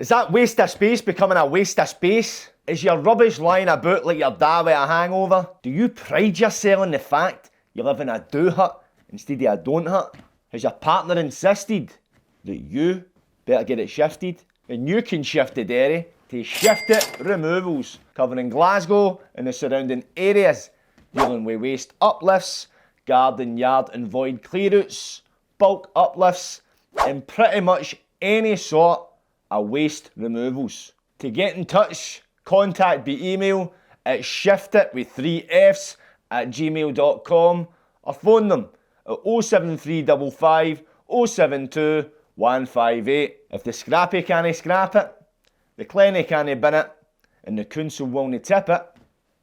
Is that waste of space becoming a waste of space? Is your rubbish lying about like your dad with a hangover? Do you pride yourself on the fact you live in a do hut instead of a don't hut? Has your partner insisted that you better get it shifted? And you can shift the dairy to Shift It Removals, covering Glasgow and the surrounding areas, dealing with waste uplifts, garden, yard and void clearouts, bulk uplifts, and pretty much any sort of waste removals. To get in touch, contact by email at shiftit@gmail.com or phone them at 07355 072 158. If the scrappy can't scrap it, the clenny can't bin it, and the council won't tip it,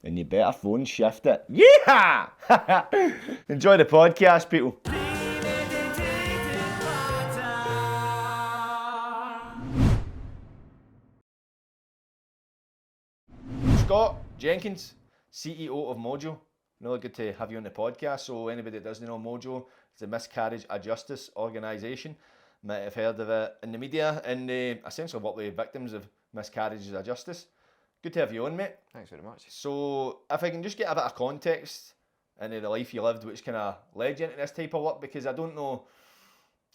then you better phone Shift It. Yeah! Enjoy the podcast, people. Scott Jenkins, CEO of MOJO. Really good to have you on the podcast. So anybody that doesn't know, MOJO is the Miscarriages of Justice Organisation. Might have heard of it in the media, and essentially work with victims of miscarriages of justice. Good to have you on, mate. Thanks very much. So if I can just get a bit of context into the life you lived, which kind of led you into this type of work, because I don't know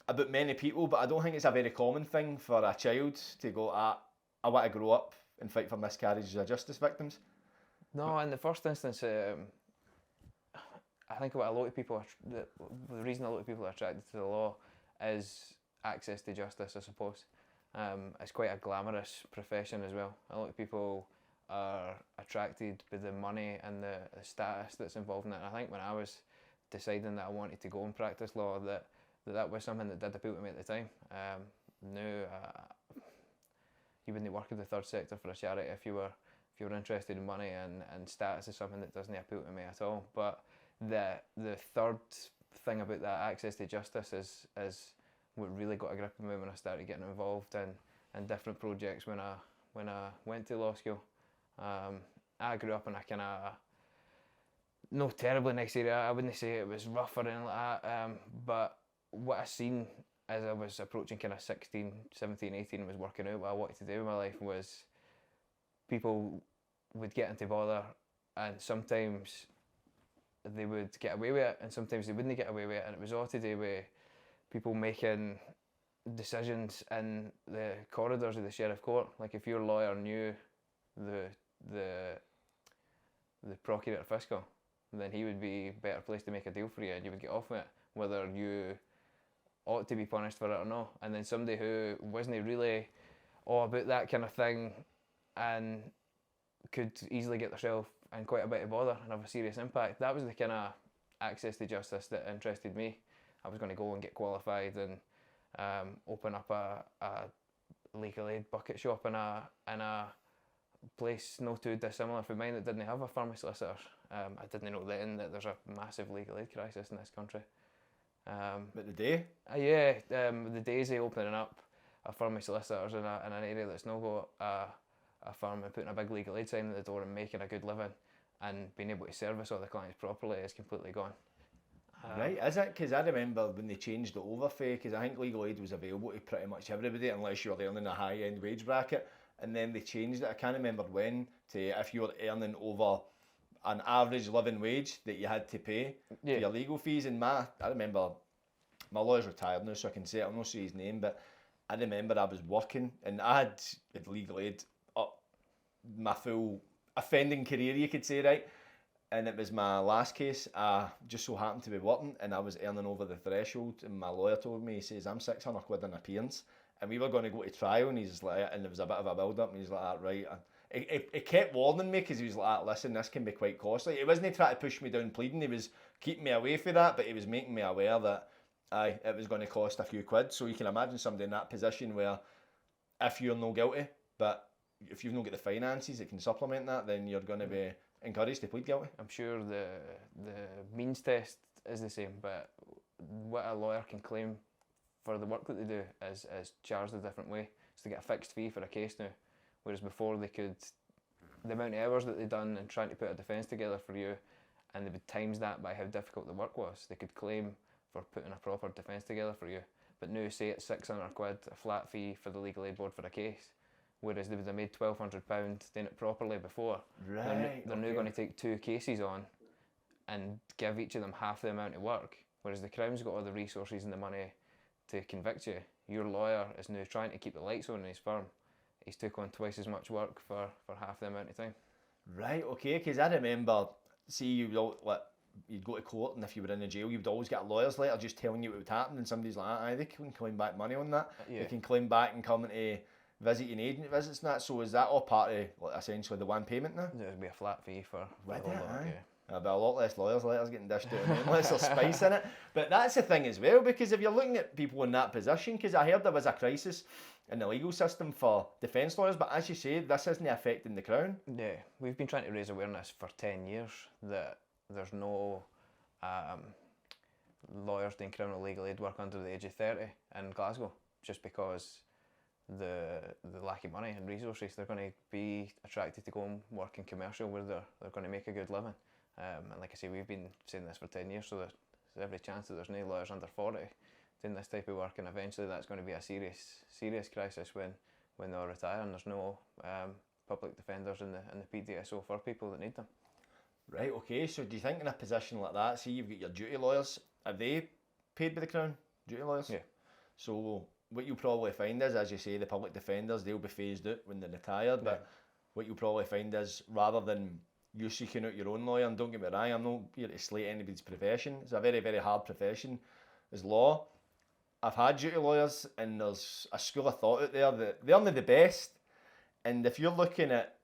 about many people, but I don't think it's a very common thing for a child to go, I want to grow up and fight for miscarriages of justice victims. No, in the first instance, I think what a lot of people the reason a lot of people are attracted to the law is access to justice, I suppose. It's quite a glamorous profession as well. A lot of people are attracted by the money and the status that's involved in it. And I think when I was deciding that I wanted to go and practice law, that was something that did appeal to me at the time. You wouldn't work in the third sector for a charity if you were interested in money, and status is something that doesn't appeal to me at all. But the third thing about that access to justice is what really got a grip of me when I started getting involved in different projects when I went to law school. I grew up in a kind of no terribly nice area. I wouldn't say it was rough or anything like that, but what I seen as I was approaching kind of 16, 17, 18 and was working out what I wanted to do in my life was people would get into bother, and sometimes they would get away with it and sometimes they wouldn't get away with it, and it was all to do with people making decisions in the corridors of the sheriff court. Like if your lawyer knew the procurator fiscal, then he would be better placed to make a deal for you and you would get off with it, whether you ought to be punished for it or not. And then somebody who wasn't really all about that kind of thing and could easily get themselves in quite a bit of bother and have a serious impact. That was the kind of access to justice that interested me. I was going to go and get qualified and open up a legal aid bucket shop in a place not too dissimilar from mine that didn't have a firm of solicitors. I didn't know then that there's a massive legal aid crisis in this country. But the day? The days of opening up a firm of solicitors in an area that's not got a firm and putting a big legal aid sign at the door and making a good living and being able to service all the clients properly is completely gone. Right, is it? Because I remember when they changed it over because I think legal aid was available to pretty much everybody unless you were earning a high-end wage bracket, and then they changed it, I can't remember when, to if you were earning over an average living wage that you had to pay for your legal fees. And I remember, my lawyer's retired now so I can say it, I'll not say his name, but I remember I was working and I had legal aid up my full offending career, you could say, right? And it was my last case. I just so happened to be working and I was earning over the threshold, and my lawyer told me, he says, I'm 600 quid an appearance, and we were going to go to trial, and he's like, and there was a bit of a build up, and he's like, right. It kept warning me because he was like, listen, this can be quite costly. He wasn't trying to push me down pleading, he was keeping me away from that, but he was making me aware that it was going to cost a few quid. So you can imagine somebody in that position where if you're no guilty, but if you've not got the finances that can supplement that, then you're going to be encouraged to plead guilty. I'm sure the means test is the same, but what a lawyer can claim for the work that they do is charged a different way. So they get a fixed fee for a case now, whereas before they could, the amount of hours that they'd done and trying to put a defence together for you, and they would times that by how difficult the work was, they could claim for putting a proper defence together for you. But now say it's 600 quid, a flat fee for the legal aid board for a case, whereas they would have made £1,200 doing it properly before. Right. They're now going to take 2 cases on and give each of them half the amount of work, whereas the Crown's got all the resources and the money to convict you. Your lawyer is now trying to keep the lights on in his firm. He's took on twice as much work for half the amount of time. Right, okay, because I remember, see, you'd go to court, and if you were in a jail, you'd always get a lawyer's letter just telling you what would happen, and somebody's like, aye, they can claim back money on that. Yeah. They can claim back and come into visiting agent visits and that. So is that all part of, like, essentially the one payment now? There'd be a flat fee for Would all it, that, aye? yeah. There'll be a lot less lawyers' letters getting dished out, and less of spice in it. But that's the thing as well, because if you're looking at people in that position, because I heard there was a crisis in the legal system for defence lawyers, but as you say, this isn't affecting the Crown. Yeah, we've been trying to raise awareness for 10 years that there's no lawyers doing criminal legal aid work under the age of 30 in Glasgow, just because the lack of money and resources. They're going to be attracted to go and work in commercial where they're going to make a good living. And like I say, we've been saying this for 10 years, so there's every chance that there's no lawyers under 40 doing this type of work, and eventually that's going to be a serious crisis when they'll retire and there's no public defenders in the PDSO for people that need them. Right, okay, so do you think in a position like that, see you've got your duty lawyers, are they paid by the Crown, duty lawyers? Yeah. So what you'll probably find is, as you say, the public defenders, they'll be phased out when they're retired, but what you'll probably find is, rather than you seeking out your own lawyer, and don't get me wrong, I'm not here to slate anybody's profession, it's a very, very hard profession, is law. I've had duty lawyers, and there's a school of thought out there that they're not the best, and if you're looking at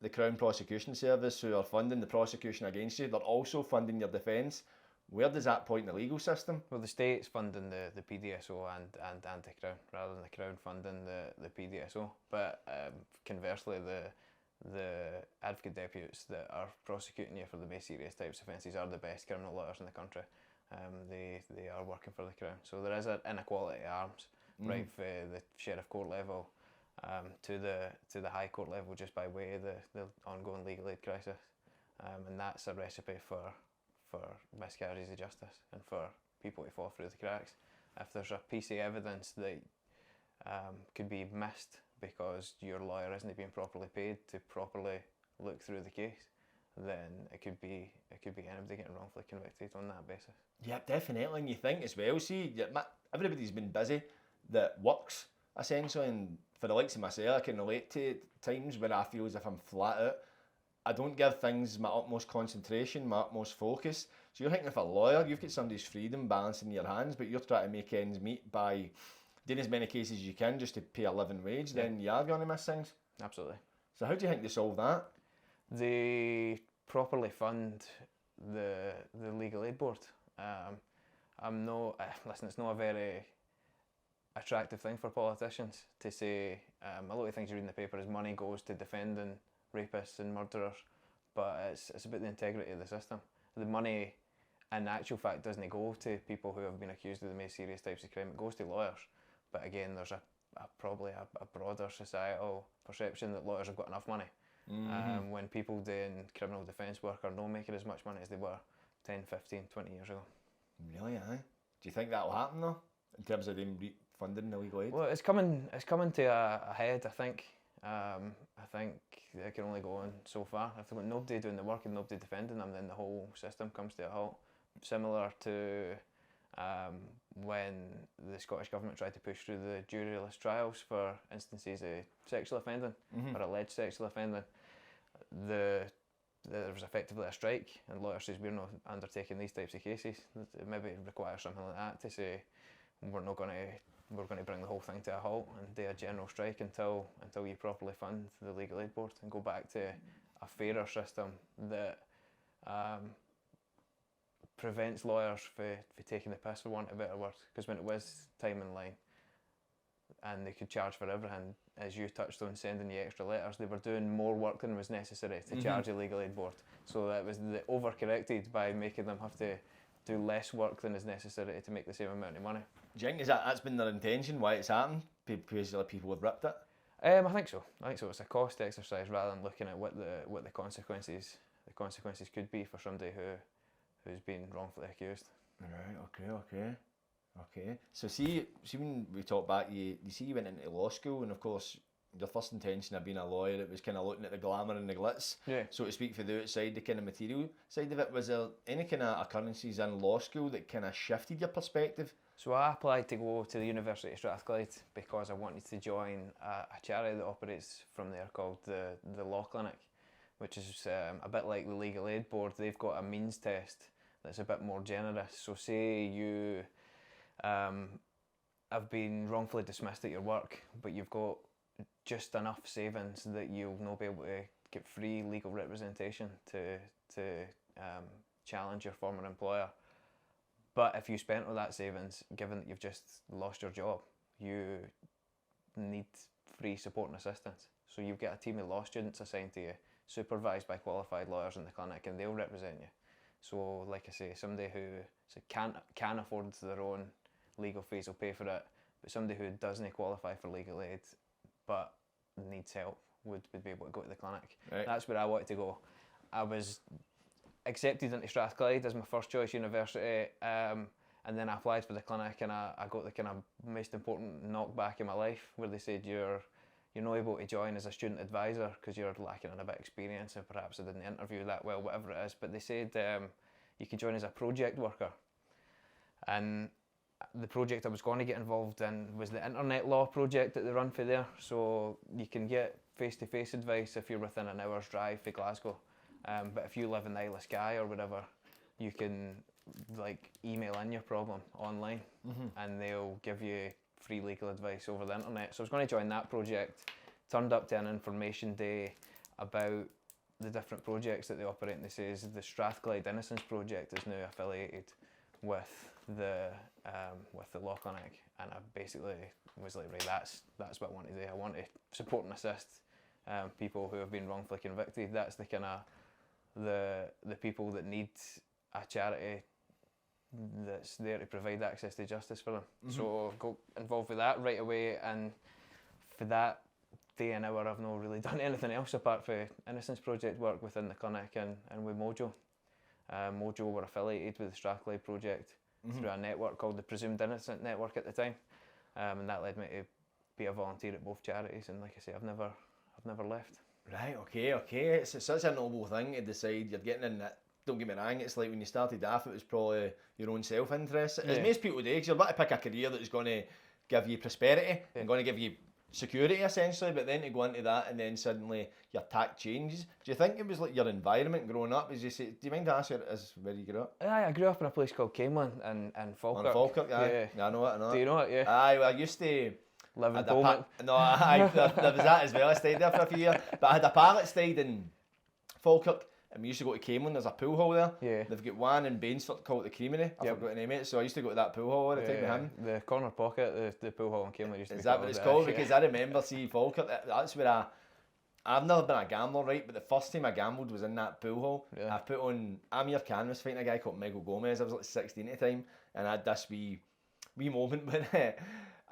the Crown Prosecution Service, who are funding the prosecution against you, they're also funding your defence. Where does that point in the legal system? Well, the state's funding the PDSO and the Crown, rather than the Crown funding the PDSO. But conversely, the advocate deputies that are prosecuting you for the most serious types of offences are the best criminal lawyers in the country. They are working for the Crown. So there is an inequality of arms, right, for the sheriff court level to the High Court level, just by way of the ongoing legal aid crisis. And that's a recipe for miscarriages of justice and for people to fall through the cracks. If there's a piece of evidence that could be missed because your lawyer isn't being properly paid to properly look through the case, then it could be anybody getting wrongfully convicted on that basis. Yeah, definitely. And you think as well, see, everybody's been busy that works, essentially, and for the likes of myself, I can relate to times when I feel as if I'm flat out. I don't give things my utmost concentration, my utmost focus. So you're thinking, if a lawyer, you've got somebody's freedom balancing in your hands, but you're trying to make ends meet by doing as many cases as you can just to pay a living wage, then you are going to miss things. Absolutely. So how do you think they solve that? They properly fund the legal aid board. Listen, it's not a very attractive thing for politicians to say. A lot of things you read in the paper is money goes to defending rapists and murderers, but it's about the integrity of the system. The money, in actual fact, doesn't go to people who have been accused of the most serious types of crime. It goes to lawyers. But again, there's probably a broader societal perception that lawyers have got enough money. When people doing criminal defence work are not making as much money as they were 10, 15, 20 years ago. Really, aye? Do you think that'll happen though, in terms of them funding the legal aid? Well, it's coming to a head, I think. I think it can only go on so far. If they've got nobody doing the work and nobody defending them, then the whole system comes to a halt. Similar to when the Scottish Government tried to push through the juryless trials for instances of sexual offending or alleged sexual offending. There was effectively a strike, and lawyers says we're not undertaking these types of cases. Maybe it requires something like that to say we're going to bring the whole thing to a halt and do a general strike until you properly fund the legal aid board and go back to a fairer system that prevents lawyers for taking the piss, for want of a better word. Because when it was time in line and they could charge for everything, as you touched on, sending you extra letters, they were doing more work than was necessary to charge the legal aid board. So that was overcorrected by making them have to do less work than is necessary to make the same amount of money. Do you think that's been their intention, why it's happened? Because people have ripped it? I think so. It's a cost exercise rather than looking at what the consequences could be for somebody who's been wrongfully accused. Right, okay. So see when we talk back, you see you went into law school, and of course your first intention of being a lawyer, it was kind of looking at the glamour and the glitz, so to speak, for the outside, the kind of material side of it. Was there any kind of occurrences in law school that kind of shifted your perspective? So I applied to go to the University of Strathclyde because I wanted to join a charity that operates from there called the Law Clinic, which is a bit like the Legal Aid Board. They've got a means test that's a bit more generous. So say you have been wrongfully dismissed at your work, but you've got just enough savings that you'll not be able to get free legal representation to challenge your former employer. But if you spent all that savings, given that you've just lost your job, you need free support and assistance. So you get a team of law students assigned to you, supervised by qualified lawyers in the clinic, and they'll represent you. So, like I say, somebody who can afford their own legal fees will pay for it, but somebody who doesn't qualify for legal aid but needs help would be able to go to the clinic. Right. That's where I wanted to go. I was accepted into Strathclyde as my first choice university, and then I applied for the clinic, and I got the kind of most important knockback in my life, where they said you're not able to join as a student advisor because you're lacking in a bit of experience, and perhaps I didn't interview that well, whatever it is, but they said you can join as a project worker. And the project I was going to get involved in was the internet law project that they run for there, so you can get face-to-face advice if you're within an hour's drive for Glasgow. But if you live in the Isle of Skye or whatever, you can like email in your problem online, and they'll give you free legal advice over the internet. So I was going to join that project, turned up to an information day about the different projects that they operate, and they says the Strathclyde Innocence Project is now affiliated with the Law Clinic, and I basically was like, right, that's what I want to do. I want to support and assist people who have been wrongfully convicted. That's the kind of the people that need a charity that's there to provide access to justice for them. So I got involved with that right away, and for that day and hour I've not really done anything else apart from Innocence Project work within the clinic and with MOJO. MOJO were affiliated with the Strathclyde Project through a network called the Presumed Innocent Network at the time, and that led me to be a volunteer at both charities, and like I say, I've never left. Right, okay. It's such a noble thing to decide you're getting in that. Don't get me wrong, it's like when you started off, it was probably your own self-interest. As most people do, because you're about to pick a career that is going to give you prosperity and going to give you security, essentially, but then to go into that and then suddenly your tack changes. Do you think it was like your environment growing up? As you say, do you mind asking as where you grew up? Aye, I grew up in a place called Camelin in Falkirk. On Falkirk, aye. Yeah, I know it. Do you know it? Yeah. Aye, well, I used to live in Bowman. No, aye, there was that as well. I stayed there for a few years, but I had a pal that stayed in Falkirk, and we used to go to Camelin. There's a pool hall there. Yeah. They've got one in Bainsford called the Creamery. I forgot the name of it, so I used to go to that pool hall all the time with him. The corner pocket, the pool hall in Camelin used to be. Is that what it's called? Because I remember, see, Falkirk, that's where I've never been a gambler, right, but the first time I gambled was in that pool hall. Really? I put on Amir Canvas fighting a guy called Michael Gomez. I was like 16 at the time, and I had this wee moment when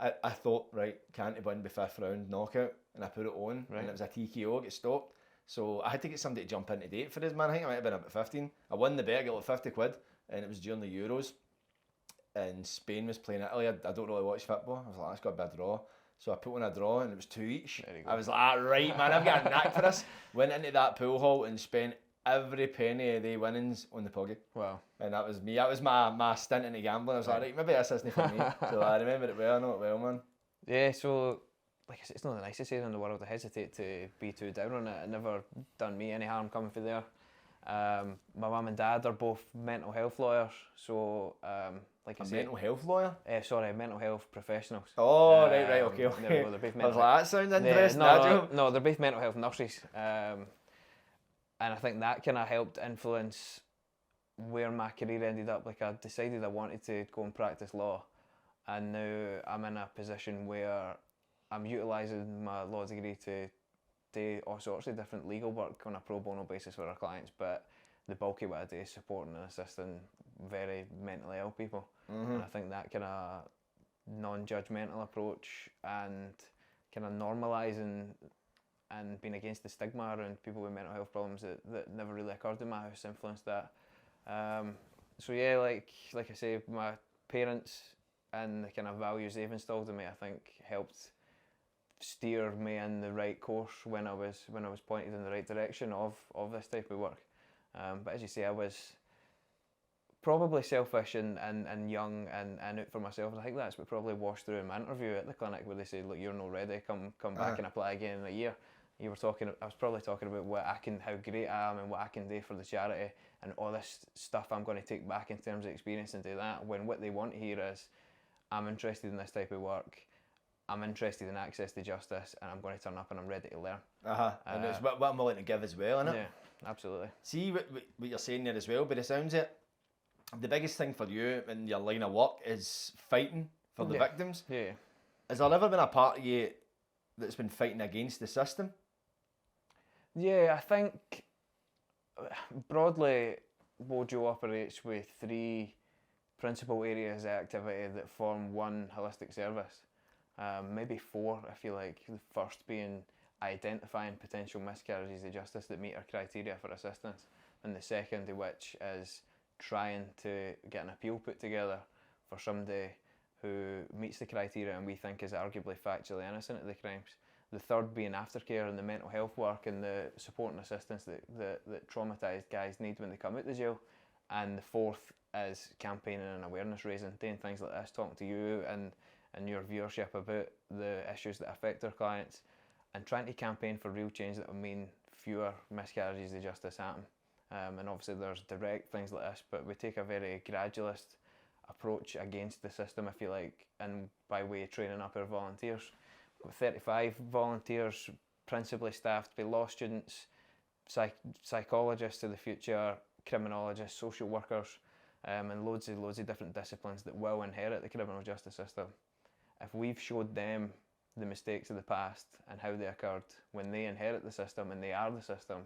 I thought, right, can't win the 5th round knockout, and I put it on, and it was a TKO, get stopped. So I had to get somebody to jump into date for this, man. I think I might have been about 15. I won the bet, I got like 50 quid, and it was during the Euros, and Spain was playing Italy. I don't really watch football. I was like, that's got to be a draw. So I put on a draw, and it was 2 each. I was like, right, man, I've got a knack for this. Went into that pool hall and spent every penny of the winnings on the puggy. Wow. And that was me. That was my stint into gambling. I was like, right, maybe this isn't for me. So I remember it well. I know it well, man. Yeah, so like I said, it's not the nicest area in the world. I hesitate to be too down on it. It never done me any harm coming from there. My mum and dad are both mental health lawyers, so like I said, mental health lawyer? Sorry, mental health professionals. Oh, right, okay. They're both I was like, that sounds interesting. No, they're both mental health nurses, and I think that kind of helped influence where my career ended up. Like I decided I wanted to go and practice law, and now I'm in a position where I'm utilising my law degree to do all sorts of different legal work on a pro bono basis for our clients, but the bulk of what I do is supporting and assisting very mentally ill people. And I think that kind of non-judgmental approach and kind of normalising and being against the stigma around people with mental health problems that never really occurred in my house influenced that. So yeah, like I say, my parents and the kind of values they've instilled in me, I think helped steer me in the right course when I was pointed in the right direction of this type of work. But as you say, I was probably selfish and young and out for myself. And I think that's what probably washed through in my interview at the clinic, where they said, "Look, you're not ready. Come back and apply again in a year." I was probably talking about how great I am and what I can do for the charity and all this stuff I'm going to take back in terms of experience and do that. When what they want to hear is, I'm interested in this type of work. I'm interested in access to justice, and I'm going to turn up and I'm ready to learn. And it's what I'm willing to give as well, innit? Yeah, absolutely. See what you're saying there as well, but it sounds it. The biggest thing for you in your line of work is fighting for the victims. Yeah. Has there ever been a part of you that's been fighting against the system? Yeah, I think broadly MOJO operates with 3 principal areas of activity that form one holistic service. Maybe 4, I feel like. The first being identifying potential miscarriages of justice that meet our criteria for assistance, and the second of which is trying to get an appeal put together for somebody who meets the criteria and we think is arguably factually innocent of the crimes. The third being aftercare and the mental health work and the support and assistance that traumatised guys need when they come out of jail. And the fourth is campaigning and awareness raising, doing things like this, talking to you and your viewership about the issues that affect our clients, and trying to campaign for real change that will mean fewer miscarriages of justice happen. And obviously there's direct things like this, but we take a very gradualist approach against the system, I feel like, and by way of training up our volunteers. With 35 volunteers, principally staffed by law students, psychologists of the future, criminologists, social workers, and loads of different disciplines that will inherit the criminal justice system. If we've showed them the mistakes of the past and how they occurred when they inherit the system and they are the system,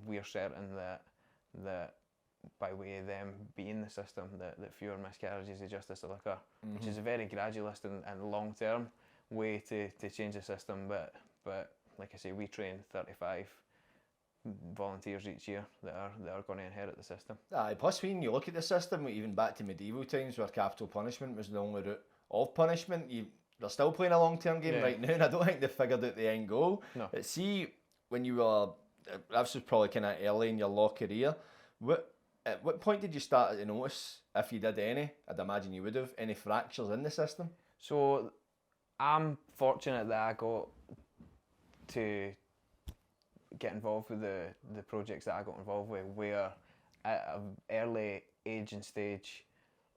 we are certain that by way of them being the system, that fewer miscarriages of justice will occur, which is a very gradualist and long-term way to change the system. But like I say, we train 35 volunteers each year that are going to inherit the system. Plus when you look at the system, even back to medieval times where capital punishment was the only route of punishment, they're still playing a long-term game right now, and I don't think they've figured out the end goal. No. But see, when you were, this was probably kind of early in your law career, at what point did you start to notice, if you did any, I'd imagine you would have, any fractures in the system? So I'm fortunate that I got to get involved with the projects that I got involved with, where at an early age and stage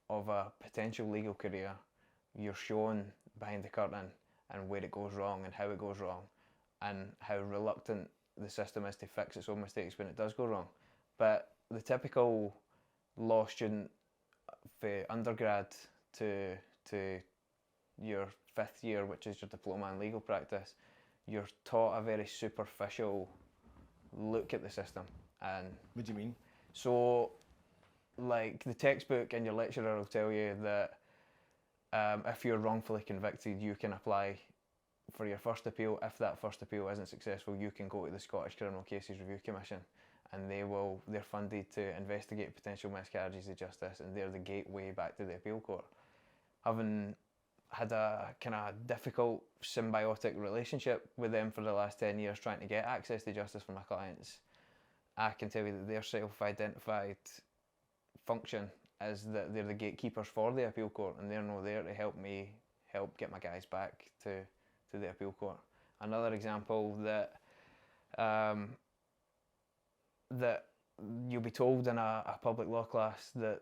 of a potential legal career, you're shown behind the curtain and where it goes wrong and how it goes wrong and how reluctant the system is to fix its own mistakes when it does go wrong. But the typical law student for undergrad to your 5th year, which is your diploma in legal practice, you're taught a very superficial look at the system. And what do you mean? So, like, the textbook and your lecturer will tell you that if you're wrongfully convicted, you can apply for your first appeal. If that first appeal isn't successful, you can go to the Scottish Criminal Cases Review Commission, and they're funded to investigate potential miscarriages of justice, and they're the gateway back to the appeal court. Having had a kind of difficult symbiotic relationship with them for the last 10 years, trying to get access to justice for my clients, I can tell you that their self-identified function is that they're the gatekeepers for the appeal court, and they're not there to help get my guys back to the appeal court. Another example that you'll be told in a public law class that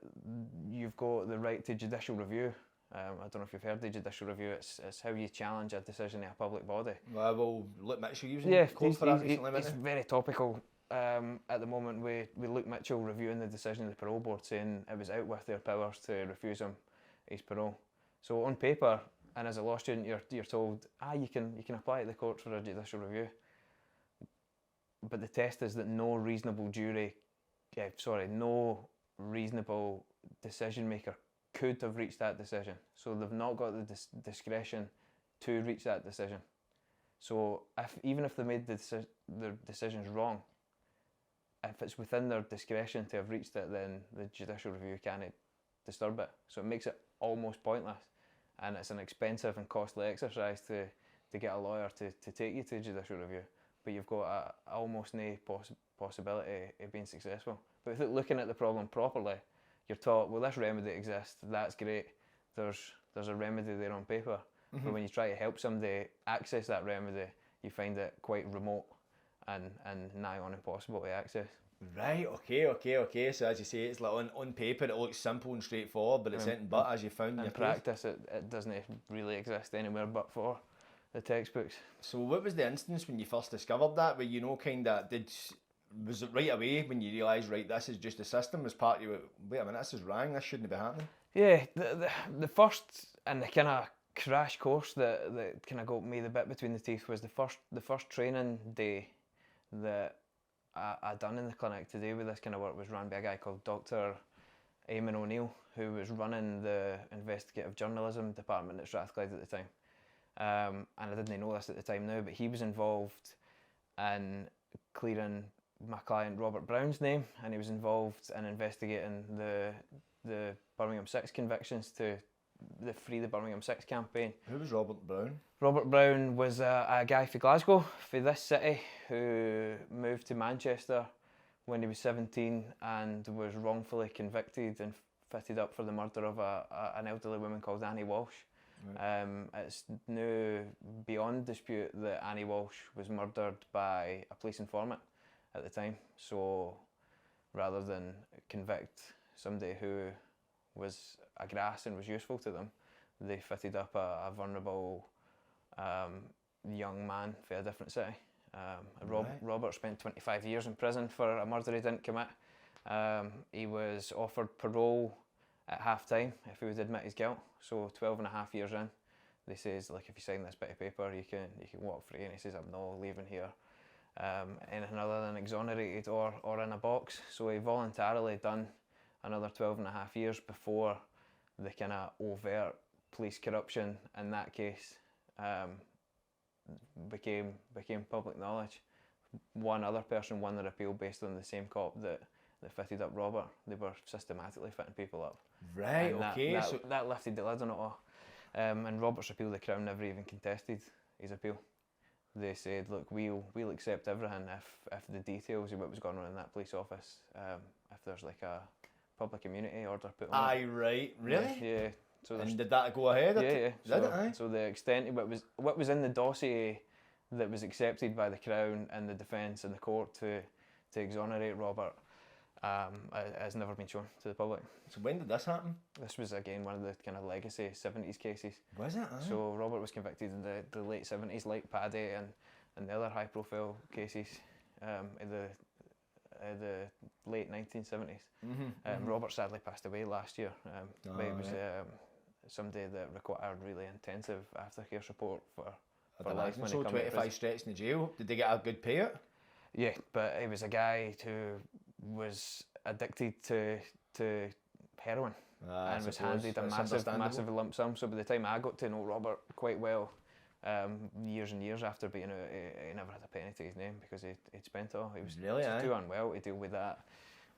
you've got the right to judicial review. I don't know if you've heard the judicial review. It's how you challenge a decision of a public body. Well, Luke Mitchell using quote for that recently. It's very topical at the moment with Luke Mitchell reviewing the decision of the parole board, saying it was out with their powers to refuse him his parole. So on paper, and as a law student, you're told, you can apply to the court for a judicial review. But the test is that no reasonable decision maker could have reached that decision. So they've not got the discretion to reach that decision. So even if they made their decisions wrong, if it's within their discretion to have reached it, then the judicial review can't disturb it. So it makes it almost pointless, and it's an expensive and costly exercise to to get a lawyer to take you to judicial review, but you've got almost no possibility of being successful. But without looking at the problem properly, you're taught, well, this remedy exists, that's great, there's a remedy there on paper, but when you try to help somebody access that remedy, you find it quite remote and nigh on impossible to access. Right, okay. So as you say, it's like on paper it looks simple and straightforward, but it's anything but, as you found in your practice, it doesn't really exist anywhere but for the textbooks. So what was the instance when you first discovered that, where was it right away when you realised, right, this is just a system, was part of you, wait a minute, this is wrong, this shouldn't be happening? Yeah, the first and the kind of crash course that kind of got me the bit between the teeth was the first training day that I done in the clinic to do with this kind of work was run by a guy called Dr. Eamon O'Neill, who was running the investigative journalism department at Strathclyde at the time. And I didn't know this at the time now, but he was involved in clearing my client Robert Brown's name, and he was involved in investigating the Birmingham 6 convictions to the Free the Birmingham 6 campaign. Who was Robert Brown? Robert Brown was a guy for Glasgow, for this city, who moved to Manchester when he was 17 and was wrongfully convicted and fitted up for the murder of an elderly woman called Annie Walsh. Right. It's now beyond dispute that Annie Walsh was murdered by a police informant at the time. So rather than convict somebody who was a grass and was useful to them, they fitted up a vulnerable young man for a different city. Robert spent 25 years in prison for a murder he didn't commit. He was offered parole at half time if he would admit his guilt. So 12 and a half years in, they says, like, if you sign this bit of paper, you can walk free. And he says, I'm not leaving here anything other than exonerated or in a box. So he voluntarily done another 12 and a half years before the kind of overt police corruption in that case became public knowledge. One other person won their appeal based on the same cop that fitted up Robert. They were systematically fitting people up. Right, and okay. That lifted the lid on it all. And Robert's appeal, the Crown never even contested his appeal. They said, look, we'll accept everything if the details of what was going on in that police office, if there's like a public immunity order put on it. Right, really? Yeah. So and did that go ahead? Yeah. So the extent of what was in the dossier that was accepted by the Crown and the defence and the court to exonerate Robert has never been shown to the public. So when did this happen? This was again one of the kind of legacy 70s cases. Was it? So Robert was convicted in the late 70s, like Paddy and the other high profile cases in the late 1970s. Robert sadly passed away last year. But he was somebody that required really intensive aftercare support for life. So 25 stretched in the jail. Did they get a good payout? Yeah, but he was a guy who was addicted to heroin and was handed a massive lump sum. So by the time I got to know Robert quite well, years and years after being out, he never had a penny to his name because he'd spent all. He was really too unwell to deal with that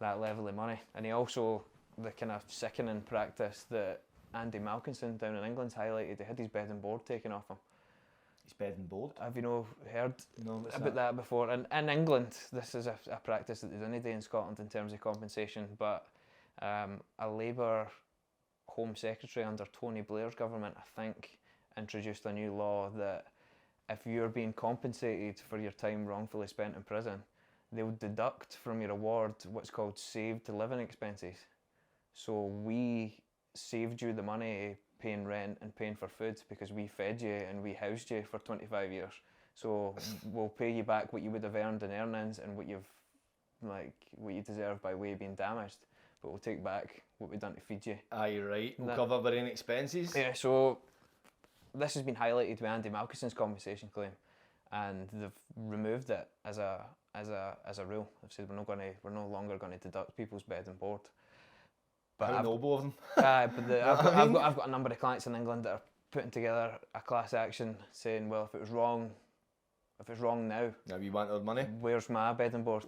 level of money. And he also, the kind of sickening practice that Andy Malkinson down in England's highlighted, he had his bed and board taken off him. His bed and board? Have you heard about that before? And in England, this is a practice that they didn't do in Scotland in terms of compensation, but a Labour Home Secretary under Tony Blair's government, I think, introduced a new law that if you're being compensated for your time wrongfully spent in prison, they'll deduct from your award what's called saved living expenses. So we saved you the money paying rent and paying for food because we fed you and we housed you for 25 years. So we'll pay you back what you would have earned in earnings and what you deserve by way of being damaged. But we'll take back what we've done to feed you. Aye, right. We'll cover our own expenses. Yeah, so this has been highlighted with Andy Malkinson's compensation claim, and they've removed it as a rule. They've said we're no longer going to deduct people's bed and board. But how noble of them. But I've got a number of clients in England that are putting together a class action saying, well, if it's wrong now, we want our money. Where's my bed and board?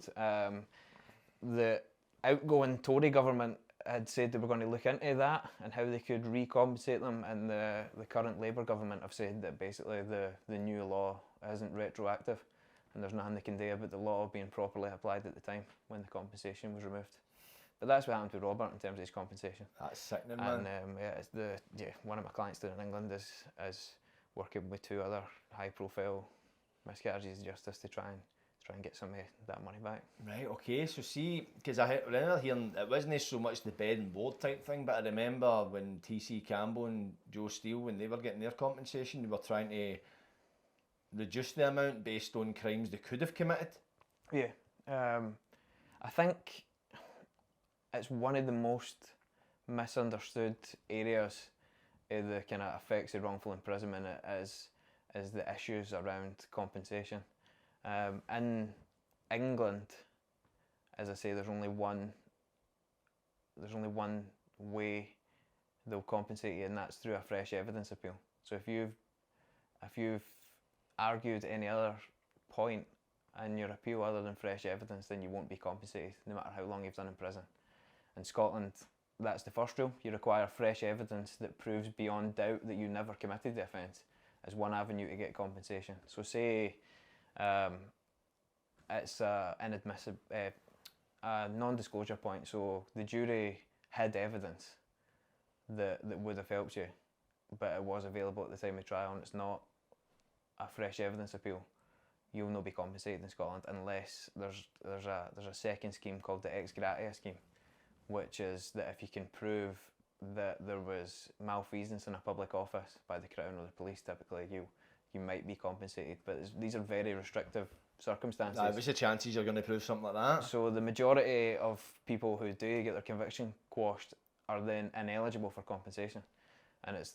The outgoing Tory government had said they were going to look into that and how they could recompensate them, and the current Labour government have said that basically the new law isn't retroactive and there's nothing they can do about the law being properly applied at the time when the compensation was removed. But that's what happened to Robert in terms of his compensation. That's sickening, man. And one of my clients down in England is working with 2 other high-profile miscarriages of justice to try and get some of that money back. Right, okay, so see, because I remember hearing it wasn't so much the bed and board type thing, but I remember when TC Campbell and Joe Steele, when they were getting their compensation, they were trying to reduce the amount based on crimes they could have committed. Yeah, I think it's one of the most misunderstood areas of the kind of effects of wrongful imprisonment is the issues around compensation. In England, as I say, there's only one way they'll compensate you, and that's through a fresh evidence appeal. So if you've argued any other point in your appeal other than fresh evidence, then you won't be compensated, no matter how long you've done in prison. In Scotland, that's the first rule. You require fresh evidence that proves beyond doubt that you never committed the offence as one avenue to get compensation. So say it's a non-disclosure point, so the jury had evidence that would have helped you, but it was available at the time of trial and it's not a fresh evidence appeal. You'll not be compensated in Scotland unless there's a second scheme called the ex gratia scheme, which is that if you can prove that there was malfeasance in a public office by the Crown or the police, typically you might be compensated. But these are very restrictive circumstances. What's the chances you're going to prove something like that? So the majority of people who do get their conviction quashed are then ineligible for compensation, and it's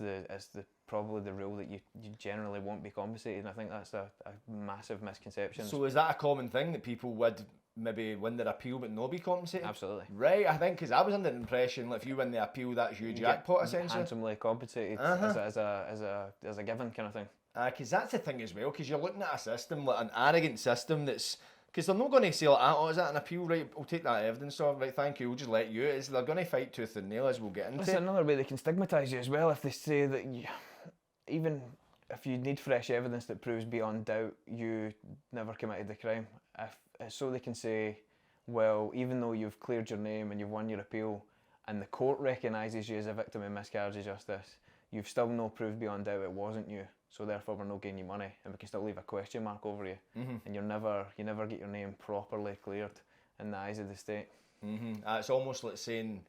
probably the rule that you generally won't be compensated. And I think that's a massive misconception. So is that a common thing that people would maybe win their appeal but not be compensated? Absolutely. Right, I think, because I was under the impression if you win the appeal, that's your jackpot essentially. Handsomely compensated as a given kind of thing. Because that's the thing as well, because you're looking at a system, like an arrogant system that's, because they're not going to say like, oh, is that an appeal? Right, we'll take that evidence off, right, thank you, we'll just let you. They're going to fight tooth and nail, as we'll get into. That's another way they can stigmatise you as well, if they say that even if you need fresh evidence that proves beyond doubt you never committed the crime, so they can say, well, even though you've cleared your name and you've won your appeal and the court recognises you as a victim of miscarriage of justice, you've still no proof beyond doubt it wasn't you, so therefore we're not giving you money, and we can still leave a question mark over you, and you never get your name properly cleared in the eyes of the state. It's almost like saying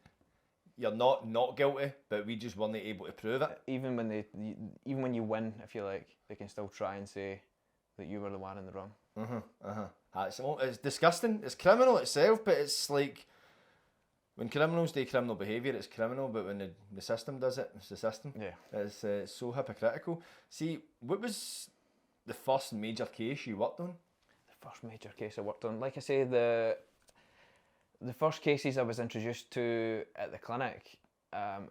you're not guilty, but we just weren't able to prove it. Even when you win, if you like, they can still try and say that you were the one in the wrong. It's disgusting. It's criminal itself, but it's like when criminals do criminal behaviour, it's criminal, but when the system does it, it's the system. Yeah. It's so hypocritical. See, what was the first major case you worked on? The first major case I worked on, like I say, the first cases I was introduced to at the clinic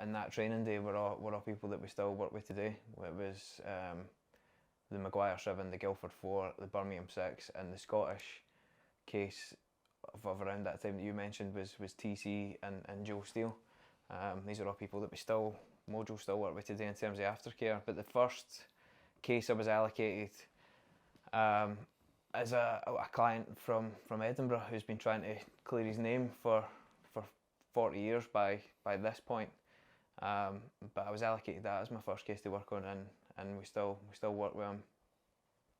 in that training day were all people that we still work with today. It was the Maguire 7, the Guildford 4, the Birmingham 6, and the Scottish case of around that time that you mentioned was TC and Joe Steele. These are all people that MOJO still work with today in terms of aftercare. But the first case I was allocated as a client from Edinburgh who's been trying to clear his name for 40 years by this point. But I was allocated that as my first case to work on, and we still work with him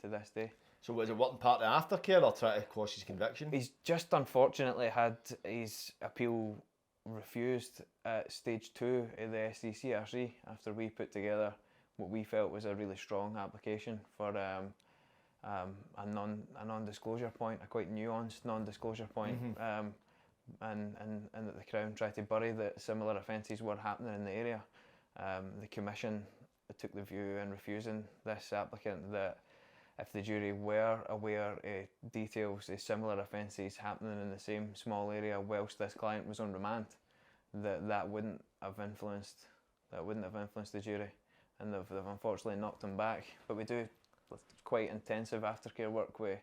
to this day. So was it working part of the aftercare or trying to quash his conviction? He's just unfortunately had his appeal refused at stage 2 of the SCCRC after we put together what we felt was a really strong application for a non-disclosure point, a quite nuanced non-disclosure point, and that the Crown tried to bury that similar offences were happening in the area. The Commission took the view in refusing this applicant that if the jury were aware of details of similar offences happening in the same small area whilst this client was on remand, that wouldn't have influenced the jury, and they've unfortunately knocked him back. But we do quite intensive aftercare work with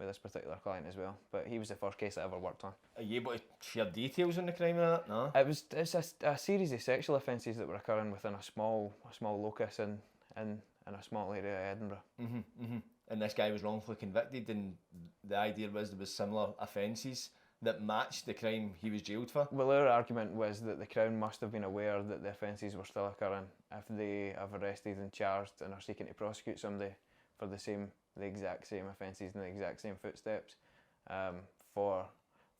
this particular client as well. But he was the first case I ever worked on. Are you able to share details on the crime and that? No. It's a series of sexual offences that were occurring within a small locus in a small area of Edinburgh. And this guy was wrongfully convicted, and the idea was there was similar offences that matched the crime he was jailed for. Well, our argument was that the Crown must have been aware that the offences were still occurring if they have arrested and charged and are seeking to prosecute somebody for the exact same offences and the exact same footsteps, for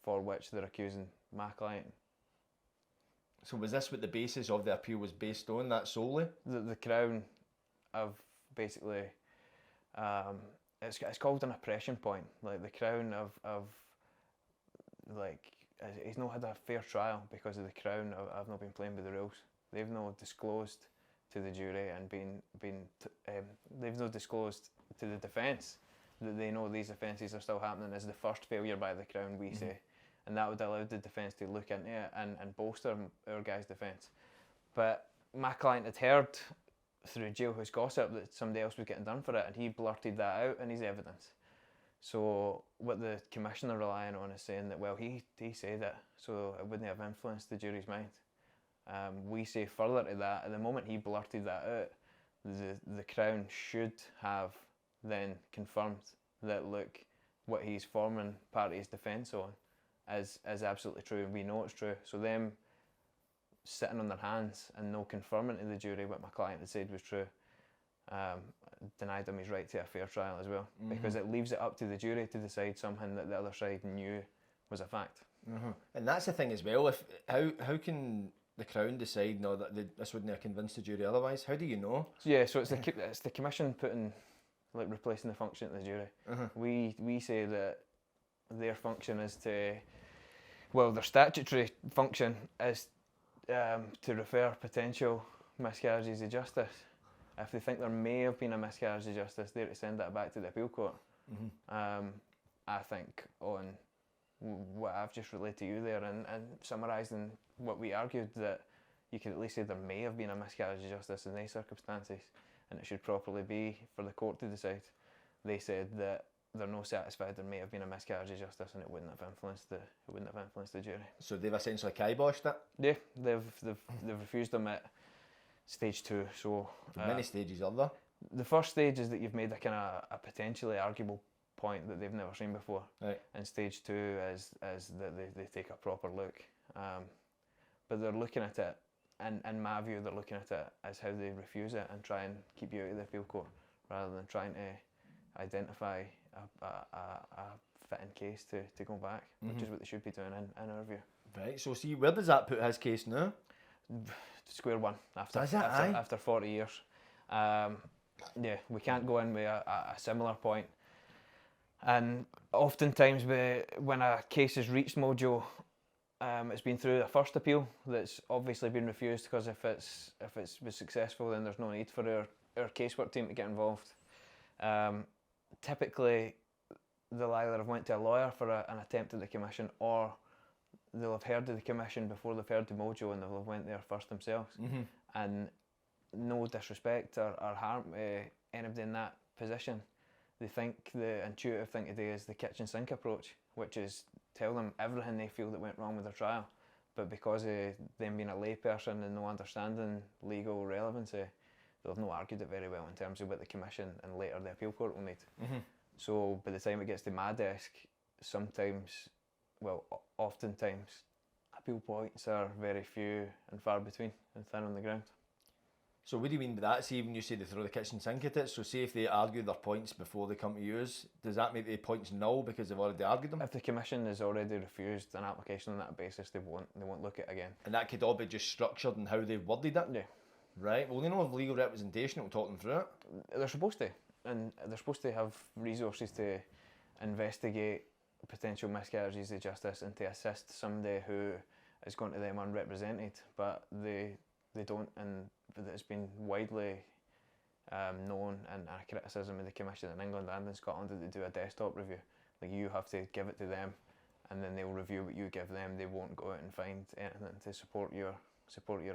which they're accusing my client. So was this what the basis of the appeal was based on, that solely? The Crown have basically, it's called an oppression point. Like the Crown have he's not had a fair trial because of the Crown have not been playing by the rules. They've not disclosed to the jury and they've not disclosed to the defence that they know these offences are still happening as the first failure by the Crown, we say. And that would allow the defence to look into it and bolster our guy's defence. But my client had heard through jailhouse gossip that somebody else was getting done for it, and he blurted that out in his evidence. So what the commissioner relying on is saying that, well, he said it, so it wouldn't have influenced the jury's mind. We say further to that, at the moment he blurted that out, the Crown should have then confirmed that, look, what he's forming part of his defence on is absolutely true, and we know it's true. So them sitting on their hands and no confirming to the jury what my client had said was true, denied him his right to a fair trial as well, because it leaves it up to the jury to decide something that the other side knew was a fact. And that's the thing as well. If how can the Crown decide that this wouldn't have convinced the jury otherwise? How do you know? So it's the commission putting, like, replacing the function of the jury. We say that their function is their statutory function is to refer potential miscarriages of justice. If they think there may have been a miscarriage of justice, they're to send that back to the appeal court. I think on what I've just relayed to you there and summarising what we argued, that you could at least say there may have been a miscarriage of justice in these circumstances, and it should properly be for the court to decide. They said that they're not satisfied there may have been a miscarriage of justice, and it wouldn't have influenced the jury. So they've essentially kiboshed it? Yeah, they've refused them at stage 2. So how many stages are there? The first stage is that you've made a kind of a potentially arguable point that they've never seen before. Right. And stage 2 is that they take a proper look. But they're looking at it, and in my view, they're looking at it as how they refuse it and try and keep you out of the appeal court, rather than trying to identify a fitting case to go back, which is what they should be doing in our view. Right, so see, where does that put his case now? Square one after Does it, after 40 years. Yeah, we can't go in with a similar point. And oftentimes when a case has reached MOJO, it's been through a first appeal that's obviously been refused, because if it was successful, then there's no need for our casework team to get involved. Typically, they'll either have went to a lawyer for an attempt at the commission, or they'll have heard of the commission before they've heard of MOJO, and they'll have went there first themselves. And no disrespect or harm to anybody in that position, they think the intuitive thing to do is the kitchen sink approach, which is tell them everything they feel that went wrong with their trial. But because of them being a layperson and no understanding legal relevancy, they'll have not argued it very well in terms of what the commission and later the appeal court will need. So by the time it gets to my desk, oftentimes, appeal points are very few and far between and thin on the ground. So what do you mean by that? See, when you say they throw the kitchen sink at it, so say if they argue their points before they come to yours, does that make the points null because they've already argued them? If the commission has already refused an application on that basis, they won't look at it again. And that could all be just structured in how they've worded it? Yeah. Right, well, they know of legal representation that will talk them through it. They're supposed to, and they're supposed to have resources to investigate potential miscarriages of justice and to assist somebody who is going to them unrepresented, but they don't, and it's been widely known and a criticism of the commission in England and in Scotland that they do a desktop review. Like, you have to give it to them, and then they'll review what you give them. They won't go out and find anything to support your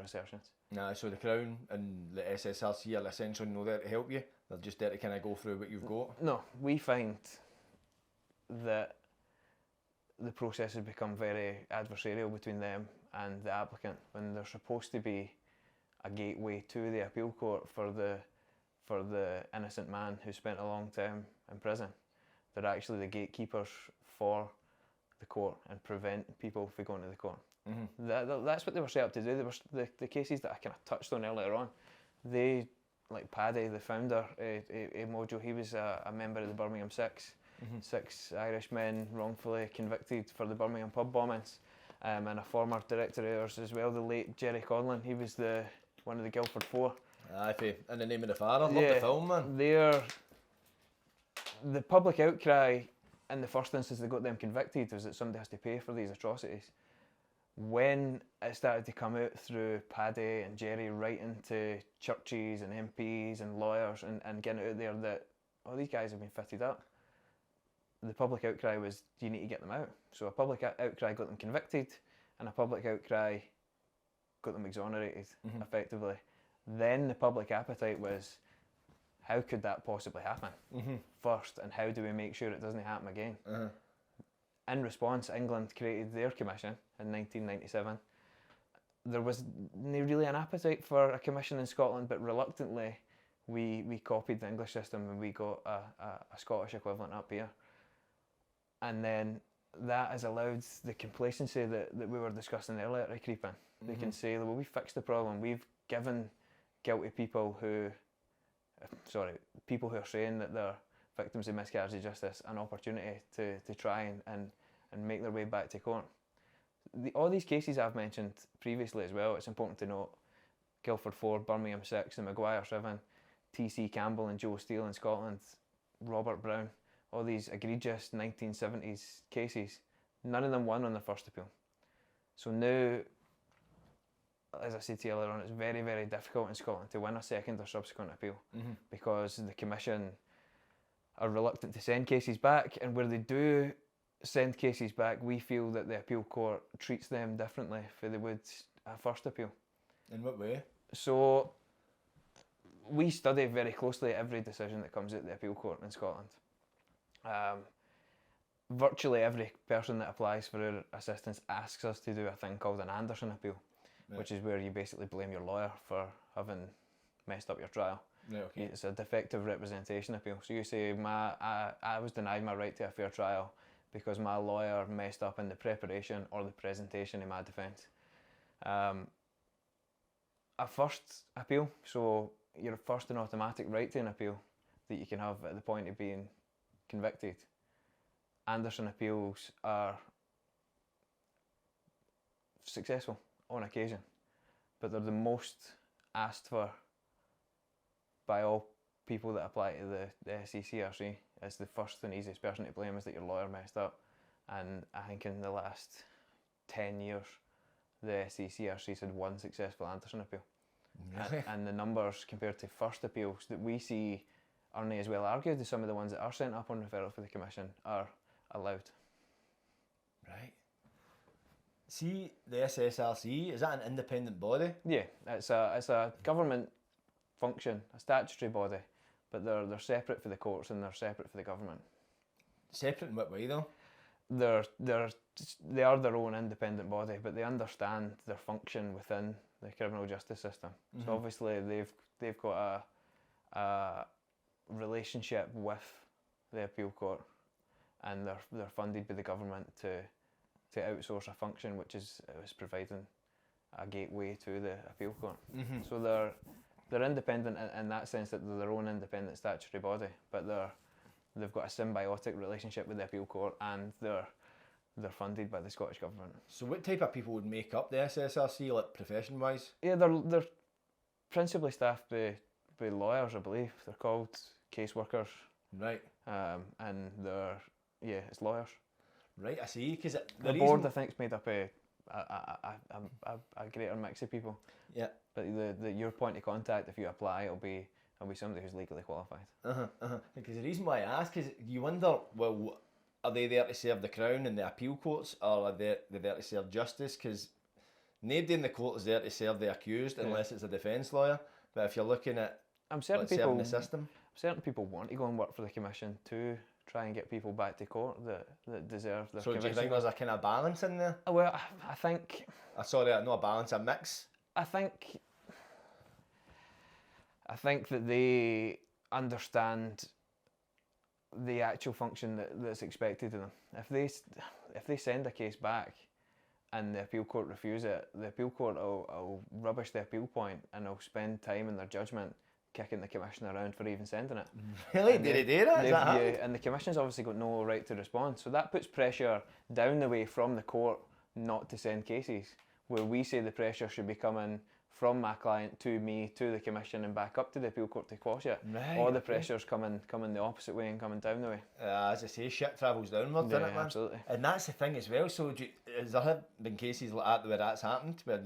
assertions. Nah, so the Crown and the SSRC are essentially not there to help you. They're just there to kind of go through what you've got. No, we find that the process has become very adversarial between them and the applicant, when there's supposed to be a gateway to the appeal court for the innocent man who spent a long time in prison. They're actually the gatekeepers for the court and prevent people from going to the court. That's what they were set up to do. They were the cases that I kind of touched on earlier on. They, like Paddy, the founder, MOJO, he was a member of the Birmingham Six. 6 Irishmen wrongfully convicted for the Birmingham pub bombings, and a former director of ours as well, the late Jerry Conlon. He was one of the Guildford Four. Aye, In the Name of the Father. Love the film, man. The public outcry in the first instance that got them convicted was that somebody has to pay for these atrocities. When it started to come out through Paddy and Jerry writing to churches and MPs and lawyers and getting it out there that, oh, these guys have been fitted up, the public outcry was, you need to get them out. So a public outcry got them convicted, and a public outcry got them exonerated, effectively. Then the public appetite was, how could that possibly happen first, and how do we make sure it doesn't happen again? In response, England created their commission in 1997. There was not really an appetite for a commission in Scotland, but reluctantly we copied the English system and we got a Scottish equivalent up here. And then that has allowed the complacency that we were discussing earlier to creep in. They can say, well, we fixed the problem. We've given guilty people people who are saying that they're victims of miscarriages of justice an opportunity to try and make their way back to court. All these cases I've mentioned previously as well, it's important to note, Guildford 4, Birmingham 6, the Maguire 7, T.C. Campbell and Joe Steele in Scotland, Robert Brown, all these egregious 1970s cases, none of them won on the first appeal. So now, as I said to you earlier on, it's very, very difficult in Scotland to win a second or subsequent appeal because the Commission are reluctant to send cases back, and where they do send cases back, we feel that the appeal court treats them differently than they would a first appeal. In what way? So we study very closely every decision that comes out of the appeal court in Scotland. Virtually every person that applies for our assistance asks us to do a thing called an Anderson appeal, which is where you basically blame your lawyer for having messed up your trial. It's a defective representation appeal. So you say, I was denied my right to a fair trial because my lawyer messed up in the preparation or the presentation of my defence. A first appeal, so your first and automatic right to an appeal that you can have at the point of being convicted. Anderson appeals are successful on occasion, but they're the most asked for by all people that apply to the SECRC. As the first and easiest person to blame is that your lawyer messed up, and I think in the last 10 years the SECRC's had one successful Anderson appeal. Really? And the numbers compared to first appeals that we see aren't as well argued as some of the ones that are sent up on referral for the Commission are allowed. Right. See, the SSRC, is that an independent body? Yeah, it's a government function, a statutory body, but they're separate for the courts and they're separate for the government. Separate in what way though? They are their own independent body, but they understand their function within the criminal justice system. So obviously they've got a relationship with the appeal court, and they're funded by the government to outsource a function which is providing a gateway to the appeal court. So they're independent in that sense, that they're their own independent statutory body, but they've got a symbiotic relationship with the appeal court, and they're funded by the Scottish Government. So what type of people would make up the SSRC, like profession-wise? Yeah, they're principally staffed by lawyers, I believe. They're called caseworkers. Right. And it's lawyers. Right, I see. Because the board, I think, is made up of a greater mix of people. Yeah. But your point of contact, if you apply, it'll be somebody who's legally qualified. Because the reason why I ask is you wonder, well, are they there to serve the Crown and the appeal courts, or are they there to serve justice? Because nobody in the court is there to serve the accused unless it's a defence lawyer. But if you're looking at serving the system, certain people want to go and work for the Commission to try and get people back to court that deserve their So do you conviction. think there's a kind of balance in there? Well, I think Sorry, not a balance, a mix. I think that they understand the actual function that's expected of them. If they send a case back and the appeal court refuse it, the appeal court will rubbish the appeal point and they'll spend time in their judgment kicking the commission around for even sending it. Really? Did they do that? Is that happened? And the commission's obviously got no right to respond. So that puts pressure down the way from the court not to send cases, where we say the pressure should be coming from my client to me, to the commission, and back up to the appeal court to quash it. Right, Or the okay. pressure's coming the opposite way and coming down the way. As I say, shit travels downward, doesn't it, man? Absolutely. And that's the thing as well. So, has there been cases like that where that's happened? Where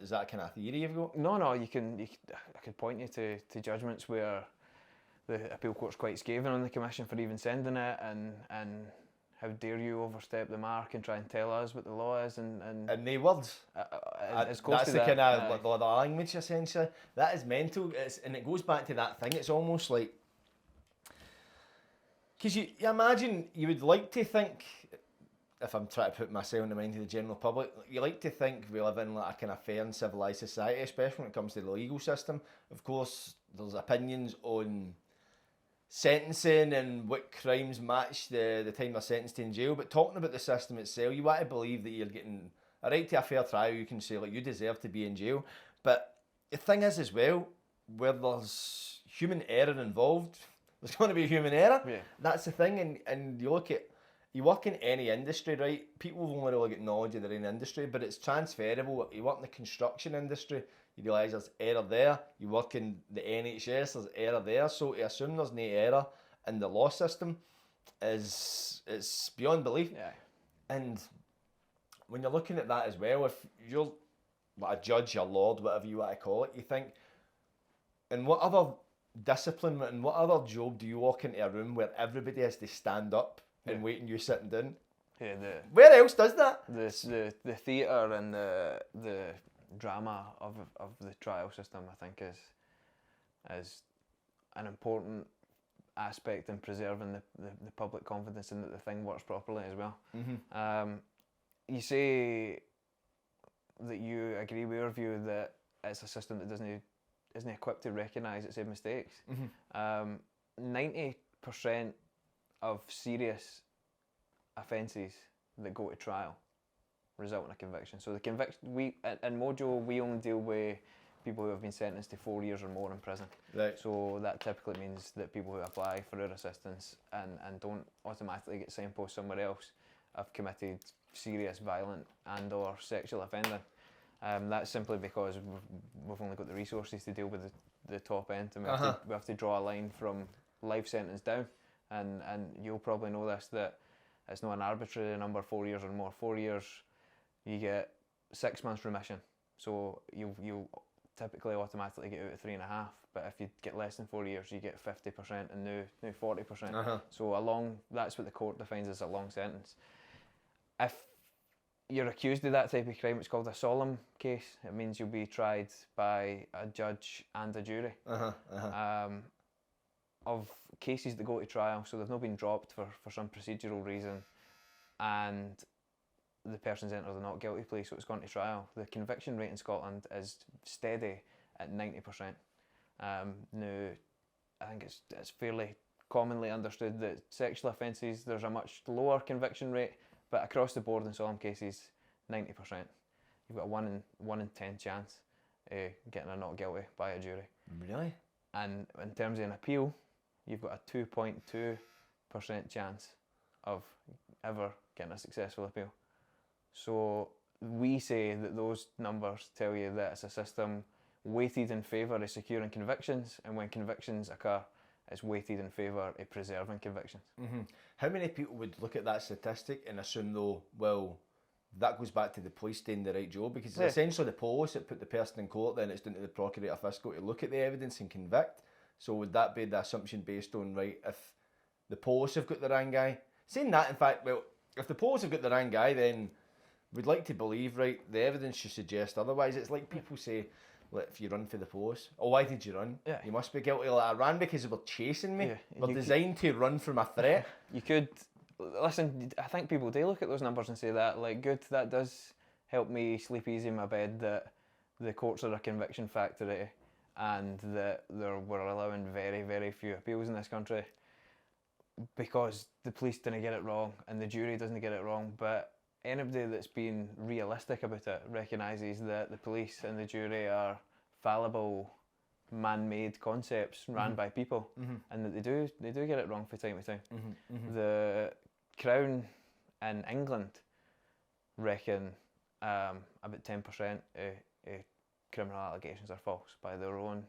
is that kind of theory you've got? No, I could point you to judgments where the appeal court's quite scathing on the commission for even sending it, and how dare you overstep the mark and try and tell us what the law is, and In they words. as close That's to the that. kind of the language essentially. That is mental. And it goes back to that thing. It's almost like, because you imagine, you would like to think, if I'm trying to put myself in the mind of the general public, you like to think we live in like a kind of fair and civilised society, especially when it comes to the legal system. Of course, there's opinions on sentencing and what crimes match the time they're sentenced to in jail, but talking about the system itself, you want to believe that you're getting a right to a fair trial. You can say, like, you deserve to be in jail, but the thing is as well, where there's human error involved, there's going to be human error. Yeah. That's the thing. And you look at, you work in any industry, right? People have only really got knowledge of their own industry, but it's transferable. You work in the construction industry, you realise there's error there. You work in the NHS, there's error there. So to assume there's no error in the law system it's beyond belief. Yeah. And when you're looking at that as well, if you're like a judge, a lord, whatever you want to call it, you think, in what other discipline, in what other job do you walk into a room where everybody has to stand up and wait and you sitting down? Yeah, Where else does that? the theatre and the drama of the trial system, I think, is an important aspect in preserving the public confidence in that the thing works properly as well. Mm-hmm. You say that you agree with your view that it's a system that isn't equipped to recognise its own mistakes. Mm-hmm. 90% of serious offences that go to trial result in a conviction. So the conviction, in MOJO, we only deal with people who have been sentenced to 4 years or more in prison. Right. So that typically means that people who apply for our assistance and don't automatically get signposted somewhere else have committed serious violent and or sexual offending. That's simply because we've only got the resources to deal with the top end, and we have to draw a line from life sentence down. And you'll probably know this, that it's not an arbitrary number, 4 years or more. 4 years, you get 6 months remission. So you'll typically automatically get out at 3.5. But if you get less than 4 years, you get 50% and now 40%. So that's what the court defines as a long sentence. If you're accused of that type of crime, it's called a solemn case. It means you'll be tried by a judge and a jury. Of cases that go to trial, so they've not been dropped for some procedural reason, and the person's entered a not guilty plea, so it's gone to trial. The conviction rate in Scotland is steady at 90%. Now, I think it's fairly commonly understood that sexual offences, there's a much lower conviction rate, but across the board in solemn cases, 90%. You've got a 1 in 10 chance of getting a not guilty by a jury. Really? And in terms of an appeal, you've got a 2.2% chance of ever getting a successful appeal. So we say that those numbers tell you that it's a system weighted in favour of securing convictions, and when convictions occur, it's weighted in favour of preserving convictions. Mm-hmm. How many people would look at that statistic and assume, though, well, that goes back to the police doing the right job, because it's essentially the police that put the person in court, then it's down to the procurator fiscal to look at the evidence and convict. So would that be the assumption based on, right, if the police have got the wrong guy? Saying that, in fact, well, if the police have got the wrong guy, then we'd like to believe, right, the evidence should suggest otherwise. It's like people say, like, if you run for the post, oh, why did you run? Yeah. You must be guilty. Like, I ran because they were chasing me. Yeah. We're designed to run from a threat. You could, listen, I think people do look at those numbers and say that, like, good, that does help me sleep easy in my bed, that the courts are a conviction factory and that we're allowing very, very few appeals in this country because the police didn't get it wrong and the jury doesn't get it wrong. But anybody that's been realistic about it recognises that the police and the jury are fallible, man-made concepts ran by people, and that they do get it wrong from time to time. The Crown in England reckon about 10% of criminal allegations are false by their own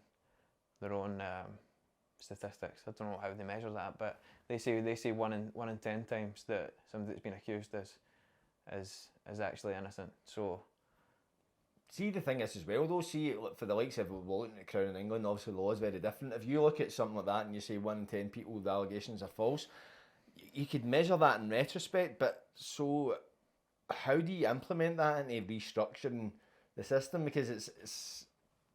statistics. I don't know how they measure that, but they say 1 in 10 times that somebody that's been accused is actually innocent. So see, the thing is as well though, see, for the likes of, we're looking at Crown in England, obviously the law is very different. If you look at something like that and you say 1 in 10 people, the allegations are false, you could measure that in retrospect, but so how do you implement that into restructuring the system? Because it's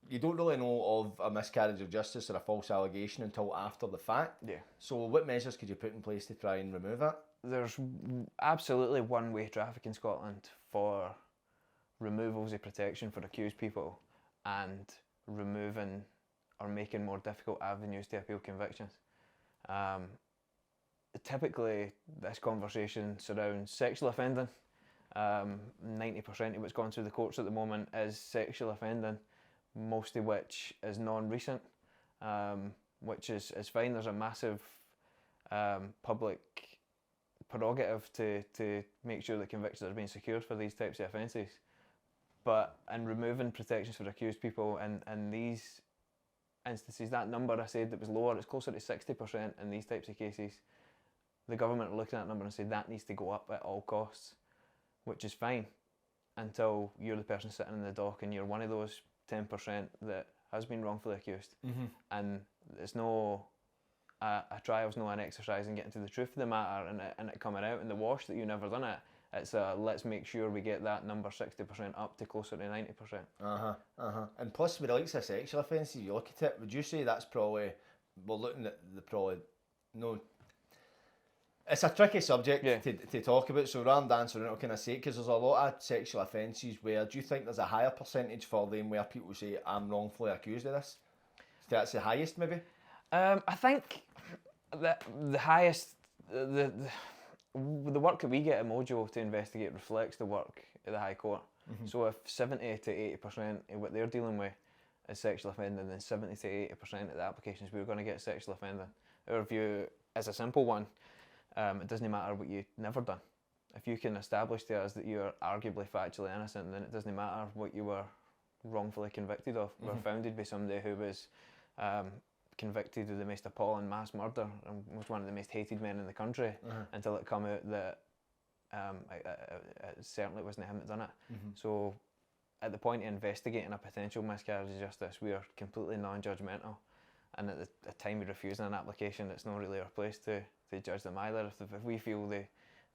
you don't really know of a miscarriage of justice or a false allegation until after the fact. yeah, So what measures could you put in place to try and remove that? there's absolutely one-way traffic in Scotland for removals of protection for accused people and removing or making more difficult avenues to appeal convictions. Typically, this conversation surrounds sexual offending. 90% of what's gone through the courts at the moment is sexual offending, most of which is non-recent, which is fine. There's a massive public prerogative to make sure that convictions are being secured for these types of offences. But in removing protections for accused people in these instances, that number I said that was lower, it's closer to 60% in these types of cases. The government are looking at that number and say that needs to go up at all costs, which is fine until you're the person sitting in the dock and you're one of those 10% that has been wrongfully accused. And it's no, a trial's no an exercise in getting to the truth of the matter and it coming out in the wash that you never done it. It's let's make sure we get that number 60% up to closer to 90%. And plus with the likes of sexual offences, you look at it, would you say that's probably, we're looking at the probably, no, it's a tricky subject to talk about, so rather than answering it, I'll kind of say it, because there's a lot of sexual offences where, do you think there's a higher percentage for them where people say, I'm wrongfully accused of this? That's the highest maybe? I think that the highest, the work that we get at MOJO to investigate reflects the work at the High Court. So if 70 to 80% of what they're dealing with is sexual offending, then 70 to 80% of the applications we're going to get sexual offending. Our view is a simple one. It doesn't matter what you've never done. If you can establish to us that you're arguably factually innocent, then it doesn't matter what you were wrongfully convicted of. We're founded by somebody who was convicted of the most appalling mass murder and was one of the most hated men in the country until it come out that it certainly wasn't him that done it. So at the point of investigating a potential miscarriage of justice, we are completely non-judgmental. And at the time of refusing an application, it's not really our place to judge them either. If we feel they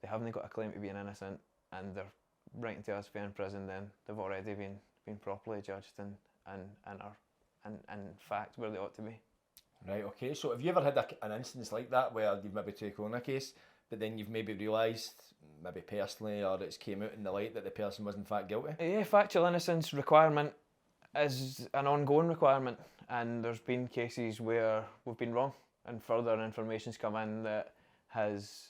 haven't got a claim to being innocent and they're writing to us for in prison, then they've already been properly judged and are in fact where they ought to be. Right, okay. So have you ever had an instance like that where you've maybe taken on a case, but then you've maybe realised, maybe personally, or it's came out in the light that the person was in fact guilty? Yeah, factual innocence requirement is an ongoing requirement, and there's been cases where we've been wrong and further information's come in that has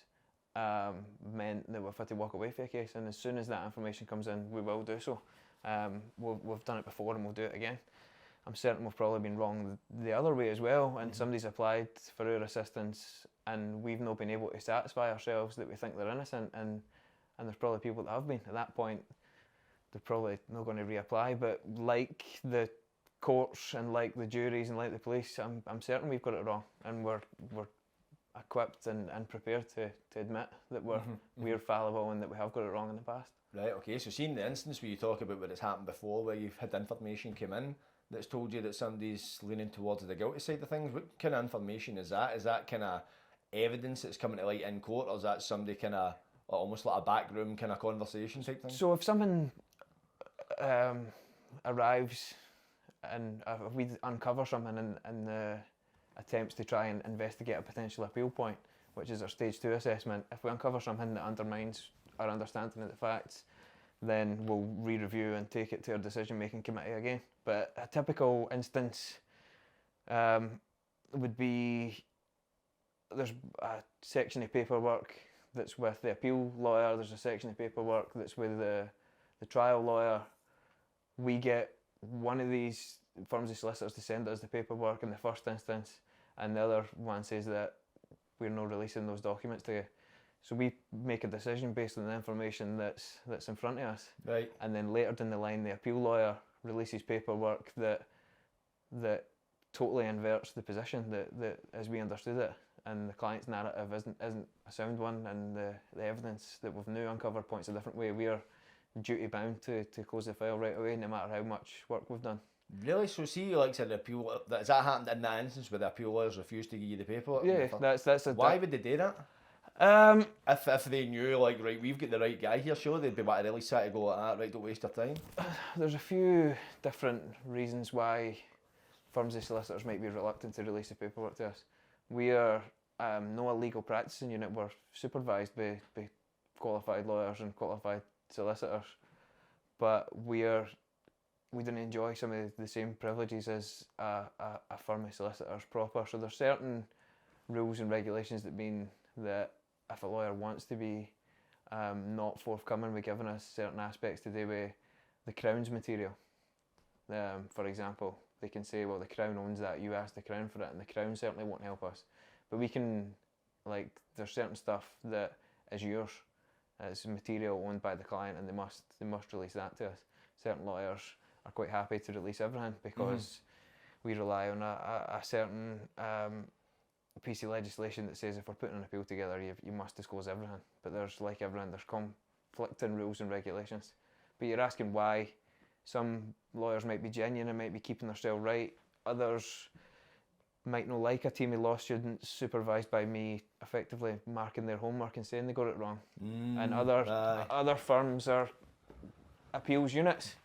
meant that we've had to walk away from a case, and as soon as that information comes in, we will do so. We've done it before and we'll do it again. I'm certain we've probably been wrong the other way as well, and somebody's applied for our assistance and we've not been able to satisfy ourselves that we think they're innocent, and there's probably people that have been. At that point, they're probably not going to reapply, but like the courts and like the juries and like the police, I'm certain we've got it wrong, and we're equipped and prepared to admit that we're fallible and that we have got it wrong in the past. Right, okay, so seeing the instance where you talk about what has happened before, where you've had information come in that's told you that somebody's leaning towards the guilty side of things, what kind of information is that? Is that kind of evidence that's coming to light in court, or is that somebody kind of almost like a backroom kind of conversation type thing? So if someone arrives and if we uncover something in the attempts to try and investigate a potential appeal point, which is our stage 2 assessment, if we uncover something that undermines our understanding of the facts, then we'll re-review and take it to our decision-making committee again. But a typical instance would be, there's a section of paperwork that's with the appeal lawyer, there's a section of paperwork that's with the trial lawyer. We get one of these firms of solicitors to send us the paperwork in the first instance, and the other one says that we're not releasing those documents to you. So we make a decision based on the information that's in front of us. Right. And then later down the line, the appeal lawyer releases paperwork that totally inverts the position that as we understood it, and the client's narrative isn't a sound one, and the evidence that we've now uncovered points a different way. We are duty bound to close the file right away, no matter how much work we've done. Really? So see, like said, the appeal, has that happened in that instance where the appeal lawyers refused to give you the paperwork? Yeah, that's a... Why would they do that? If they knew, like, right, we've got the right guy here, sure, they'd be about to release that to go like that, right, don't waste your time. There's a few different reasons why firms of solicitors might be reluctant to release the paperwork to us. We are not a legal practicing unit, we're supervised by qualified lawyers and qualified solicitors, but we don't enjoy some of the same privileges as a firm of solicitors proper. So there's certain rules and regulations that mean that if a lawyer wants to be not forthcoming with giving us certain aspects to do with the Crown's material, for example, they can say, well, the Crown owns that, you asked the Crown for it, and the Crown certainly won't help us. But we can, like, there's certain stuff that is yours, it's material owned by the client, and they must release that to us. Certain lawyers are quite happy to release everything because we rely on a certain piece of legislation that says if we're putting an appeal together, you must disclose everything. But there's, like everything, there's conflicting rules and regulations. But you're asking why. Some lawyers might be genuine and might be keeping themselves right. Others might not like a team of law students supervised by me effectively marking their homework and saying they got it wrong. And other firms are appeals units.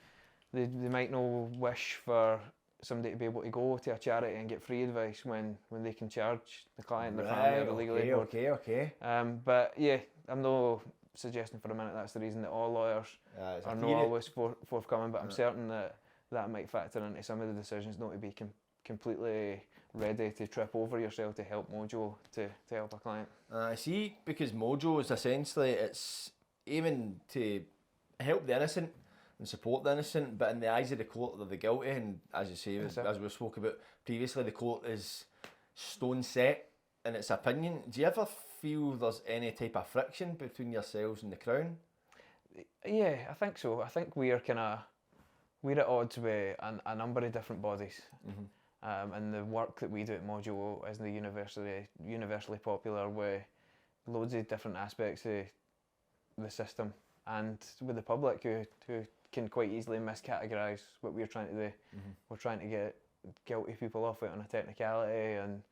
They might not wish for somebody to be able to go to a charity and get free advice when they can charge the client, their family, or the legal aid board. Okay. But yeah, I'm not suggesting for a minute that's the reason that all lawyers are not always forthcoming, but I'm certain that might factor into some of the decisions not to be completely ready to trip over yourself to help MOJO to help a client. I see, because MOJO is essentially, it's aiming to help the innocent and support the innocent, but in the eyes of the court they're the guilty, and as you say, as we spoke about previously, the court is stone set in its opinion. Do you ever feel there's any type of friction between yourselves and the Crown? Yeah, I think so. I think we're at odds with a number of different bodies. And the work that we do at MOJO is universally popular with loads of different aspects of the system, and with the public who can quite easily miscategorise what we're trying to do. We're trying to get guilty people off it on a technicality, and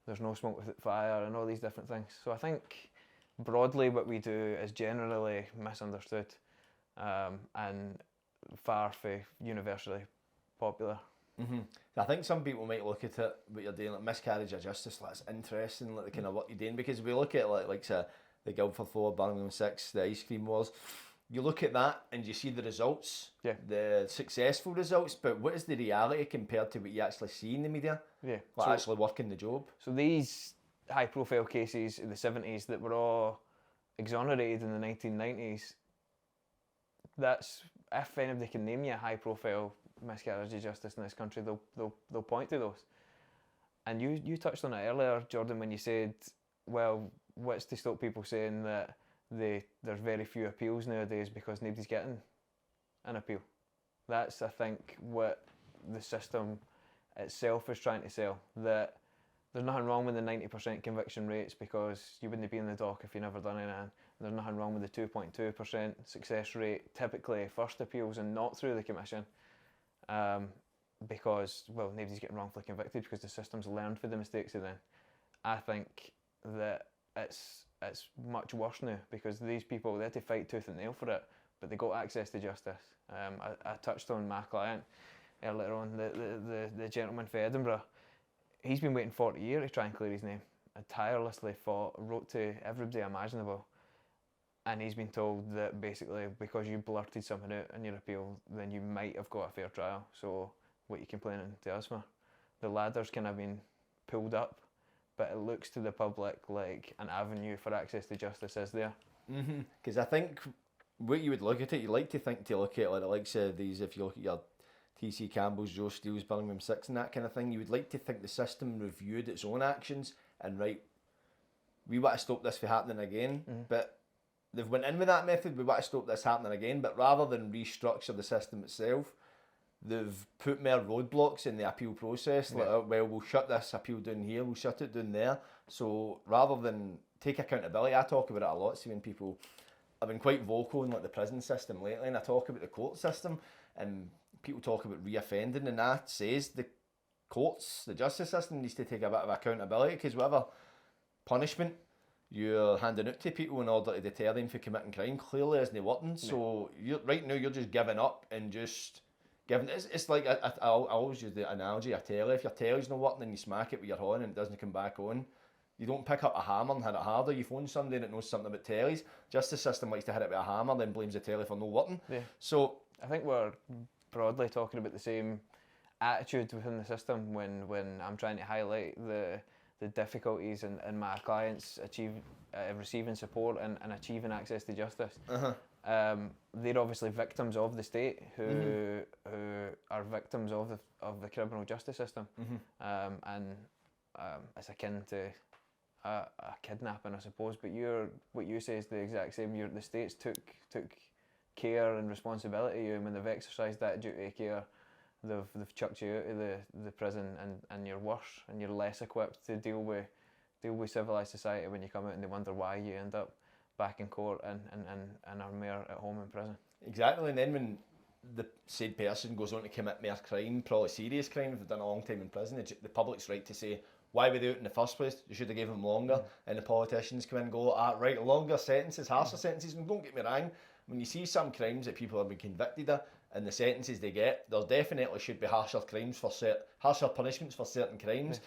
there's no smoke without fire, and all these different things. So I think broadly what we do is generally misunderstood and far from universally popular. I think some people might look at it, what you're doing, like miscarriage of justice, that's interesting, like the kind of work you're doing, because we look at like the Guildford 4, Birmingham 6, the ice cream wars, you look at that and you see the results, the successful results, but what is the reality compared to what you actually see in the media? Like actually working the job. So these high profile cases in the 70s that were all exonerated in the 1990s, that's, if anybody can name you a high profile miscarriage of justice in this country, they'll point to those. And you touched on it earlier, Jordan, when you said, well, what's to stop people saying that there's very few appeals nowadays because nobody's getting an appeal. That's, I think, what the system itself is trying to sell, that there's nothing wrong with the 90% conviction rates because you wouldn't be in the dock if you never done anything. There's nothing wrong with the 2.2% success rate, typically first appeals and not through the commission, because, well, nobody's getting wrongfully convicted because the system's learned from the mistakes of then. I think that it's much worse now because these people, they had to fight tooth and nail for it, but they got access to justice. I touched on my client. earlier on, the gentleman for Edinburgh, he's been waiting 40 years to try and clear his name, and tirelessly fought, wrote to everybody imaginable, and he's been told that basically because you blurted something out in your appeal, then you might have got a fair trial. So what are you complaining to us for? The ladder's kind of been pulled up, but it looks to the public like an avenue for access to justice is there. Because I think what you would look at it, you like to think to look at like the likes of these, if you look at your TC Campbell's, Joe Steele's, Birmingham 6 and that kind of thing, you would like to think the system reviewed its own actions and right, we want to stop this from happening again, but they've went in with that method, we want to stop this happening again, but rather than restructure the system itself, they've put more roadblocks in the appeal process, like, well, we'll shut this appeal down here, we'll shut it down there. So rather than take accountability, I talk about it a lot, see when people, I've been quite vocal in like the prison system lately, and I talk about the court system, and people talk about reoffending, and that says the courts, the justice system needs to take a bit of accountability, because whatever punishment you're handing out to people in order to deter them from committing crime clearly isn't working. So right now you're just giving up and just giving. It's like I always use the analogy of telly. If your telly's not working and you smack it with your horn and it doesn't come back on, you don't pick up a hammer and hit it harder. You phone somebody that knows something about tellies. Justice system likes to hit it with a hammer, then blames the telly for not working. Yeah. So I think we're broadly talking about the same attitude within the system when I'm trying to highlight the difficulties in my clients receiving support and achieving access to justice. They're obviously victims of the state who are victims of the criminal justice system, and it's akin to a kidnapping, I suppose. But what you say is the exact same. The states took care and responsibility, and when they've exercised that duty of care, they've chucked you out of the prison, and you're worse and you're less equipped to deal with civilised society when you come out, and they wonder why you end up back in court and are more at home in prison. Exactly, and then when the said person goes on to commit more crime, probably serious crime, if they've done a long time in prison, the public's right to say, why were they out in the first place? You should have given them longer. And the politicians come in and go, right, longer sentences, harsher sentences. And don't get me wrong, when you see some crimes that people have been convicted of and the sentences they get, there definitely should be harsher punishments for certain crimes.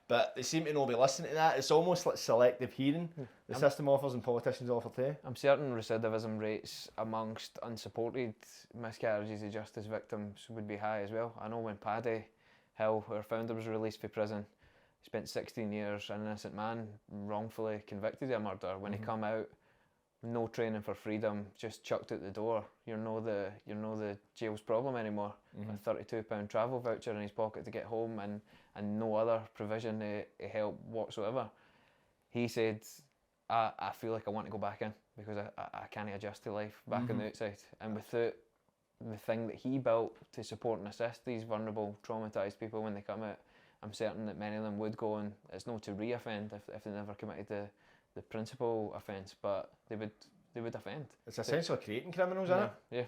But they seem to not be listening to that. It's almost like selective hearing the system offers and politicians offer too. I'm certain recidivism rates amongst unsupported miscarriages of justice victims would be high as well. I know when Paddy Hill, our founder, was released from prison, he spent 16 years, an innocent man, wrongfully convicted of a murder. When he come out, no training for freedom, just chucked out the door. You're no the jail's problem anymore. A £32 travel voucher in his pocket to get home and no other provision to help whatsoever. He said, I feel like I want to go back in because I can't adjust to life back on the outside. And without the thing that he built to support and assist these vulnerable, traumatised people when they come out, I'm certain that many of them would go, and it's not to re-offend if they never committed the principal offence, but they would offend. It's essentially creating criminals, isn't it? Yeah.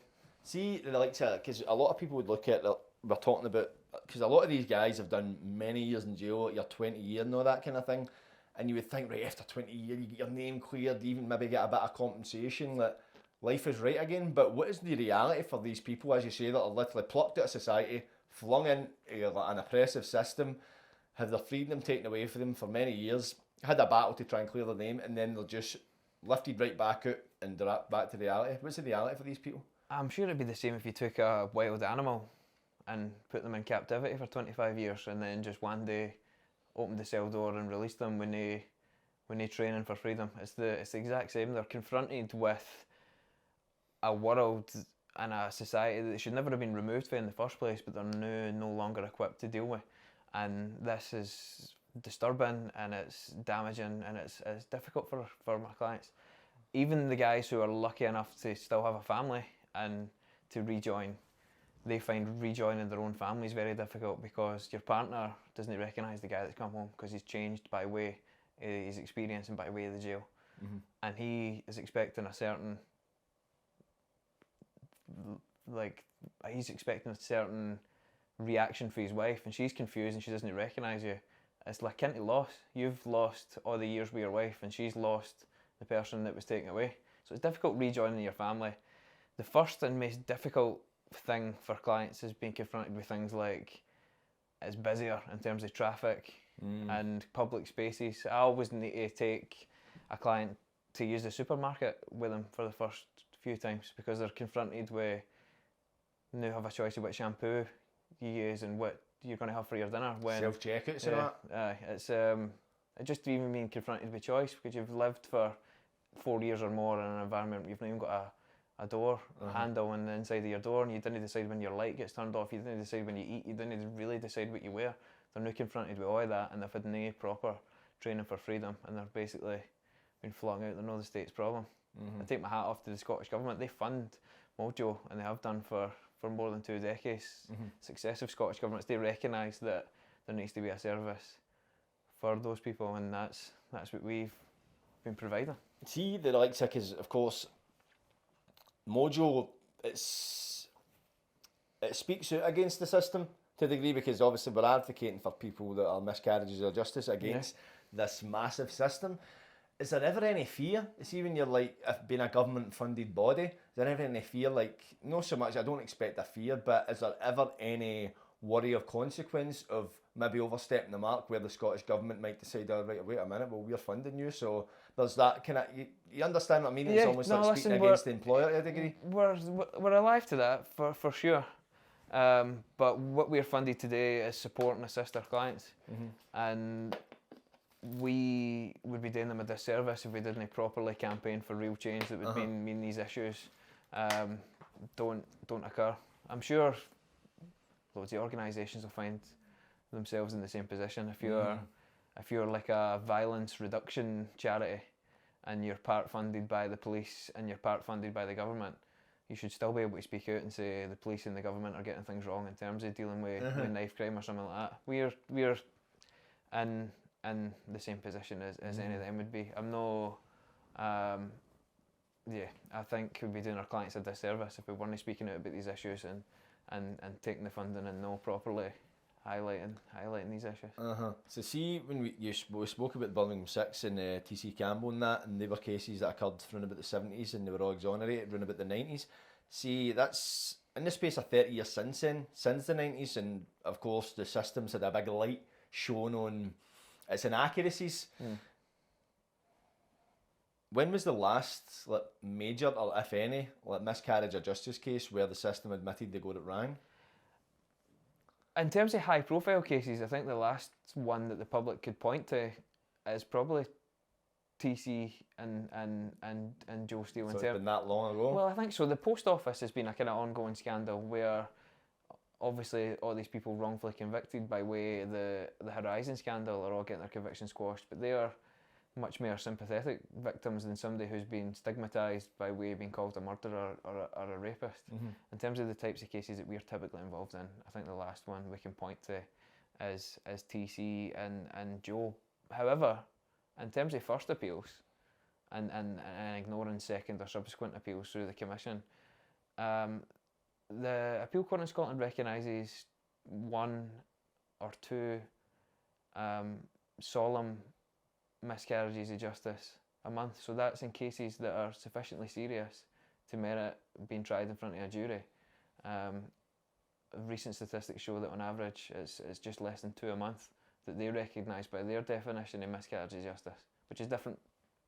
See, they like to, because a lot of people would look at, we're talking about, because a lot of these guys have done many years in jail, your 20 year and all that kind of thing, and you would think, right, after 20 years, you get your name cleared, even maybe get a bit of compensation, that life is right again. But what is the reality for these people, as you say, that are literally plucked out of society, flung into an oppressive system, have their freedom taken away from them for many years, had a battle to try and clear their name, and then they're just lifted right back out and back to reality? What's the reality for these people? I'm sure it'd be the same if you took a wild animal and put them in captivity for 25 years and then just one day opened the cell door and released them when they training for freedom. It's the exact same. They're confronted with a world and a society that they should never have been removed from in the first place, but they're no longer equipped to deal with. And this is disturbing, and it's damaging, and it's difficult for my clients. Even the guys who are lucky enough to still have a family and to rejoin, they find rejoining their own family is very difficult because your partner doesn't recognise the guy that's come home because he's changed by way his experience and by way of the jail. And he is expecting a certain reaction for his wife, and she's confused and she doesn't recognise you. It's like akin to loss. You've lost all the years with your wife and she's lost the person that was taken away. So it's difficult rejoining your family. The first and most difficult thing for clients is being confronted with things like it's busier in terms of traffic and public spaces. I always need to take a client to use the supermarket with them for the first few times because they're confronted with now have a choice of what shampoo you use and what you're going to have for your dinner. When Self-checkouts and that. It's just even being confronted with choice because you've lived for 4 years or more in an environment where you've not even got a door handle on the inside of your door, and you didn't decide when your light gets turned off, you didn't decide when you eat, you didn't really decide what you wear. They're now confronted with all of that, and they've had no proper training for freedom, and they're basically been flung out. They're not the state's problem. I take my hat off to the Scottish Government. They fund MOJO, and they have done for more than 2 decades. Successive Scottish governments, they recognise that there needs to be a service for those people, and that's what we've been providing. See, the likes of, because of course, MOJO, it speaks out against the system to a degree because obviously we're advocating for people that are miscarriages of justice against this massive system. Is there ever any fear? See, when you're like being a government funded body, is there ever any fear? Like, not so much, I don't expect a fear, but is there ever any worry of consequence of maybe overstepping the mark where the Scottish Government might decide, oh, right, wait a minute, well, we're funding you, so there's that kind of, you understand what I mean? It's almost like speaking against the employer to a degree. We're alive to that, for sure. But what we're funded today is support and assist our clients. And we would be doing them a disservice if we didn't properly campaign for real change that would mean these issues don't occur. I'm sure loads of organisations will find themselves in the same position. If you're like a violence reduction charity and you're part funded by the police and you're part funded by the government, you should still be able to speak out and say the police and the government are getting things wrong in terms of dealing with knife crime or something like that. We're in the same position as any of them would be. I'm no, I think we'd be doing our clients a disservice if we weren't speaking out about these issues and taking the funding and no properly highlighting these issues. So see, when we spoke about Birmingham 6 and TC Campbell and that, and they were cases that occurred from about the 70s and they were all exonerated around about the 90s. See, that's in the space of 30 years since the 90s, and of course the system's had a big light shown on its inaccuracies. When was the last major, or if any, miscarriage of justice case where the system admitted they got it wrong? In terms of high profile cases, I think the last one that the public could point to is probably TC and Joe Steele. So it's been that long ago? Well, I think so. The post office has been a kind of ongoing scandal where obviously all these people wrongfully convicted by way of the Horizon scandal are all getting their convictions squashed, but they are much more sympathetic victims than somebody who's been stigmatised by way of being called a murderer or a rapist. In terms of the types of cases that we're typically involved in, I think the last one we can point to is TC and Joe. However, in terms of first appeals and ignoring second or subsequent appeals through the Commission, the Appeal Court in Scotland recognises 1 or 2 solemn miscarriages of justice a month. So that's in cases that are sufficiently serious to merit being tried in front of a jury. Recent statistics show that on average it's just less than 2 a month that they recognise by their definition of miscarriage of justice, which is different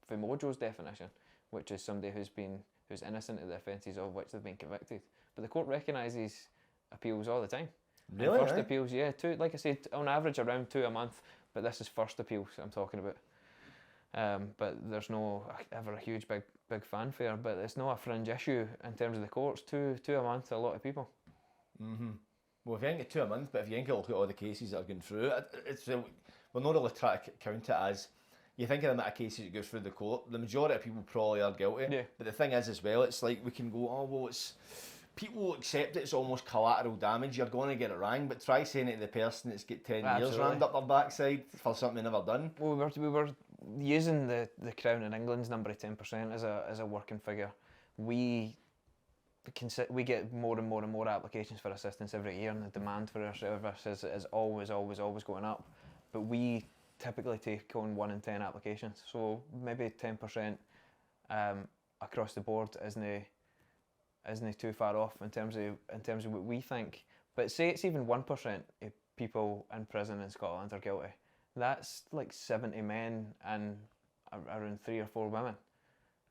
from MOJO's definition, which is somebody who's innocent of the offences of which they've been convicted. But the court recognises appeals all the time. Really? And first appeals, 2, like I said, on average around 2 a month, but this is first appeals I'm talking about. But there's no ever a huge big fanfare, but it's not a fringe issue in terms of the courts. 2 a month, a lot of people. Well, if you ain't get 2 a month, but if you ain't look at all the cases that are going through, we're not really trying to count it as, you think of the amount of cases that go through the court, the majority of people probably are guilty. But the thing is as well, it's like we can go, oh well, it's, people accept it's almost collateral damage, you're going to get it wrong, but try saying it to the person that's got 10 years rammed up their backside for something they never done. Well, we were using the Crown in England's number of 10% as a working figure. We get more and more applications for assistance every year, and the demand for our service is always going up. But we typically take on 1 in 10 applications, so maybe 10% across the board isn't isn't too far off in terms of what we think. But say it's even 1% of people in prison in Scotland are guilty. That's like 70 men and around 3 or 4 women.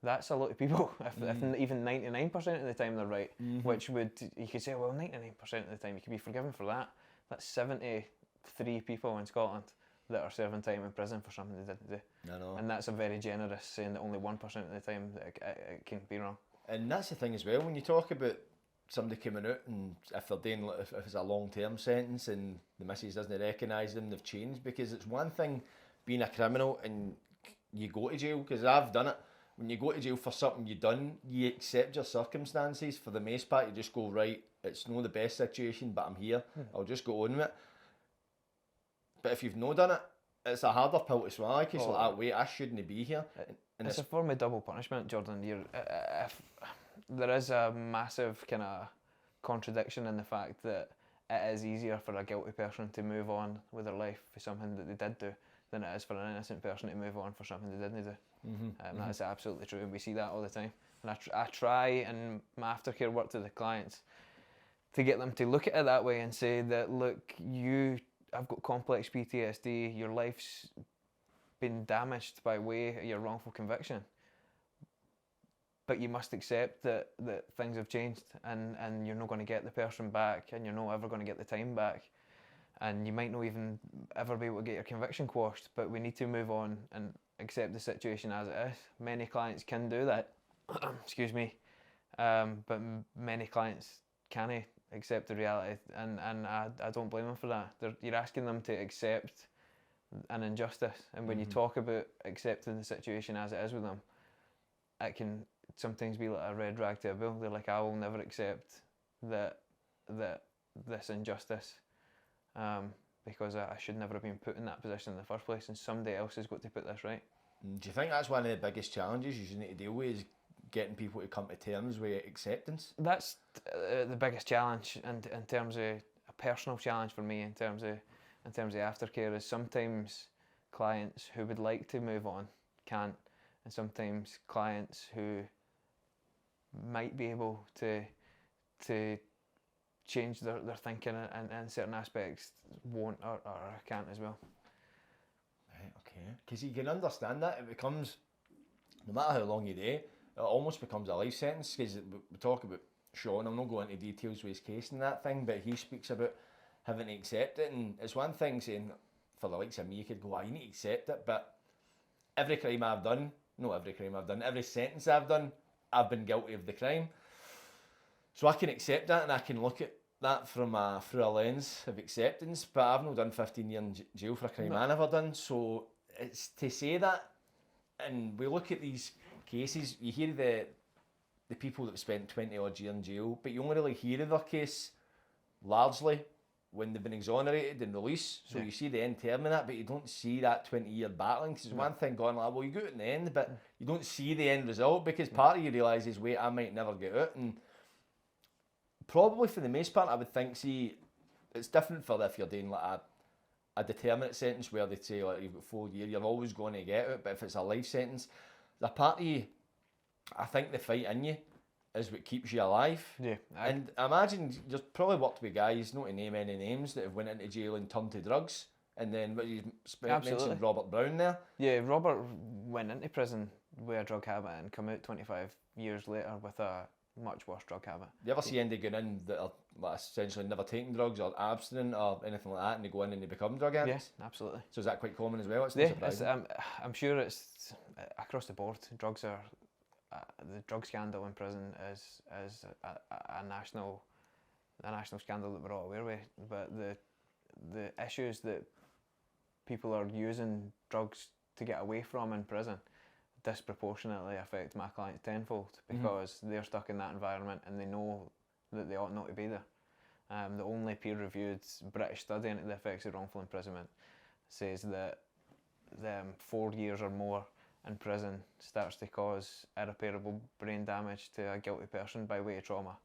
That's a lot of people. If even 99% of the time they're right, which would, you could say, well, 99% of the time you could be forgiven for that. That's 73 people in Scotland that are serving time in prison for something they didn't do. I know. And that's a very generous saying that only 1% of the time that it can be wrong. And that's the thing as well, when you talk about somebody coming out and if they're doing, if it's a long-term sentence and the missus doesn't recognise them, they've changed. Because it's one thing being a criminal and you go to jail, because I've done it. When you go to jail for something you've done, you accept your circumstances. For the most part, you just go, right, it's not the best situation, but I'm here. I'll just go on with it. But if you've not done it, it's a harder pill to swallow, because it's like, wait, I shouldn't be here. And It's a form of double punishment, Jordan. If there is a massive kind of contradiction in the fact that it is easier for a guilty person to move on with their life for something that they did do than it is for an innocent person to move on for something they didn't do. That's absolutely true, and we see that all the time. And I try in my aftercare work to the clients to get them to look at it that way and say that, look, I've got complex PTSD, your life's been damaged by way of your wrongful conviction, but you must accept that things have changed, and you're not going to get the person back, and you're not ever going to get the time back, and you might not even ever be able to get your conviction quashed, but we need to move on and accept the situation as it is. Many clients can do that, excuse me, but many clients can't accept the reality, and I don't blame them for that. You're asking them to accept an injustice, and when you talk about accepting the situation as it is with them, it can sometimes be like a red rag to a bull. They're like, I will never accept that this injustice, because I should never have been put in that position in the first place, and somebody else has got to put this right. Do you think that's one of the biggest challenges you need to deal with, is getting people to come to terms with acceptance? That's the biggest challenge, and in terms of a personal challenge for me, in terms of aftercare, is sometimes clients who would like to move on can't, and sometimes clients who might be able to change their thinking in certain aspects won't or can't as well. Right, okay. Because you can understand that. It becomes, no matter how long you do, it almost becomes a life sentence. Because we talk about Sean, I'm not going into details with his case and that thing, but he speaks about having to accept it. And it's one thing saying, for the likes of me, you could go, you need to accept it, but every crime I've done, not every crime I've done, every sentence I've done, I've been guilty of the crime. So I can accept that, and I can look at that through a lens of acceptance, but I've not done 15 years in jail for a crime I never done. So it's to say that, and we look at these cases, you hear the people that spent 20 odd years in jail, but you only really hear of their case largely when they've been exonerated and released. So you see the end term in that, but you don't see that 20-year battling. Because there's one thing going like, well, you go out in the end, but you don't see the end result, because part of you realises, wait, I might never get out. And probably for the most part, I would think, see, it's different for if you're doing like a determinate sentence where they say, like, you've got 4 years, you're always going to get out. But if it's a life sentence, the part of you, I think the fight in you is what keeps you alive. And I imagine you've probably worked with guys, not to name any names, that have went into jail and turned to drugs. And then what you mentioned Robert Brown there. Yeah, Robert went into prison with a drug habit and come out 25 years later with a much worse drug habit. You ever see anybody going in that are essentially never taking drugs or abstinent or anything like that, and they go in and they become drug addicts? Yeah, absolutely. So is that quite common as well? It's not surprising. I'm sure it's across the board. Drugs are the drug scandal in prison is a national scandal that we're all aware of. But the issues that people are using drugs to get away from in prison disproportionately affect my clients tenfold, because they're stuck in that environment and they know that they ought not to be there. The only peer-reviewed British study into the effects of wrongful imprisonment says that 4 years or more in prison starts to cause irreparable brain damage to a guilty person by way of trauma.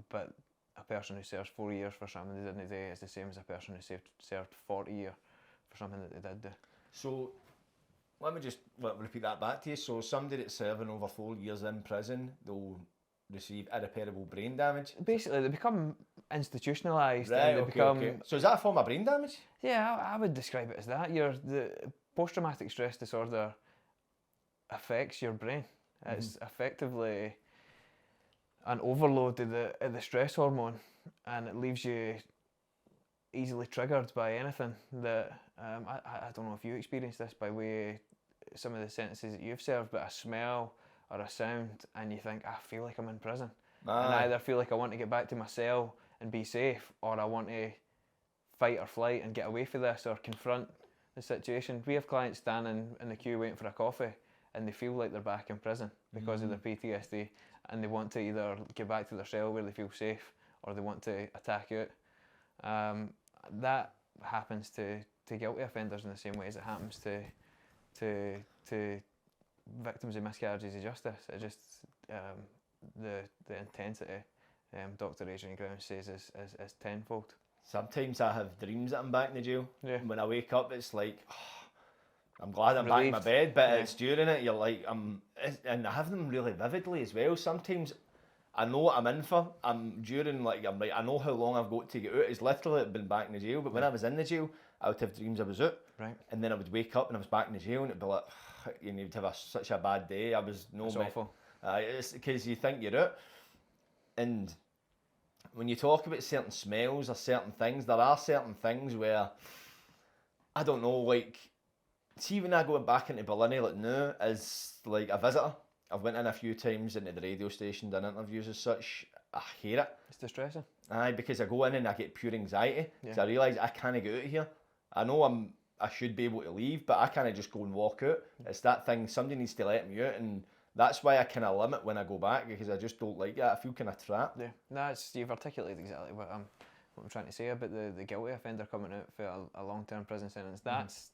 But a person who serves 4 years for something they didn't do is the same as a person who served 40 years for something that they did do. So let me just repeat that back to you. So somebody that's serving over 4 years in prison, they'll receive irreparable brain damage. Basically, they become institutionalised, Right, and they okay, become. okay. So is that a form of brain damage? Yeah, I would describe it as that. The post-traumatic stress disorder affects your brain. It's effectively an overload of the stress hormone, and it leaves you easily triggered by anything that I don't know if you experienced this by way of some of the sentences that you've served, but a smell or a sound, and you think, I feel like I'm in prison. And I either feel like I want to get back to my cell and be safe, or I want to fight or flight and get away from this or confront the situation. We have clients standing in the queue waiting for a coffee, and they feel like they're back in prison because of their PTSD, and they want to either get back to their cell where they feel safe, or they want to attack out. That happens to guilty offenders in the same way as it happens to victims of miscarriages of justice. It just the intensity, Dr. Adrian Ground says, is tenfold. Sometimes I have dreams that I'm back in the jail. Yeah. When I wake up, it's like, I'm glad I'm Relieved. back in my bed, but it's during it, you're like, and I have them really vividly as well. Sometimes I know what I'm in for. I know how long I've got to get out. It's literally been back in the jail, but when I was in the jail, I would have dreams I was out. Right. And then I would wake up and I was back in the jail, and it'd be like, you'd have such a bad day. It's awful. It's because you think you're out. And when you talk about certain smells or certain things, there are certain things where, I don't know, like, see when I go back into Berlin, like now, as like a visitor, I've went in a few times into the radio station, done interviews as such, I hate it. It's distressing. Aye, because I go in and I get pure anxiety. Yeah. So I realise I can't get out of here. I know I should be able to leave, but I can't just go and walk out. It's that thing, somebody needs to let me out, and that's why I kind of limit when I go back, because I just don't like that. I feel kind of trapped. Yeah, you've articulated exactly what I'm trying to say about the guilty offender coming out for a long-term prison sentence. That's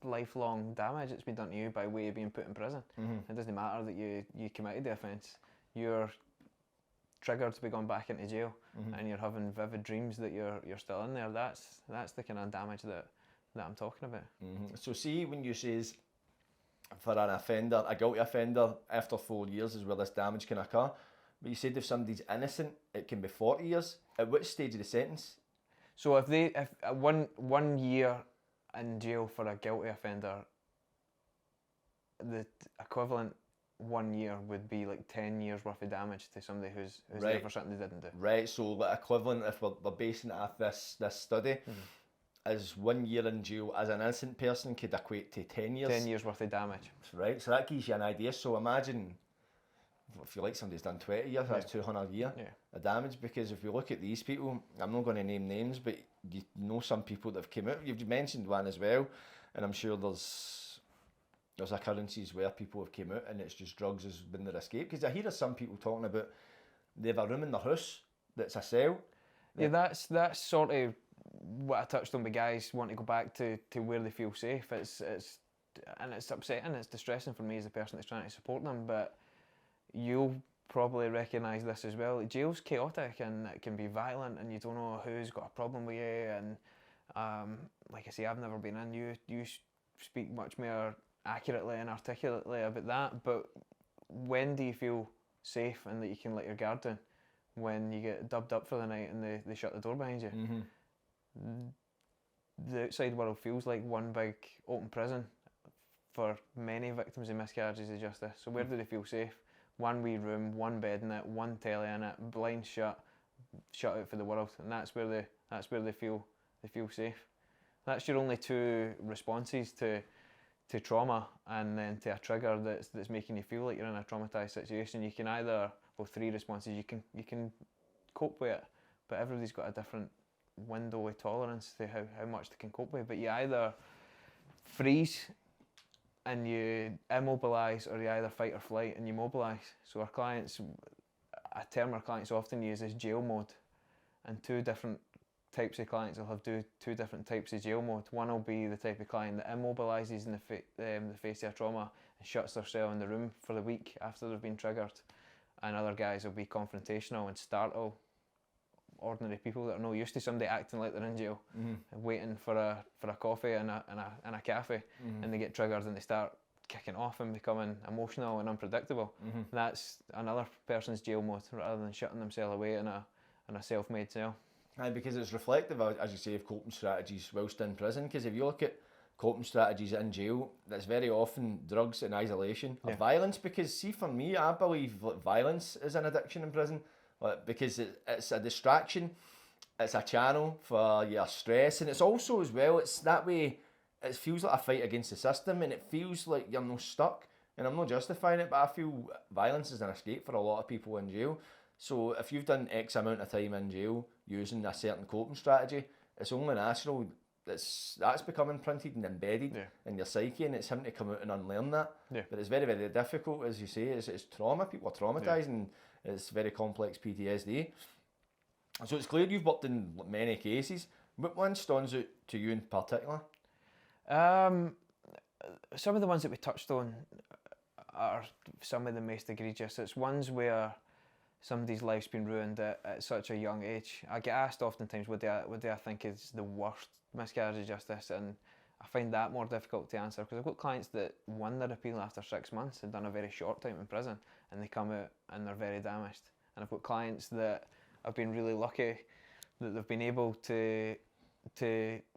lifelong damage that's been done to you by way of being put in prison. It doesn't matter that you committed the offence. You're triggered to be going back into jail, and you're having vivid dreams that you're still in there. That's the kind of damage that I'm talking about. So see, when you says for an offender, a guilty offender, after 4 years is where this damage can occur, but you said if somebody's innocent, it can be 40 years. At which stage of the sentence? So if 1 year in jail for a guilty offender, the equivalent 1 year would be like 10 years worth of damage to somebody who's there for something they didn't do. Right, so like equivalent, if we're basing it off this study, is 1 year in jail as an innocent person could equate to 10 years. 10 years worth of damage. Right, so that gives you an idea. So imagine, if you like somebody's done 20 years, that's 200 a year of damage, because if you look at these people, I'm not going to name names, but you know some people that have come out. You've mentioned one as well, and I'm sure there's occurrences where people have come out and it's just drugs has been their escape. Because I hear of some people talking about they have a room in their house that's a cell. Yeah, that's sort of what I touched on with guys want to go back to where they feel safe. It's upsetting, it's distressing for me as the person that's trying to support them, but you'll probably recognise this as well. Jail's chaotic and it can be violent, and you don't know who's got a problem with you, and like I say, I've never been in. You speak much more accurately and articulately about that, but when do you feel safe and that you can let your guard down? When you get dubbed up for the night and they shut the door behind you. The outside world feels like one big open prison for many victims of miscarriages of justice. So where do they feel safe? One wee room, one bed in it, one telly in it, blinds shut out for the world, and that's where they feel safe. That's your only two responses to trauma, and then to a trigger that's making you feel like you're in a traumatized situation. You can either, three responses. You can cope with it, but everybody's got a different window of tolerance to how much they can cope with. But you either freeze and you immobilise, or you either fight or flight and you mobilise. So a term our clients often use is jail mode, and two different types of clients will have two different types of jail mode. One will be the type of client that immobilises in the face of a trauma and shuts their cell in the room for the week after they've been triggered, and other guys will be confrontational and startle ordinary people that are not used to somebody acting like they're in jail, and waiting for a coffee and a cafe, and they get triggered and they start kicking off and becoming emotional and unpredictable. That's another person's jail mode rather than shutting themselves away in a self-made cell. Aye, because it's reflective, as you say, of coping strategies whilst in prison. Because if you look at coping strategies in jail, that's very often drugs and isolation or violence. Because see, for me, I believe violence is an addiction in prison, because it's a distraction, it's a channel for your stress, and it's also as well, it's that way, it feels like a fight against the system, and it feels like you're not stuck. And I'm not justifying it, but I feel violence is an escape for a lot of people in jail. So if you've done X amount of time in jail using a certain coping strategy, it's only natural that's become imprinted and embedded in your psyche, and it's him to come out and unlearn that. But it's very, very difficult, as you say. It's trauma. People are traumatised, and it's very complex PTSD. So it's clear you've worked in many cases. What one stands out to you in particular? Some of the ones that we touched on are some of the most egregious. It's ones where somebody's life's been ruined at such a young age. I get asked oftentimes what do I think is the worst miscarriage of justice, and I find that more difficult to answer because I've got clients that won their appeal after 6 months and done a very short time in prison, and they come out and they're very damaged. And I've got clients that have been really lucky that they've been able to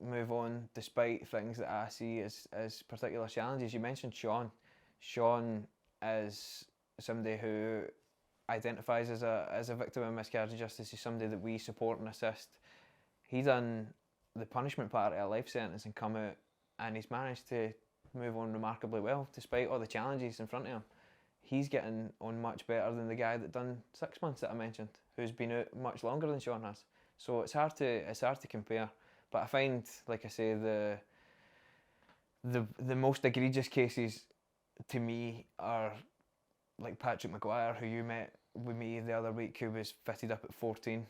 move on despite things that I see as particular challenges. You mentioned Sean. Sean is somebody who identifies as a victim of miscarriage of justice. He's somebody that we support and assist. He done the punishment part of a life sentence and come out, and he's managed to move on remarkably well despite all the challenges in front of him. He's getting on much better than the guy that done 6 months that I mentioned, who's been out much longer than Sean has. So it's hard to compare. But I find, like I say, the most egregious cases to me are like Patrick Maguire, who you met with me the other week, who was fitted up at 14.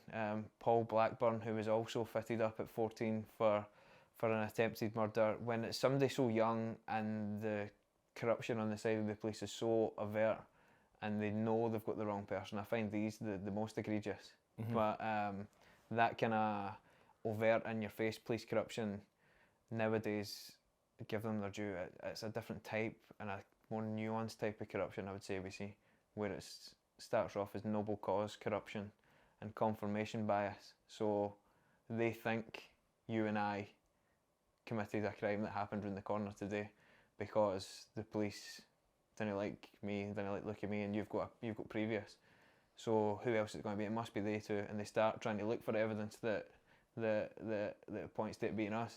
Paul Blackburn, who was also fitted up at 14 for an attempted murder. When it's somebody so young and the corruption on the side of the police is so overt and they know they've got the wrong person, I find these the most egregious. But that kind of overt in your face police corruption nowadays, give them their due. It's a different type and a more nuanced type of corruption, I would say, we see, where it starts off as noble cause corruption and confirmation bias. So they think you and I committed a crime that happened round the corner today because the police didn't like me, didn't like look at me, and you've got previous. So who else is it going to be? It must be they two, and they start trying to look for evidence that points to it being us,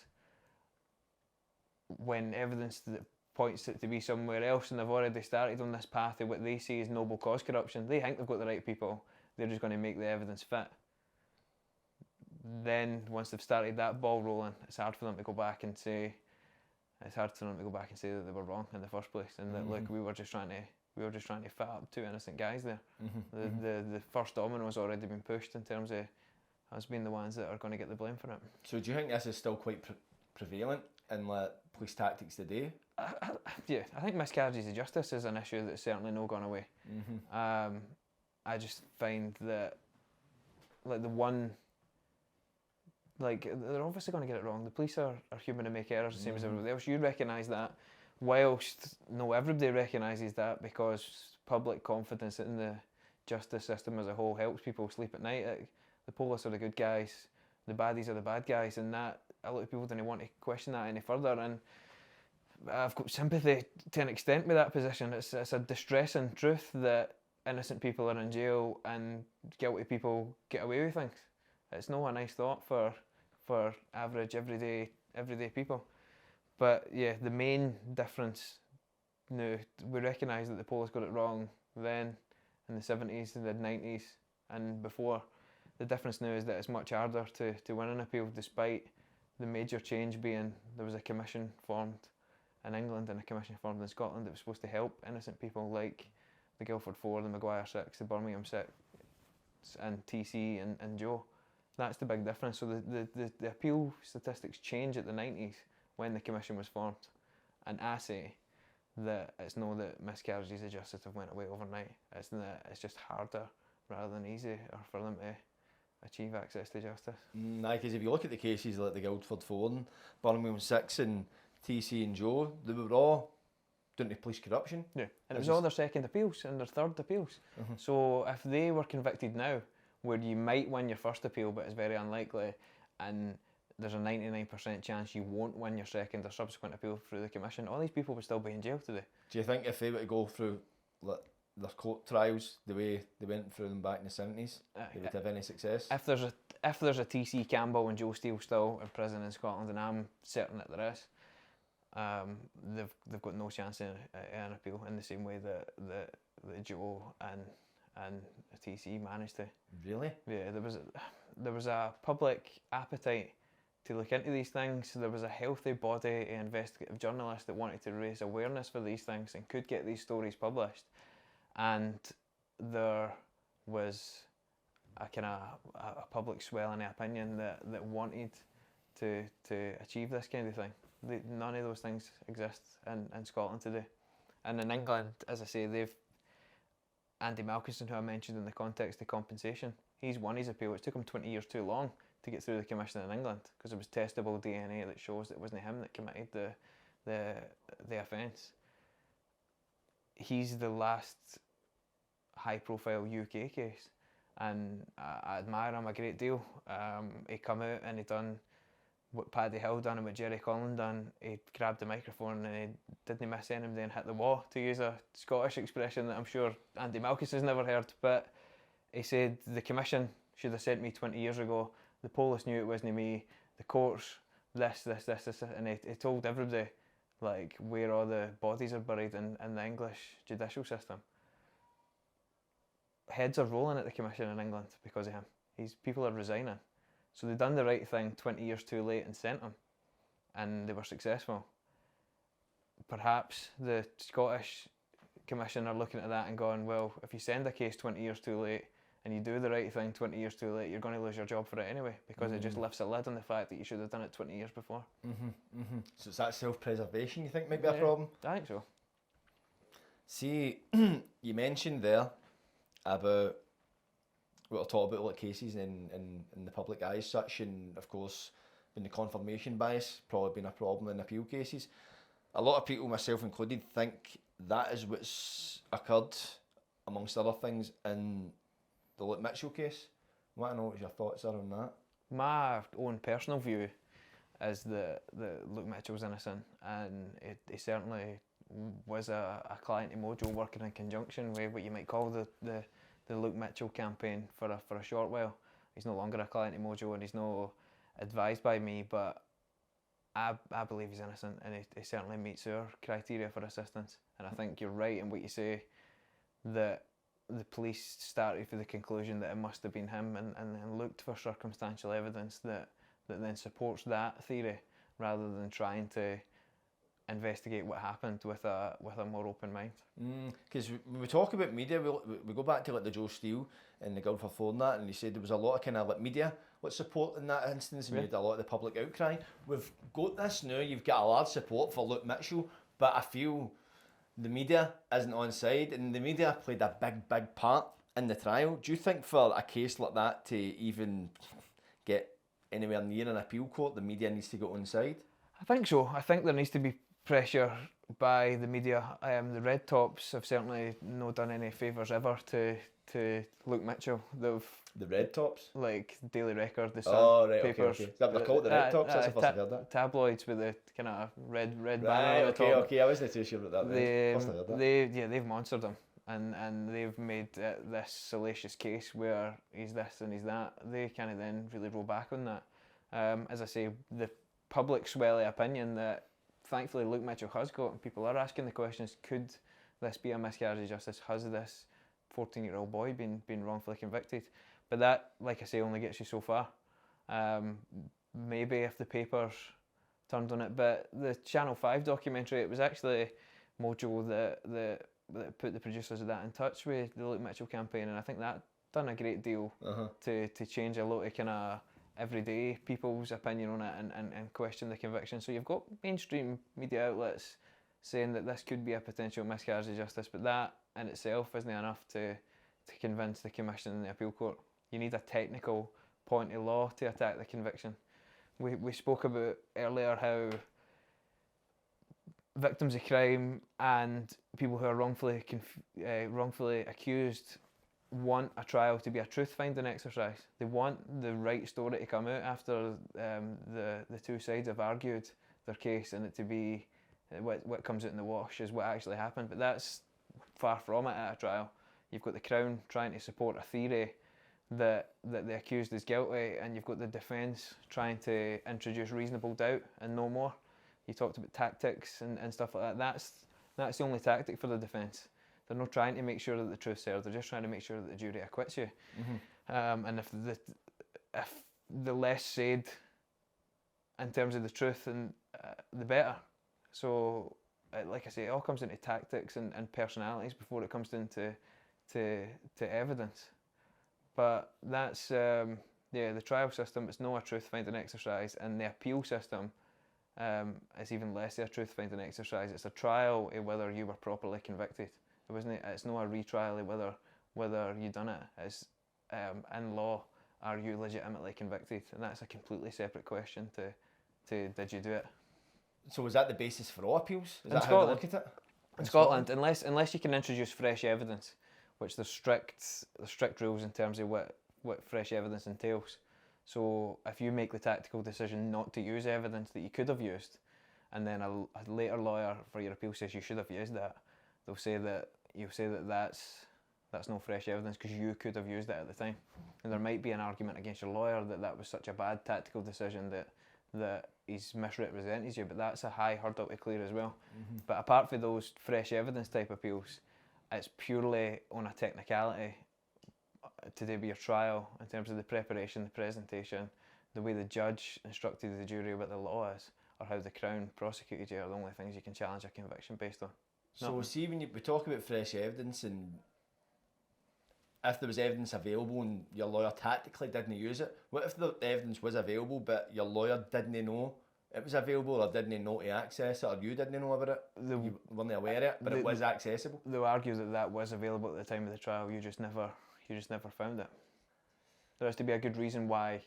when evidence that points it to be somewhere else, and they've already started on this path of what they see as noble cause corruption. They think they've got the right people, they're just going to make the evidence fit. Then once they've started that ball rolling, it's hard for them to go back and say that they were wrong in the first place, and that look, we were just trying to fit up two innocent guys there. The first domino has already been pushed in terms of us being the ones that are going to get the blame for it. So do you think this is still quite prevalent in police tactics today? Yeah, I think miscarriages of justice is an issue that's certainly not gone away. I just find that they're obviously going to get it wrong. The police are human and make errors the same as everybody else. You recognise that, whilst everybody recognises that, because public confidence in the justice system as a whole helps people sleep at night. The police are the good guys, the baddies are the bad guys, and that a lot of people don't want to question that any further. And I've got sympathy to an extent with that position. It's a distressing truth that innocent people are in jail and guilty people get away with things. It's not a nice thought for average everyday people. But yeah, the main difference now, we recognise that the police got it wrong then in the 70s and the 90s and before. The difference now is that it's much harder to win an appeal, despite the major change being there was a commission formed in England and a commission formed in Scotland that was supposed to help innocent people like the Guildford 4, the Maguire 6, the Birmingham 6 and TC and Joe. That's the big difference. So the appeal statistics change at the 90s when the commission was formed, and I say that it's not that miscarriages of justice have went away overnight. It's that it's just harder rather than easier for them to achieve access to justice. Because if you look at the cases like the Guildford 4 and Birmingham 6 and TC and Joe, they were all down to police corruption. Yeah, and it was all their second appeals and their third appeals. So if they were convicted now, where you might win your first appeal, but it's very unlikely, and there's a 99% chance you won't win your second or subsequent appeal through the commission, all these people would still be in jail today. Do you think if they were to go through their court trials the way they went through them back in the 70s, they would have any success? If there's a TC Campbell and Joe Steele still in prison in Scotland, and I'm certain that there is, they've got no chance in an appeal, in the same way that Joe and TC managed to. Really? Yeah, there was a public appetite to look into these things. There was a healthy body of investigative journalists that wanted to raise awareness for these things and could get these stories published. And there was a kind of a public swelling of opinion that wanted to achieve this kind of thing. None of those things exist in Scotland today. And in England, as I say, they've Andy Malkinson, who I mentioned in the context of compensation, he's won his appeal. It took him 20 years too long to get through the commission in England because it was testable DNA that shows that it wasn't him that committed the offence. He's the last high-profile UK case, and I admire him a great deal. He come out and he done what Paddy Hill done and what Jerry Conlon done. He grabbed the microphone and he didn't miss anybody and hit the wall, to use a Scottish expression that I'm sure Andy Malkinson's never heard. But he said the commission should have sent me 20 years ago. The police knew it wasn't me. The courts, this, and he told everybody like where all the bodies are buried in the English judicial system. Heads are rolling at the commission in England because of him. People are resigning. So they done the right thing 20 years too late and sent him, and they were successful. Perhaps the Scottish Commission are looking at that and going, well, if you send a case 20 years too late and you do the right thing 20 years too late, you're going to lose your job for it anyway, because it just lifts a lid on the fact that you should have done it 20 years before. So it's that self-preservation you think might be a problem? I think so. See, you mentioned there about we'll talk about like cases in the public eye as such, and of course when the confirmation bias probably been a problem in appeal cases. A lot of people, myself included, think that is what's occurred amongst other things in the Luke Mitchell case. I want to know what your thoughts are on that. My own personal view is that Luke Mitchell's innocent, and he certainly was a client of MOJO working in conjunction with what you might call the Luke Mitchell campaign for a short while. He's no longer a client of MOJO and he's not advised by me, but I believe he's innocent, and he certainly meets our criteria for assistance. And I think you're right in what you say, that the police started with the conclusion that it must have been him, and then looked for circumstantial evidence that then supports that theory, rather than trying to investigate what happened with a more open mind. Because when we talk about media, we go back to like the Joe Steele and the Guildford and that, and he said there was a lot of kind of like media support in that instance, and we had a lot of the public outcry. We've got this now, you've got a large support for Luke Mitchell, but I feel the media isn't on side, and the media played a big part in the trial. Do you think for a case like that to even get anywhere near an appeal court, the media needs to go on side? I think so. I think there needs to be pressure by the media. The Red Tops have certainly not done any favours ever to Luke Mitchell. The Red Tops? Like Daily Record, the Sun papers. Okay. Is that what they're called, the Red Tops? That's the first I've heard that. Tabloids with the kind of red banner on the top. Okay, I wasn't too sure about that. First I heard that. They've monstered him, and they've made this salacious case where he's this and he's that. They kind of then really roll back on that. As I say, the public swelly opinion that thankfully Luke Mitchell has got, and people are asking the questions, could this be a miscarriage of justice? Has this 14-year-old boy been wrongfully convicted? But that, like I say, only gets you so far. Maybe if the papers turned on it, but the Channel 5 documentary, it was actually MOJO that put the producers of that in touch with the Luke Mitchell campaign, and I think that done a great deal to change a lot of kind of everyday people's opinion on it and question the conviction. So you've got mainstream media outlets saying that this could be a potential miscarriage of justice, but that in itself isn't enough to convince the commission and the appeal court. You need a technical point of law to attack the conviction. We spoke about earlier how victims of crime and people who are wrongfully accused want a trial to be a truth-finding exercise. They want the right story to come out after the two sides have argued their case, and it to be what comes out in the wash is what actually happened. But that's far from it at a trial. You've got the Crown trying to support a theory that the accused is guilty, and you've got the defence trying to introduce reasonable doubt and no more. You talked about tactics and stuff like that. That's the only tactic for the defence. They're not trying to make sure that the truth's there. They're just trying to make sure that the jury acquits you. And if the less said in terms of the truth, and the better. So, like I say, it all comes into tactics and personalities before it comes into to evidence. But that's the trial system. It's not a truth-finding exercise, and the appeal system is even less a truth-finding exercise. It's a trial of whether you were properly convicted. It's not a retrial of whether you done it. It's in law, are you legitimately convicted? And that's a completely separate question to did you do it? So is that the basis for all appeals? Is In that Scotland, how they look at it? In Scotland, unless you can introduce fresh evidence, which there's strict rules in terms of what fresh evidence entails. So if you make the tactical decision not to use evidence that you could have used, and then a later lawyer for your appeal says you should have used that, you'll say that that's no fresh evidence because you could have used it at the time. And there might be an argument against your lawyer that was such a bad tactical decision that he's misrepresented you, but that's a high hurdle to clear as well. But apart from those fresh evidence type appeals, it's purely on a technicality to do with your trial in terms of the preparation, the presentation, the way the judge instructed the jury what the law is, or how the Crown prosecuted you are the only things you can challenge a conviction based on. So see, when we talk about fresh evidence, and if there was evidence available and your lawyer tactically didn't use it, what if the evidence was available but your lawyer didn't know it was available, or didn't know to access it, or you didn't know about it, you weren't aware of it, but it was accessible? They'll argue that was available at the time of the trial, you just never found it. There has to be a good reason why.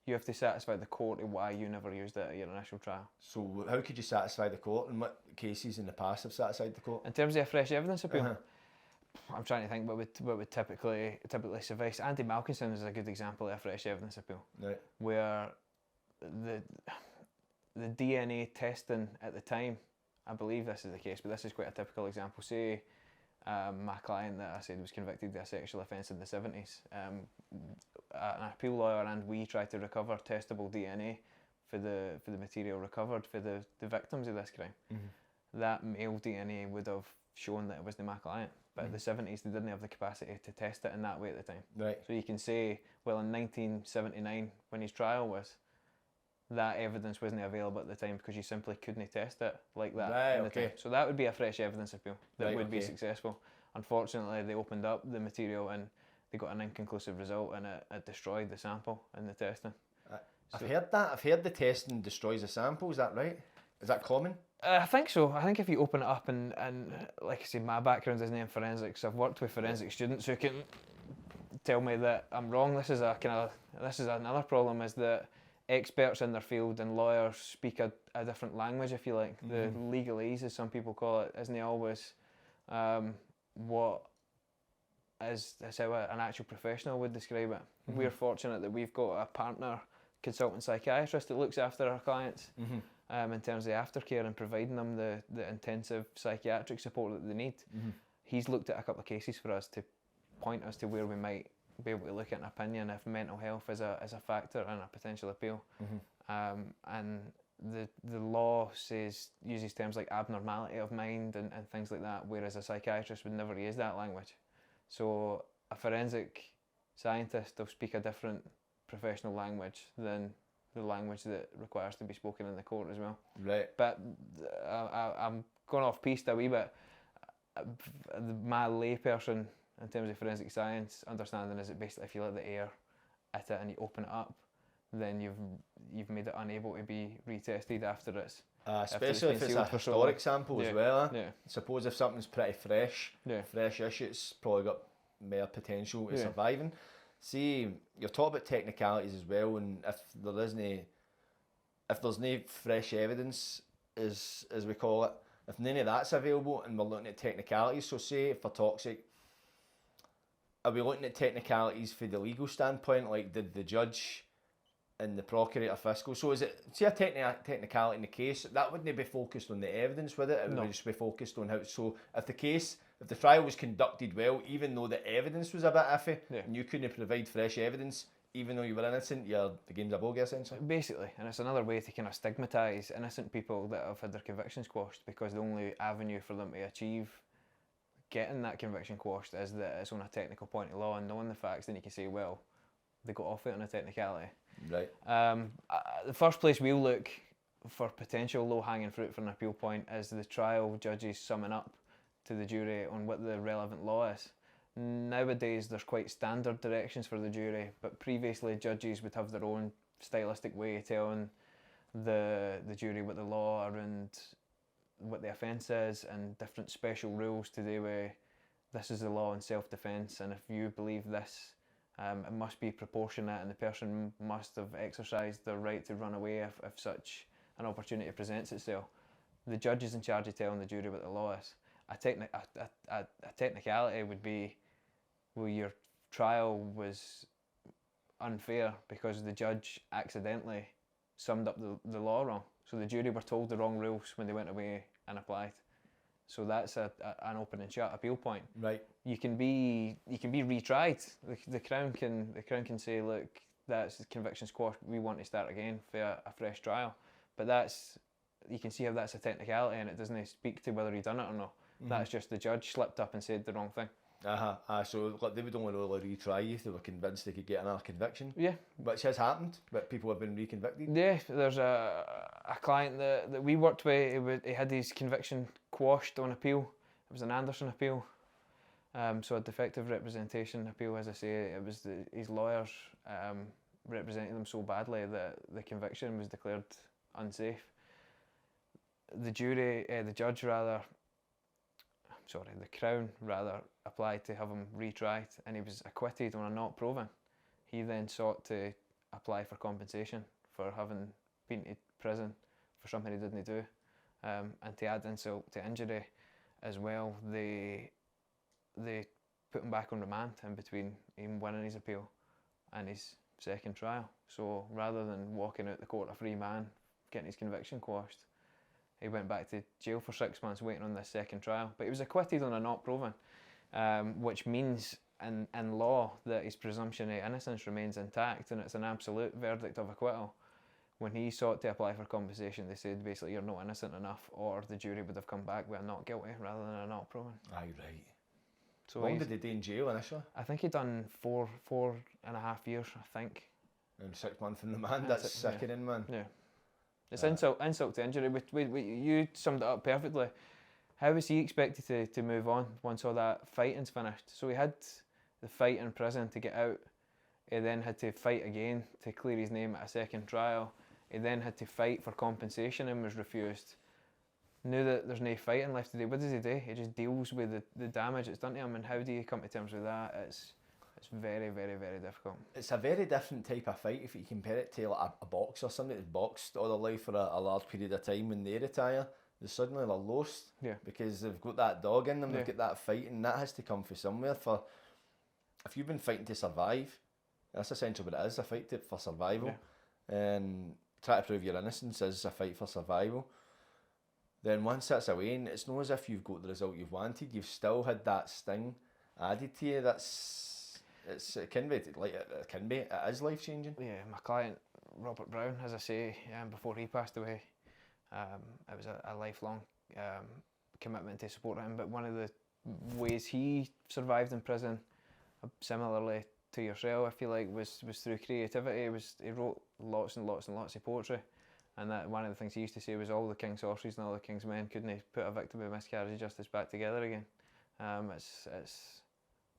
You have to satisfy the court of why you never used it at your initial trial. So how could you satisfy the court, and what cases in the past have satisfied the court? In terms of a fresh evidence appeal, I'm trying to think what would typically suffice. Andy Malkinson is a good example of a fresh evidence appeal, right, where the DNA testing at the time, I believe this is the case, but this is quite a typical example. Say my client that I said was convicted of a sexual offence in the 70s, an appeal lawyer and we tried to recover testable DNA for the material recovered for the victims of this crime. That male DNA would have shown that it wasn't my client, but in the 70s they didn't have the capacity to test it in that way at the time. Right. So you can say, well, in 1979 when his trial was, that evidence wasn't available at the time because you simply couldn't test it like that. Right, in the okay. time. So that would be a fresh evidence appeal that would be okay. successful. Unfortunately, they opened up the material and they got an inconclusive result, and it destroyed the sample in the testing. I've heard that. I've heard the testing destroys the sample. Is that right? Is that common? I think so. I think if you open it up and like I say, my background isn't in forensics. I've worked with forensic students who can tell me that I'm wrong. This is another problem, is that experts in their field and lawyers speak a different language, if you like. The legalese, as some people call it, isn't always what is how an actual professional would describe it. We're fortunate that we've got a partner consultant psychiatrist that looks after our clients in terms of aftercare and providing them the intensive psychiatric support that they need. He's looked at a couple of cases for us to point us to where we might be able to look at an opinion if mental health is a factor in a potential appeal. And the law uses terms like abnormality of mind and things like that, whereas a psychiatrist would never use that language. So a forensic scientist will speak a different professional language than the language that requires to be spoken in the court as well. Right. But I'm going off piste a wee bit. My layperson in terms of forensic science understanding is that basically if you let the air at it and you open it up, then you've made it unable to be retested after it's especially if it's a historic sample as well. Yeah. Suppose if something's pretty fresh-ish, it's probably got more potential to surviving. See, you're talking about technicalities as well, and if there's no fresh evidence, as we call it, if none of that's available and we're looking at technicalities, so say for toxic, are we looking at technicalities for the legal standpoint, like did the judge and the procurator fiscal, so is it, say a technicality in the case, that wouldn't be focused on the evidence, would it? It would just be focused on how, so if the trial was conducted well, even though the evidence was a bit iffy, and you couldn't provide fresh evidence, even though you were innocent, the game's a bogey essentially. Basically, and it's another way to kind of stigmatise innocent people that have had their convictions quashed, because the only avenue for them to achieve getting that conviction quashed is that it's on a technical point of law, and knowing the facts, then you can say, well, they got off it on a technicality. Right. The first place we'll look for potential low-hanging fruit for an appeal point is the trial judges summing up to the jury on what the relevant law is. Nowadays there's quite standard directions for the jury, but previously judges would have their own stylistic way of telling the jury what the law around what the offence is, and different special rules to do with this is the law in self-defence, and if you believe this, it must be proportionate, and the person must have exercised their right to run away if such an opportunity presents itself. The judge is in charge of telling the jury what the law is. A technicality would be, well, your trial was unfair because the judge accidentally summed up the law wrong. So the jury were told the wrong rules when they went away and applied. So that's an open and shut appeal point. Right. You can be retried. The Crown can say, look, that's the conviction squash. We want to start again for a fresh trial. But you can see how that's a technicality, and it doesn't speak to whether he done it or not. That's just the judge slipped up and said the wrong thing. So like, they would only really retry you if they were convinced they could get another conviction. Yeah. Which has happened, but people have been reconvicted. Yeah, there's a client that we worked with, he had his conviction quashed on appeal. It was an Anderson appeal. So a defective representation appeal, as I say, it was his lawyers representing them so badly that the conviction was declared unsafe. The Crown applied to have him retried, and he was acquitted on a not proven. He then sought to apply for compensation for having been to prison for something he didn't do. And to add insult to injury as well, they put him back on remand in between him winning his appeal and his second trial. So rather than walking out the court a free man, getting his conviction quashed, he went back to jail for 6 months waiting on this second trial. But he was acquitted on a not proven, which means in law that his presumption of innocence remains intact, and it's an absolute verdict of acquittal. When he sought to apply for compensation, they said basically you're not innocent enough, or the jury would have come back with a not guilty rather than a not proven. Aye, right. So how long did he do in jail initially? I think he'd done four and a half years, I think. And 6 months in remand, that's sickening, man. Yeah. It's insult to injury. You summed it up perfectly. How was he expected to move on once all that fighting's finished? So he had the fight in prison to get out. He then had to fight again to clear his name at a second trial. He then had to fight for compensation and was refused. Knew that there's no fighting left to do. What does he do? He just deals with the damage it's done to him, and how do you come to terms with that? It's very, very, very difficult. It's a very different type of fight if you compare it to like a boxer, somebody that's boxed all their life for a large period of time. When they retire, they're suddenly they're lost, because they've got that dog in them, they've got that fight, and that has to come from somewhere. If you've been fighting to survive, that's essentially what it is, a fight for survival. And try to prove your innocence is a fight for survival. Then once that's away, and it's not as if you've got the result you've wanted, you've still had that sting added to you. It is life changing. Yeah, my client Robert Brown, as I say, before he passed away, it was a lifelong commitment to support him. But one of the ways he survived in prison, similarly to yourself, I feel like, was through creativity. He wrote lots and lots and lots of poetry, and that one of the things he used to say was all the king's horses and all the king's men couldn't put a victim of miscarriage of justice back together again.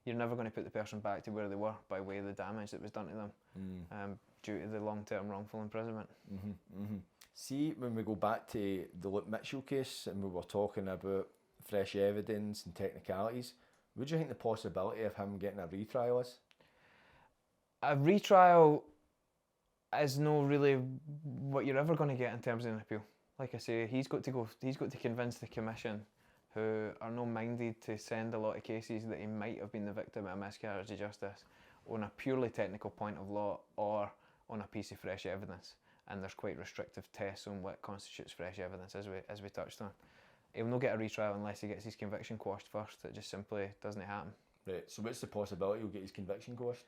You're never going to put the person back to where they were by way of the damage that was done to them due to the long-term wrongful imprisonment. See, when we go back to the Luke Mitchell case and we were talking about fresh evidence and technicalities, what do you think the possibility of him getting a retrial is? A retrial is no really what you're ever going to get in terms of an appeal. like I say, he's got to convince the commission, who are not minded to send a lot of cases that he might have been the victim of a miscarriage of justice on a purely technical point of law or on a piece of fresh evidence. And there's quite restrictive tests on what constitutes fresh evidence, as we touched on. He'll not get a retrial unless he gets his conviction quashed first. It just simply doesn't happen. Right, so what's the possibility he'll get his conviction quashed?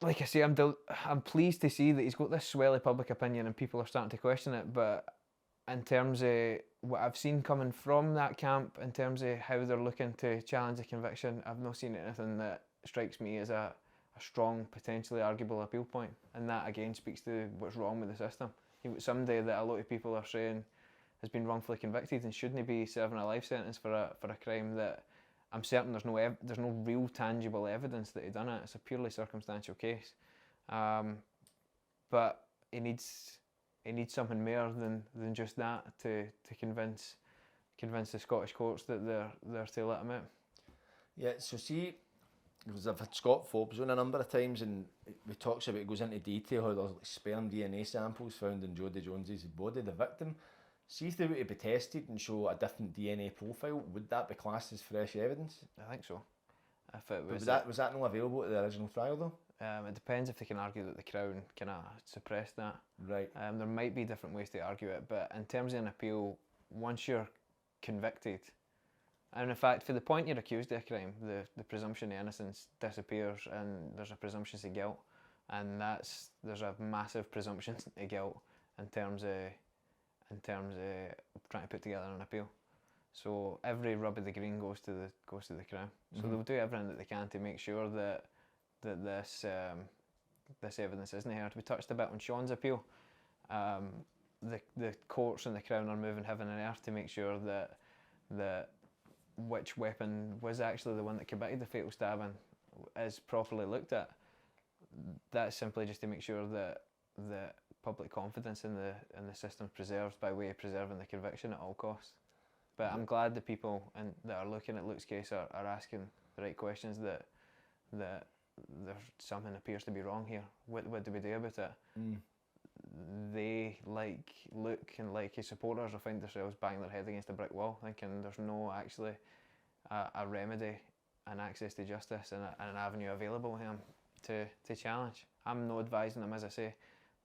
Like I say, I'm pleased to see that he's got this swelly public opinion and people are starting to question it, but in terms of what I've seen coming from that camp, in terms of how they're looking to challenge the conviction, I've not seen anything that strikes me as a strong, potentially arguable appeal point. And that again speaks to what's wrong with the system. You've got somebody that a lot of people are saying has been wrongfully convicted and shouldn't be serving a life sentence for a crime that I'm certain there's no real tangible evidence that he done it. It's a purely circumstantial case, but he needs something more than just that to convince the Scottish courts that they're to let him out. Yeah, so see, because I've had Scott Forbes on a number of times, and he talks about, it goes into detail how there's like sperm DNA samples found in Jodie Jones's body, the victim. See if they were to be tested and show a different DNA profile, would that be classed as fresh evidence? I think so. If it was was that not available at the original trial though? It depends if they can argue that the Crown kind of suppressed that. Right. There might be different ways to argue it, but in terms of an appeal, once you're convicted, and in fact, for the point you're accused of a crime, the presumption of innocence disappears and there's a presumption of guilt, and there's a massive presumption of guilt in terms of trying to put together an appeal. So every rub of the green goes to the Crown. So they'll do everything that they can to make sure that this evidence isn't heard. We touched a bit on Sean's appeal. The courts and the Crown are moving heaven and earth to make sure that which weapon was actually the one that committed the fatal stabbing is properly looked at. That's simply just to make sure that public confidence in the system preserved by way of preserving the conviction at all costs. But I'm glad the people that are looking at Luke's case are asking the right questions, that there's something appears to be wrong here. What do we do about it? They, like Luke and like his supporters, will find themselves banging their head against a brick wall, thinking there's no actually a remedy and access to justice and an avenue available to him to challenge. I'm not advising them, as I say,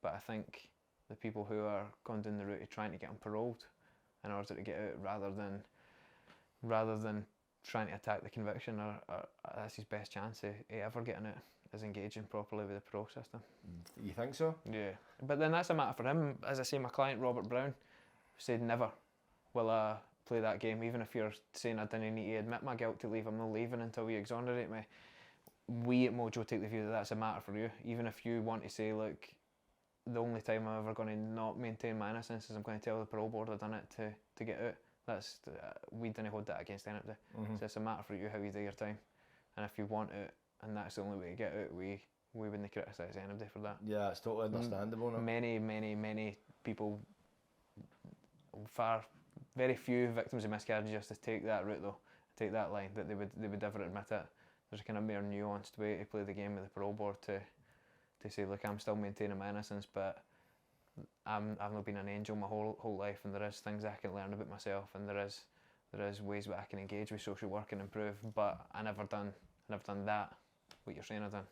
but I think the people who are going down the route of trying to get him paroled in order to get out, rather than trying to attack the conviction, that's his best chance of ever getting out, is engaging properly with the parole system. You think so? Yeah, but then that's a matter for him. As I say, my client Robert Brown said never will I play that game, even if you're saying I didn't need to admit my guilt to leave. I'm not leaving until you exonerate me. We at MOJO take the view that that's a matter for you. Even if you want to say, look, the only time I'm ever going to not maintain my innocence is I'm going to tell the parole board I've done it to get out. That's we didn't hold that against anybody. So it's a matter for you how you do your time, and if you want it, and that's the only way to get out, we wouldn't criticise anybody for that. Yeah, it's totally understandable. Many people, very few victims of miscarriage of justice take that route though, take that line, that they would ever admit it. There's a kind of more nuanced way to play the game with the parole board to say, look, I'm still maintaining my innocence, but I've not been an angel my whole life, and there is things I can learn about myself, and there is ways that I can engage with social work and improve, but I never done that, what you're saying I've done.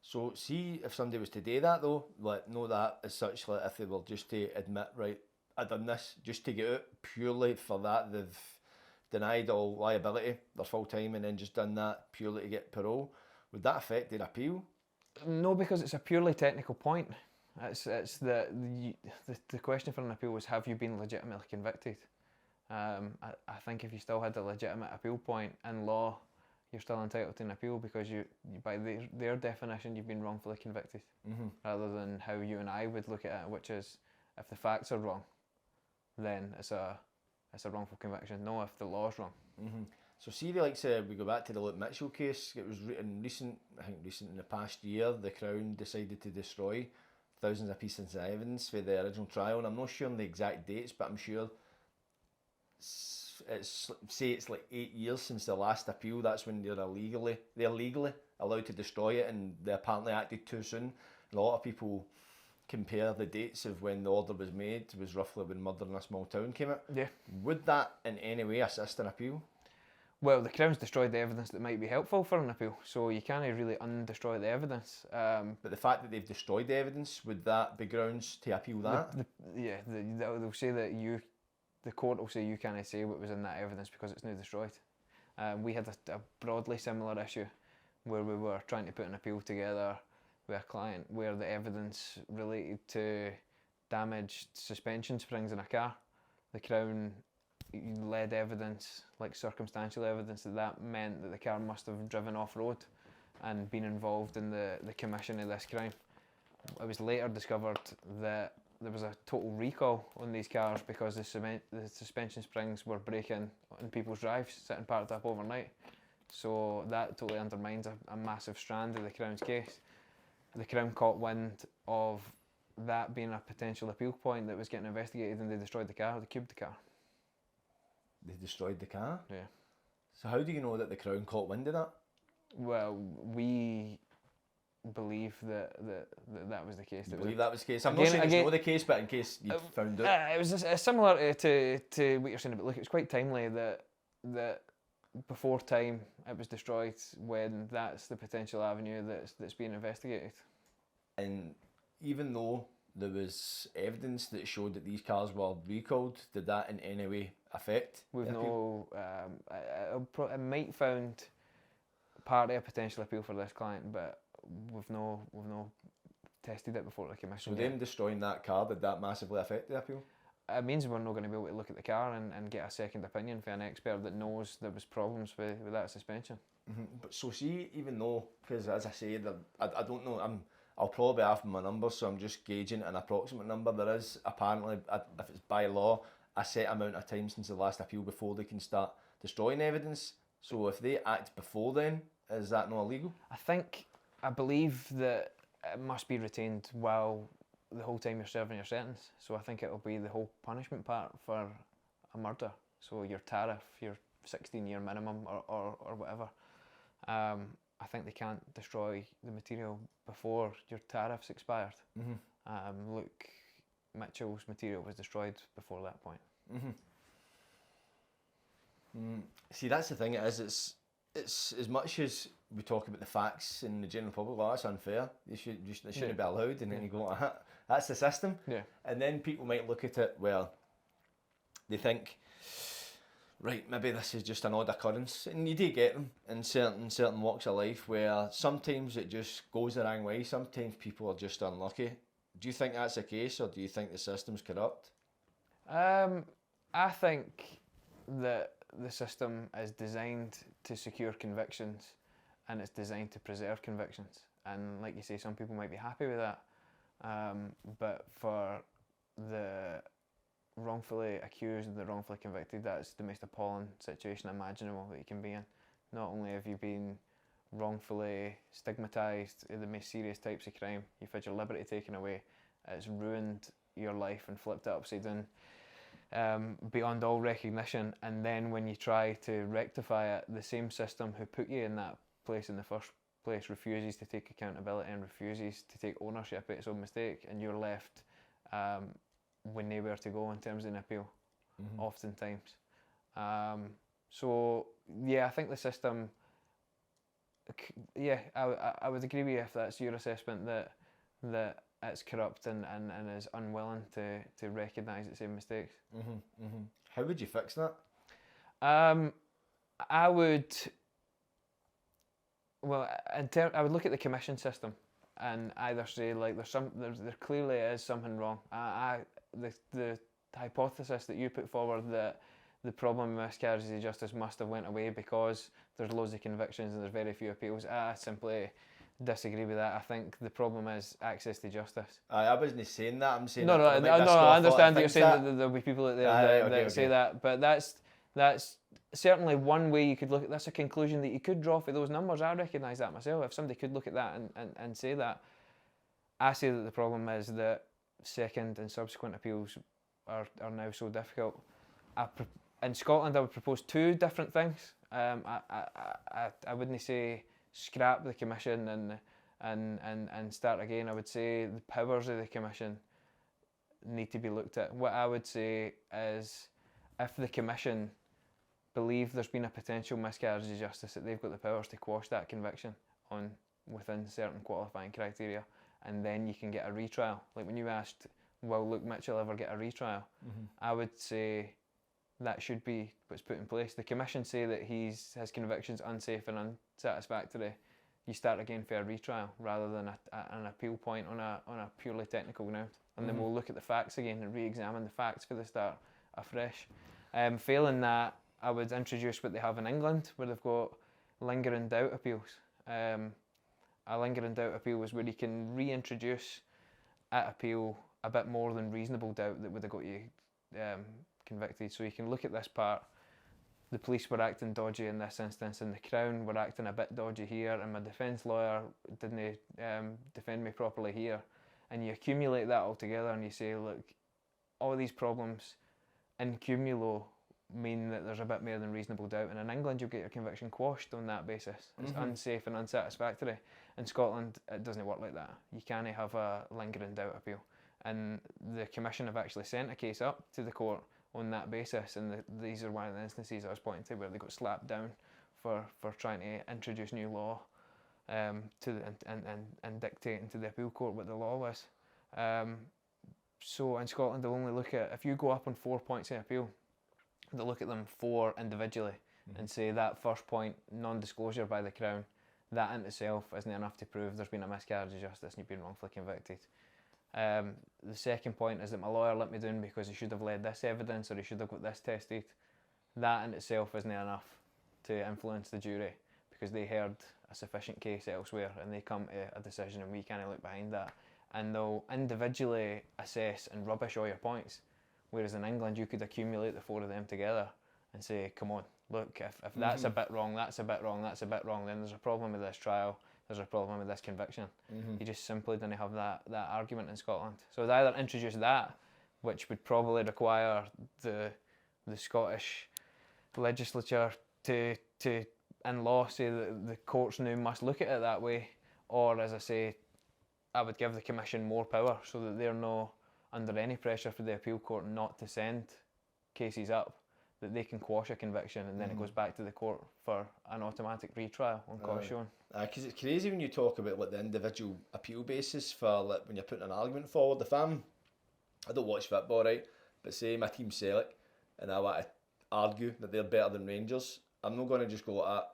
So see, if somebody was to do that though, like, know that as such, like if they were just to admit, right, I done this just to get out, purely for that, they've denied all liability, their full time, and then just done that purely to get parole, would that affect their appeal? No, because it's a purely technical point. It's the question for an appeal was, have you been legitimately convicted? I think if you still had a legitimate appeal point in law, you're still entitled to an appeal, because you by their definition you've been wrongfully convicted, rather than how you and I would look at it, which is if the facts are wrong, then it's a wrongful conviction. No, if the law's wrong. So see, we go back to the Luke Mitchell case. It was recent in the past year, the Crown decided to destroy thousands of pieces of evidence for the original trial, and I'm not sure on the exact dates, but I'm sure it's like 8 years since the last appeal. That's when they're legally allowed to destroy it, and they apparently acted too soon. And a lot of people compare the dates of when the order was made was roughly when Murder in a Small Town came out. Yeah. Would that in any way assist an appeal? Well, the Crown's destroyed the evidence that might be helpful for an appeal, so you can't really undestroy the evidence. But the fact that they've destroyed the evidence, would that be grounds to appeal that? They'll say that the court will say you can't say what was in that evidence because it's now destroyed. We had a broadly similar issue where we were trying to put an appeal together with a client where the evidence related to damaged suspension springs in a car. The Crown led evidence, like circumstantial evidence, that meant that the car must have driven off-road and been involved in the commission of this crime. It was later discovered that there was a total recall on these cars because the suspension springs were breaking in people's drives, sitting parked up overnight. So that totally undermines a massive strand of the Crown's case. The Crown caught wind of that being a potential appeal point that was getting investigated, and they destroyed the car, they cubed the car. They destroyed the car? Yeah. So how do you know that the Crown caught wind of that? Well, we believe that was the case. You believe that was the case? I'm not saying it's not the case, but in case you found out. It was similar to what you're saying, but look, it was quite timely that before time it was destroyed when that's the potential avenue that's being investigated. And even though there was evidence that showed that these cars were recalled, did that in any way affect? We've no, it might found part of a potential appeal for this client, but we've no tested it before the commission. So them destroying that car, did that massively affect the appeal? It means we're not going to be able to look at the car and get a second opinion from an expert that knows there was problems with that suspension. Mm-hmm. But so see, even though, because as I said, I don't know, I'll probably be off my numbers, so I'm just gauging an approximate number. There is apparently, if it's by law, a set amount of time since the last appeal before they can start destroying evidence. So if they act before then, is that not illegal? I believe that it must be retained while the whole time you're serving your sentence. So I think it'll be the whole punishment part for a murder. So your tariff, your 16-year minimum or whatever. I think they can't destroy the material before your tariff's expired. Mm-hmm. Luke Mitchell's material was destroyed before that point. Mm-hmm. See, that's the thing. It's as much as we talk about the facts in the general public, well, that's unfair. They shouldn't be allowed, and then you go, that's the system. Yeah. And then people might look at it, well, they think, right, maybe this is just an odd occurrence, and you do get them in certain walks of life where sometimes it just goes the wrong way. Sometimes people are just unlucky. Do you think that's the case, or do you think the system's corrupt? I think that the system is designed to secure convictions, and it's designed to preserve convictions. And like you say, some people might be happy with that, but for the wrongfully accused and the wrongfully convicted, that's the most appalling situation imaginable that you can be in. Not only have you been wrongfully stigmatised in the most serious types of crime, you've had your liberty taken away, it's ruined your life and flipped it upside down beyond all recognition, and then when you try to rectify it, the same system who put you in that place in the first place refuses to take accountability and refuses to take ownership of its own mistake, and you're left with nowhere to go in terms of an appeal, oftentimes. So yeah, I think the system, yeah, I would agree with you if that's your assessment, that it's corrupt and is unwilling to recognise its own mistakes. How would you fix that? I would, well, I would look at the commission system and either say, like, there clearly is something wrong. The hypothesis that you put forward that the problem with miscarriages of justice must have went away because there's loads of convictions and there's very few appeals, I simply disagree with that. I think the problem is access to justice. I wasn't saying that. I'm saying no, I understand that you're saying that there'll be people out there that say that, but that's certainly one way you could look at. That's a conclusion that you could draw for those numbers. I recognise that myself. If somebody could look at that and say that, I say that the problem is that second and subsequent appeals are now so difficult. In Scotland, I would propose two different things. I wouldn't say scrap the commission and start again. I would say the powers of the Commission need to be looked at. What I would say is, if the Commission believe there's been a potential miscarriage of justice, that they've got the powers to quash that conviction within certain qualifying criteria, and then you can get a retrial. Like when you asked, will Luke Mitchell ever get a retrial? I would say that should be what's put in place. The Commission say that his conviction's unsafe and unsatisfactory. You start again for a retrial rather than an appeal point on a purely technical ground. And then we'll look at the facts again and re-examine the facts for the start afresh. Failing that, I would introduce what they have in England, where they've got lingering doubt appeals. A lingering doubt appeal is where you can reintroduce at appeal a bit more than reasonable doubt that would have got you convicted. So you can look at this part. The police were acting dodgy in this instance, and the Crown were acting a bit dodgy here, and my defence lawyer didn't defend me properly here. And you accumulate that all together and you say, look, all these problems in cumulo mean that there's a bit more than reasonable doubt, and in England you'll get your conviction quashed on that basis. It's unsafe and unsatisfactory. In Scotland it doesn't work like that. You can't have a lingering doubt appeal, and the Commission have actually sent a case up to the court on that basis, and these are one of the instances I was pointing to where they got slapped down for trying to introduce new law and dictating to the appeal court what the law was. So in Scotland they'll only look at, if you go up on 4 points in appeal, they'll look at them 4 individually and say that first point, non-disclosure by the Crown, that in itself isn't enough to prove there's been a miscarriage of justice and you've been wrongfully convicted. The second point is that my lawyer let me down because he should have led this evidence or he should have got this tested. That in itself isn't enough to influence the jury because they heard a sufficient case elsewhere and they come to a decision and we can't look behind that. And they'll individually assess and rubbish all your points. Whereas in England you could accumulate the 4 of them together and say, come on, look, if that's a bit wrong, that's a bit wrong, that's a bit wrong, then there's a problem with this trial, there's a problem with this conviction. You just simply didn't have that argument in Scotland. So they either introduce that, which would probably require the Scottish legislature to in law say that the courts now must look at it that way, or as I say, I would give the Commission more power so that they're not under any pressure for the appeal court not to send cases up, that they can quash a conviction and then it goes back to the court for an automatic retrial on cause shown. Because it's crazy when you talk about like the individual appeal basis for like when you're putting an argument forward. If I don't watch football, right, but say my team's Celtic and I want to argue that they're better than Rangers, I'm not going to just go like that.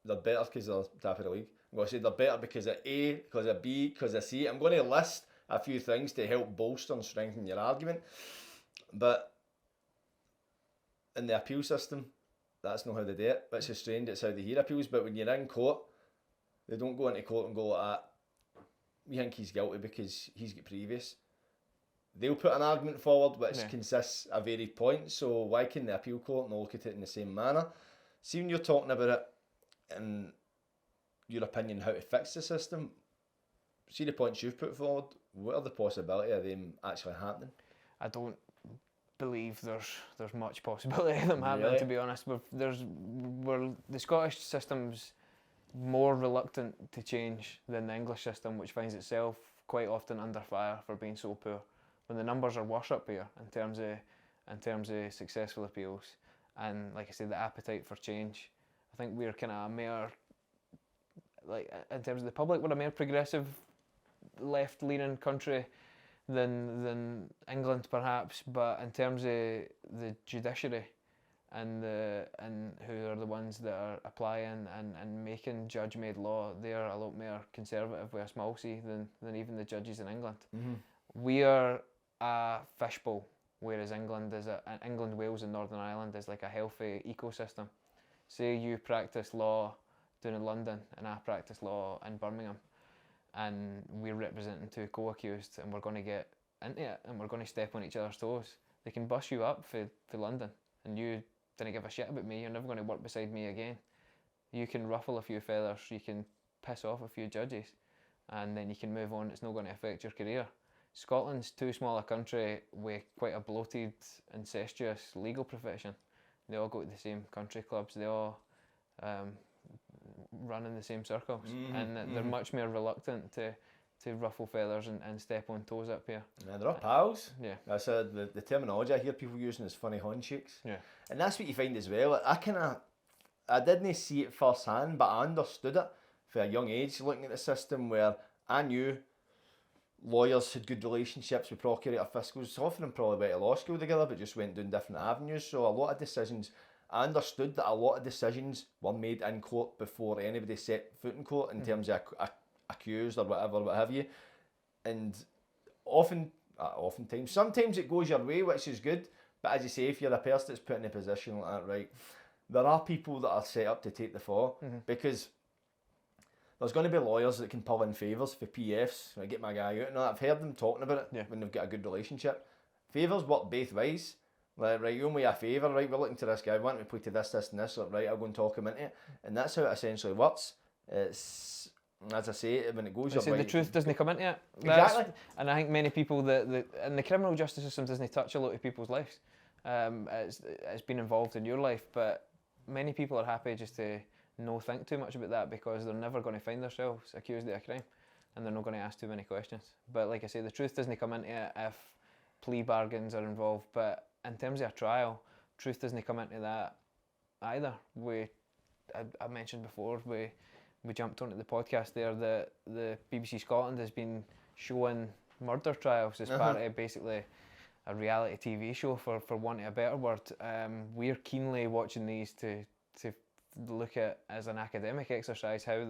They're better because they're top of the league. I'm going to say they're better because of A, because of B, because of C. I'm going to list a few things to help bolster and strengthen your argument. But in the appeal system, that's not how they do it. It's just strange, it's how they hear appeals. But when you're in court, they don't go into court and go like that. We think he's guilty because he's got previous. They'll put an argument forward which consists of varied points. So why can the appeal court not look at it in the same manner? See, when you're talking about it in your opinion how to fix the system, see the points you've put forward, what are the possibility of them actually happening? I don't believe there's much possibility of them happening, to be honest. The Scottish system's more reluctant to change than the English system, which finds itself quite often under fire for being so poor. When the numbers are worse up here in terms of successful appeals, and like I said, the appetite for change, I think we're kind of a more, like in terms of the public, we're a more progressive, left-leaning country than England perhaps, but in terms of the judiciary and who are the ones that are applying and making judge-made law, they're a lot more conservative with a small c than even the judges in England. We are a fishbowl, whereas England, Wales and Northern Ireland is like a healthy ecosystem. Say you practice law down in London and I practice law in Birmingham, and we're representing 2 co-accused and we're going to get into it and we're going to step on each other's toes. They can bus you up for London and you didn't give a shit about me, you're never going to work beside me again. You can ruffle a few feathers, you can piss off a few judges, and then you can move on. It's not going to affect your career. Scotland's too small a country with quite a bloated, incestuous legal profession. They all go to the same country clubs, they all run in the same circles, and that they're much more reluctant to ruffle feathers and step on toes up here. Yeah, they're all pals. Yeah. That's the terminology I hear people using is funny handshakes. Yeah. And that's what you find as well. I didn't see it firsthand, but I understood it for a young age, looking at the system where I knew lawyers had good relationships with procurator fiscals. So often them probably went to law school together, but just went down different avenues. So a lot of decisions, I understood that a lot of decisions were made in court before anybody set foot in court in terms of accused or whatever, what have you. And oftentimes, sometimes it goes your way, which is good. But as you say, if you're a person that's put in a position like that, right, there are people that are set up to take the fall because there's going to be lawyers that can pull in favours for PFs. I get my guy out and I've heard them talking about it when they've got a good relationship. Favours work both ways. Like, right, you owe me a favour, right, we're looking to this guy, we want to play to this and this, or, right, I'll go and talk him into it. And that's how it essentially works. It's, as I say, when it goes your way... the truth doesn't come into it. Exactly. And I think many people, and the criminal justice system doesn't touch a lot of people's lives. It's been involved in your life, but many people are happy just to no think too much about that because they're never going to find themselves accused of a crime and they're not going to ask too many questions. But like I say, the truth doesn't come into it if plea bargains are involved, but in terms of a trial, truth doesn't come into that either. I mentioned before, we jumped onto the podcast there that the BBC Scotland has been showing murder trials as part of basically a reality TV show, for want of a better word. We're keenly watching these to look at as an academic exercise how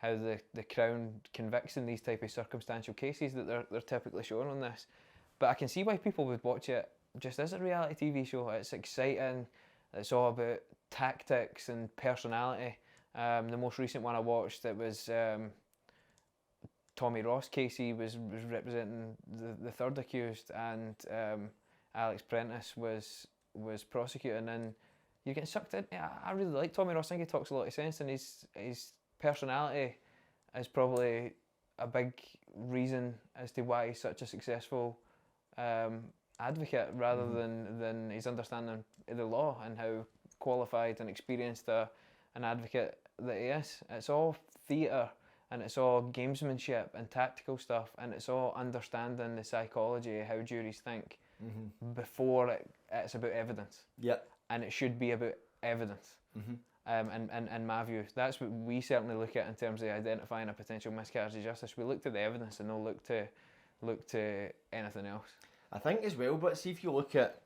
the Crown convicts in these type of circumstantial cases that they're typically showing on this. But I can see why people would watch it just as a reality TV show. It's exciting. It's all about tactics and personality. The most recent one I watched, it was Tommy Ross case. He was representing the third accused, and Alex Prentice was prosecuting, and you're getting sucked in. I really like Tommy Ross. I think he talks a lot of sense, and his personality is probably a big reason as to why he's such a successful advocate, rather than his understanding of the law and how qualified and experienced an advocate that he is. It's all theatre, and it's all gamesmanship and tactical stuff, and it's all understanding the psychology of how juries think before it's about evidence. Yep. And it should be about evidence. In my view, that's what we certainly look at in terms of identifying a potential miscarriage of justice. We look to the evidence and don't look to anything else. I think as well, but see if you look at,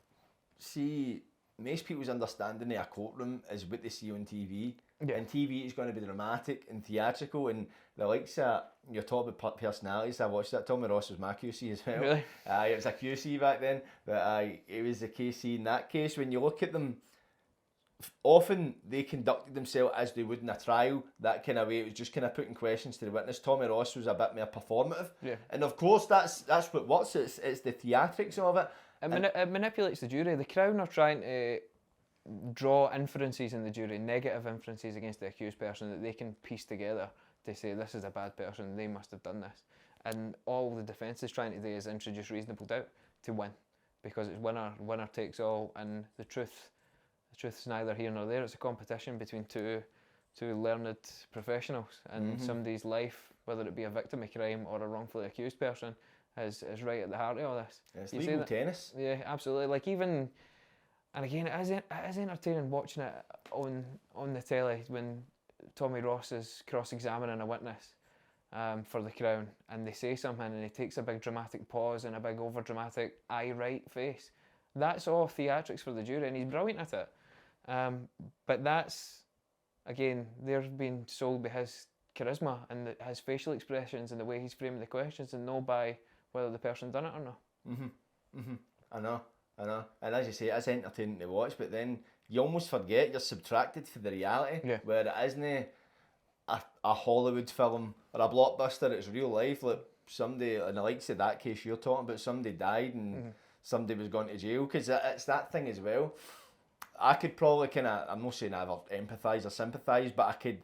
most people's understanding of a courtroom is what they see on TV. Yeah. And TV is going to be dramatic and theatrical, and the likes of, you're talking about personalities. I watched that. Tommy Ross was my QC as well. Really? It was a QC back then, but it was the KC in that case. When you look at them, often they conducted themselves as they would in a trial, that kind of way. It was just kind of putting questions to the witness. Tommy Ross was a bit more performative. Yeah. And of course, that's what works. It's the theatrics of it. It manipulates the jury. The Crown are trying to draw inferences in the jury, negative inferences against the accused person that they can piece together to say this is a bad person, they must have done this. And all the defence is trying to do is introduce reasonable doubt to win, because it's winner takes all, and the truth's neither here nor there. It's a competition between two learned professionals, and somebody's life, whether it be a victim of crime or a wrongfully accused person, is right at the heart of all this. Yeah, it's legal tennis. Yeah, absolutely. Like even, and again, it is entertaining watching it on the telly when Tommy Ross is cross-examining a witness for the Crown, and they say something and he takes a big dramatic pause and a big over-dramatic "I right" face. That's all theatrics for the jury, and he's brilliant at it. But that's, again, they're being sold by his charisma and his facial expressions and the way he's framing the questions, and not by whether the person done it or not. I know. And as you say, it's entertaining to watch, but then you almost forget you're subtracted for the reality, where it isn't a Hollywood film or a blockbuster, it's real life. Like somebody, and the likes of that case you're talking about, somebody died and somebody was gone to jail, because it's that thing as well. I could probably I'm not saying I ever empathise or sympathise, but I could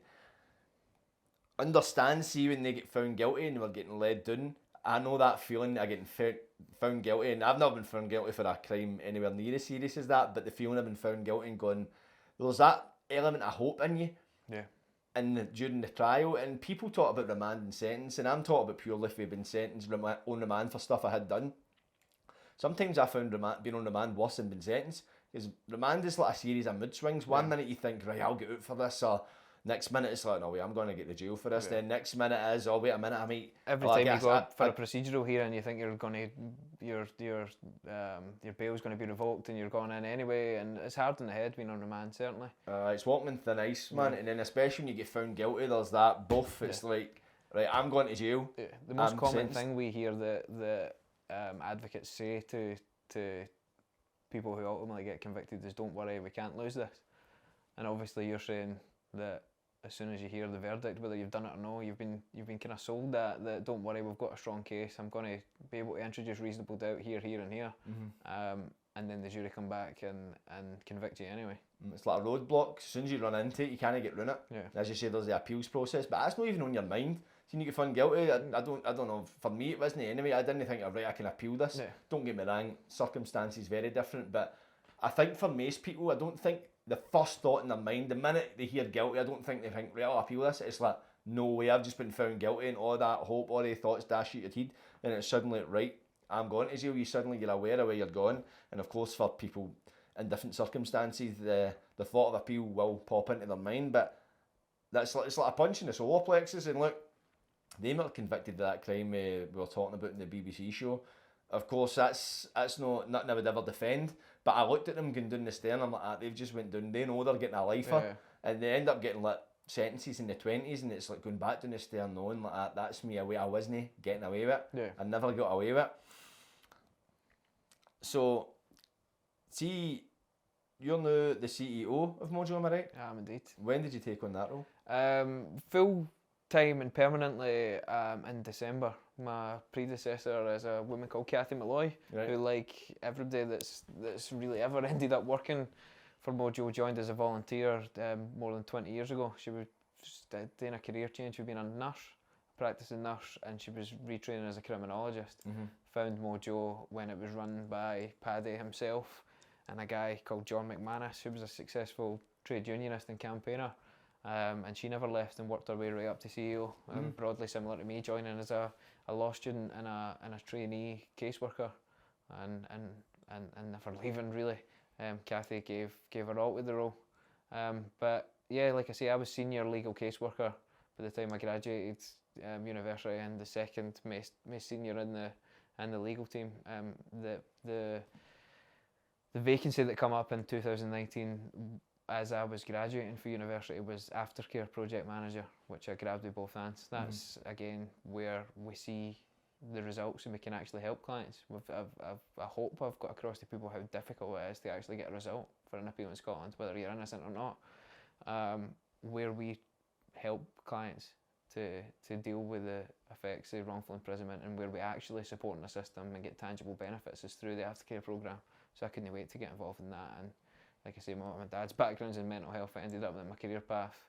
understand, see when they get found guilty and they were getting led down. I know that feeling of getting found guilty, and I've never been found guilty for a crime anywhere near as serious as that, but the feeling of being found guilty and going, there's that element of hope in you. Yeah. during the trial, and people talk about remand and sentence, and I'm talking about purely if we've been sentenced on remand for stuff I had done. Sometimes I found being on remand worse than being sentenced, because remand is like a series of mood swings. One minute you think, right, I'll get out for this, or next minute it's like, no wait, I'm going to get to jail for this. Then next minute is, oh wait a minute, I might. Every time you go up for a procedural hearing, you think you're going to your bail's going to be revoked, and you're going in anyway. And it's hard in the head being on remand, certainly. It's walking on thin ice, man. And then especially when you get found guilty, there's that buff. It's like, right, I'm going to jail. The most common thing we hear that advocates say to people who ultimately get convicted is, "Don't worry, we can't lose this." And obviously, you're saying that as soon as you hear the verdict, whether you've done it or no, you've been kind of sold that don't worry, we've got a strong case. I'm going to be able to introduce reasonable doubt here, and here, and then the jury come back and convict you anyway. It's like a roadblock. As soon as you run into it, you can't get round it. Yeah. As you say, there's the appeals process, but that's not even on your mind. When you get found guilty, I don't know. For me, it wasn't anyway. I didn't think, right, I can appeal this. Yeah. Don't get me wrong, circumstances very different, but I think for most people, I don't think the first thought in their mind, the minute they hear guilty, I don't think they think, right, I'll appeal this. It's like, no way, I've just been found guilty, and all that hope, all the thoughts dash out your head, and it's suddenly, right, I'm going to jail. You're aware of where you're going, and of course for people in different circumstances, the thought of appeal will pop into their mind, but it's like a punch in the solar plexus. And look, they were convicted of that crime we were talking about in the BBC show. Of course, that's nothing I would ever defend, but I looked at them going down the stair and I'm like, they've just went down, they know they're getting a lifer, and they end up getting like sentences in the 20s, and it's like going back down the stair knowing like that's me away, I wasn't getting away with it. Yeah. I never got away with it. So, see, you're now the CEO of MOJO, am I right? I am indeed. When did you take on that role? Full time and permanently in December. My predecessor is a woman called Kathy Malloy, who, like everybody that's really ever ended up working for MOJO, joined as a volunteer more than 20 years ago. She was doing a career change. She'd been a nurse, practicing nurse, and she was retraining as a criminologist. Found MOJO when it was run by Paddy himself and a guy called John McManus, who was a successful trade unionist and campaigner. And she never left and worked her way right up to CEO. Broadly similar to me, joining as a law student and a trainee caseworker, and never leaving really. Kathy gave her all to the role. But yeah, like I say, I was senior legal caseworker by the time I graduated university, and the second most senior in the legal team. The vacancy that come up in 2019 as I was graduating for university was aftercare project manager, which I grabbed with both hands. That's again where we see the results and we can actually help clients. I hope I've got across to people how difficult it is to actually get a result for an appeal in Scotland, whether you're innocent or not. Where we help clients to deal with the effects of wrongful imprisonment, and where we actually support the system and get tangible benefits is through the aftercare programme. So I couldn't wait to get involved in that. And like I say, my dad's background's in mental health. I ended up that my career path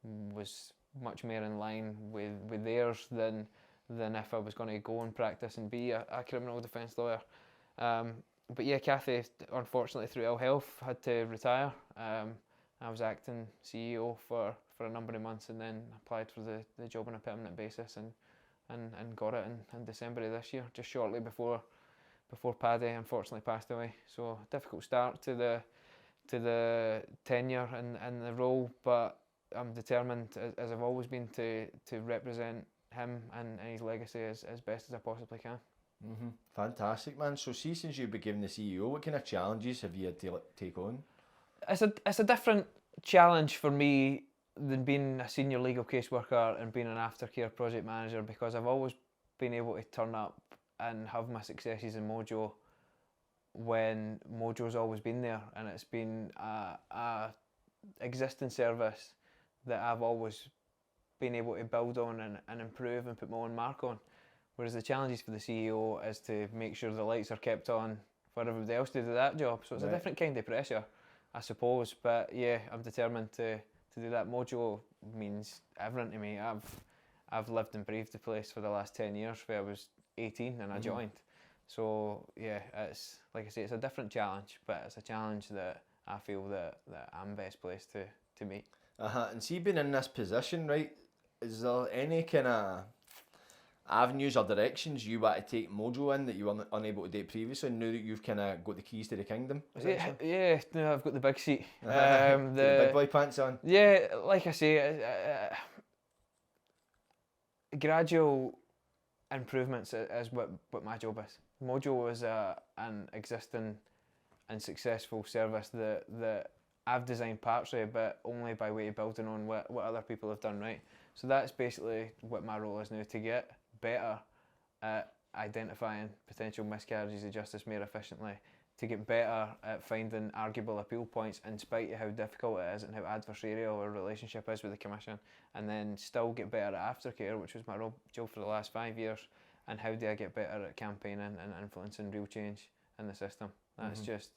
was much more in line with theirs than if I was going to go and practice and be a criminal defence lawyer. But yeah, Kathy, unfortunately through ill health, had to retire. I was acting CEO for a number of months, and then applied for the job on a permanent basis and got it in December of this year, just shortly before Paddy unfortunately passed away. So difficult start to the tenure and the role, but I'm determined, as I've always been, to represent him and his legacy as best as I possibly can. Fantastic, man. So see, since you became the CEO, what kind of challenges have you had to take on? It's a different challenge for me than being a senior legal caseworker and being an aftercare project manager, because I've always been able to turn up and have my successes in MOJO when MOJO's always been there, and it's been a existing service that I've always been able to build on and improve and put my own mark on. Whereas the challenges for the CEO is to make sure the lights are kept on for everybody else to do that job. So it's a different kind of pressure, I suppose. But yeah, I'm determined to do that. MOJO means everything to me. I've lived and breathed the place for the last 10 years, where I was 18 and I joined. So yeah, it's like I say, it's a different challenge, but it's a challenge that I feel that I'm best placed to meet. And see, being in this position, right, is there any kind of avenues or directions you want to take MOJO in that you were unable to do previously, now that you've kind of got the keys to the kingdom? Yeah, no, I've got the big seat. The big boy pants on. Yeah, like I say, gradual improvements is what my job is. MOJO is an existing and successful service that I've designed parts of, but only by way of building on what other people have done, right? So that's basically what my role is now, to get better at identifying potential miscarriages of justice more efficiently, to get better at finding arguable appeal points in spite of how difficult it is and how adversarial our relationship is with the Commission, and then still get better at aftercare, which was my job for the last 5 years, and how do I get better at campaigning and influencing real change in the system. That's just,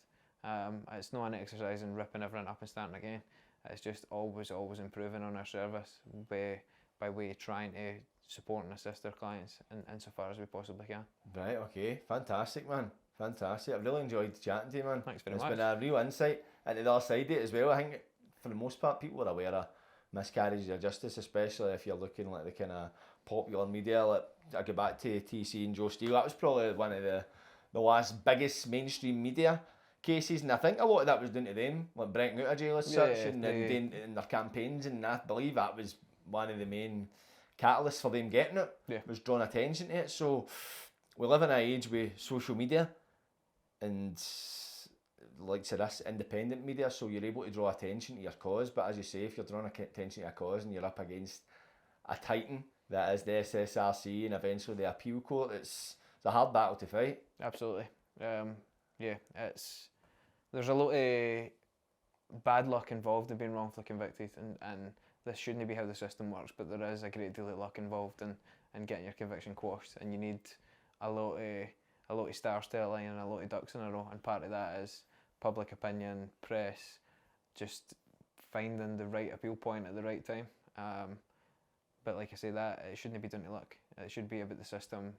it's not an exercise in ripping everything up and starting again. It's just always improving on our service by way of trying to support and assist our clients insofar as we possibly can. Right, okay, fantastic, man. Fantastic. I've really enjoyed chatting to you, man. Thanks very much. It's been a real insight into the other side of it as well. I think for the most part people are aware of miscarriages of justice, especially if you're looking like the kind of popular media. Like, I go back to TC and Joe Steele, that was probably one of the last biggest mainstream media cases, and I think a lot of that was down to them, like breaking out of jail as such, and doing their campaigns, and I believe that was one of the main catalysts for them getting it, was drawing attention to it. So we live in an age with social media and like to this independent media, so you're able to draw attention to your cause, but as you say, if you're drawing attention to a cause and you're up against a titan that is the SSRC and eventually the appeal court, it's a hard battle to fight. Absolutely. There's a lot of bad luck involved in being wrongfully convicted, and this shouldn't be how the system works, but there is a great deal of luck involved in getting your conviction quashed, and you need a lot of stars to align and a lot of ducks in a row, and part of that is public opinion, press, just finding the right appeal point at the right time. But like I say, that it shouldn't be down to luck. It should be about the system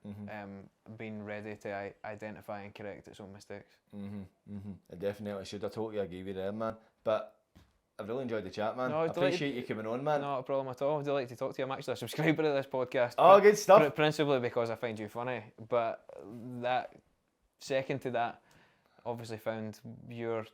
being ready to identify and correct its own mistakes. It definitely should. I totally agree with you there, man. But I've really enjoyed the chat, man. No, I appreciate you coming on, man. Not a problem at all. I'd like to talk to you. I'm actually a subscriber to this podcast. Oh, good stuff. Principally because I find you funny. But that, second to that, obviously found your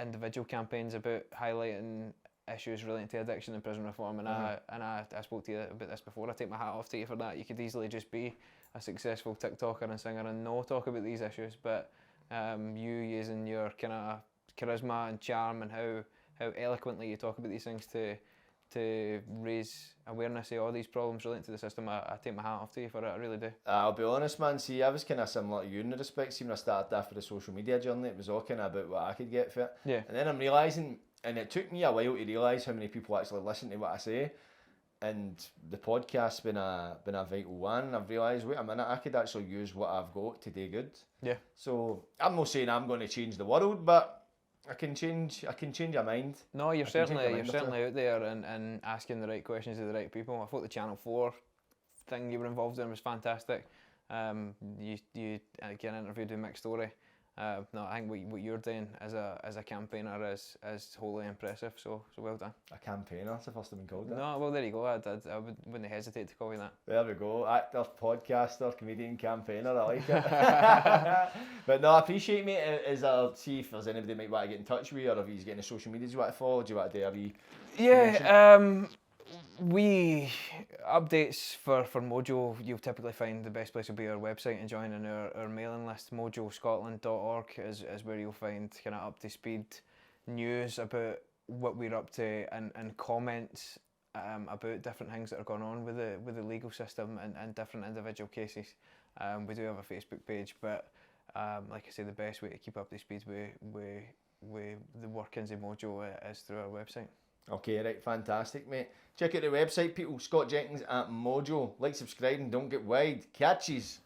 individual campaigns about highlighting issues relating to addiction and prison reform, and I spoke to you about this before. I take my hat off to you for that. You could easily just be a successful TikToker and singer and no talk about these issues, but you using your kind of charisma and charm and how eloquently you talk about these things to raise awareness of all these problems relating to the system, I take my hat off to you for it. I really do. I'll be honest, man. See, I was kind of similar to you in the respect. See, when I started after the social media journey, it was all kind of about what I could get for it. Yeah. And then I'm realising, and it took me a while to realise how many people actually listen to what I say, and the podcast's been a vital one. I've realised, wait a minute, I could actually use what I've got to do good. Yeah. So I'm not saying I'm going to change the world, but I can change your mind. No, you're certainly out there and asking the right questions to the right people. I thought the Channel 4 thing you were involved in was fantastic. You again interviewed with Mick Story. No, I think what you're doing as a campaigner is wholly impressive. So well done. A campaigner, that's the first time I've been called that. No, well there you go. I wouldn't hesitate to call you that. There we go. Actor, podcaster, comedian, campaigner. I like it. But no, I appreciate, mate. See if there's anybody might want to get in touch with you, or if he's getting the social medias you want to follow. Do you want to do a wee? Yeah. We updates for MOJO, you'll typically find the best place will be our website and joining our mailing list. mojoscotland.org is where you'll find kind of up to speed news about what we're up to, and comments about different things that are going on with the legal system and different individual cases. We do have a Facebook page, but like I say, the best way to keep up to speed with the workings of MOJO is through our website. Okay, right, fantastic, mate. Check out the website, people. Scott Jenkins at MOJO. Like, subscribe, and don't get wide. Catches.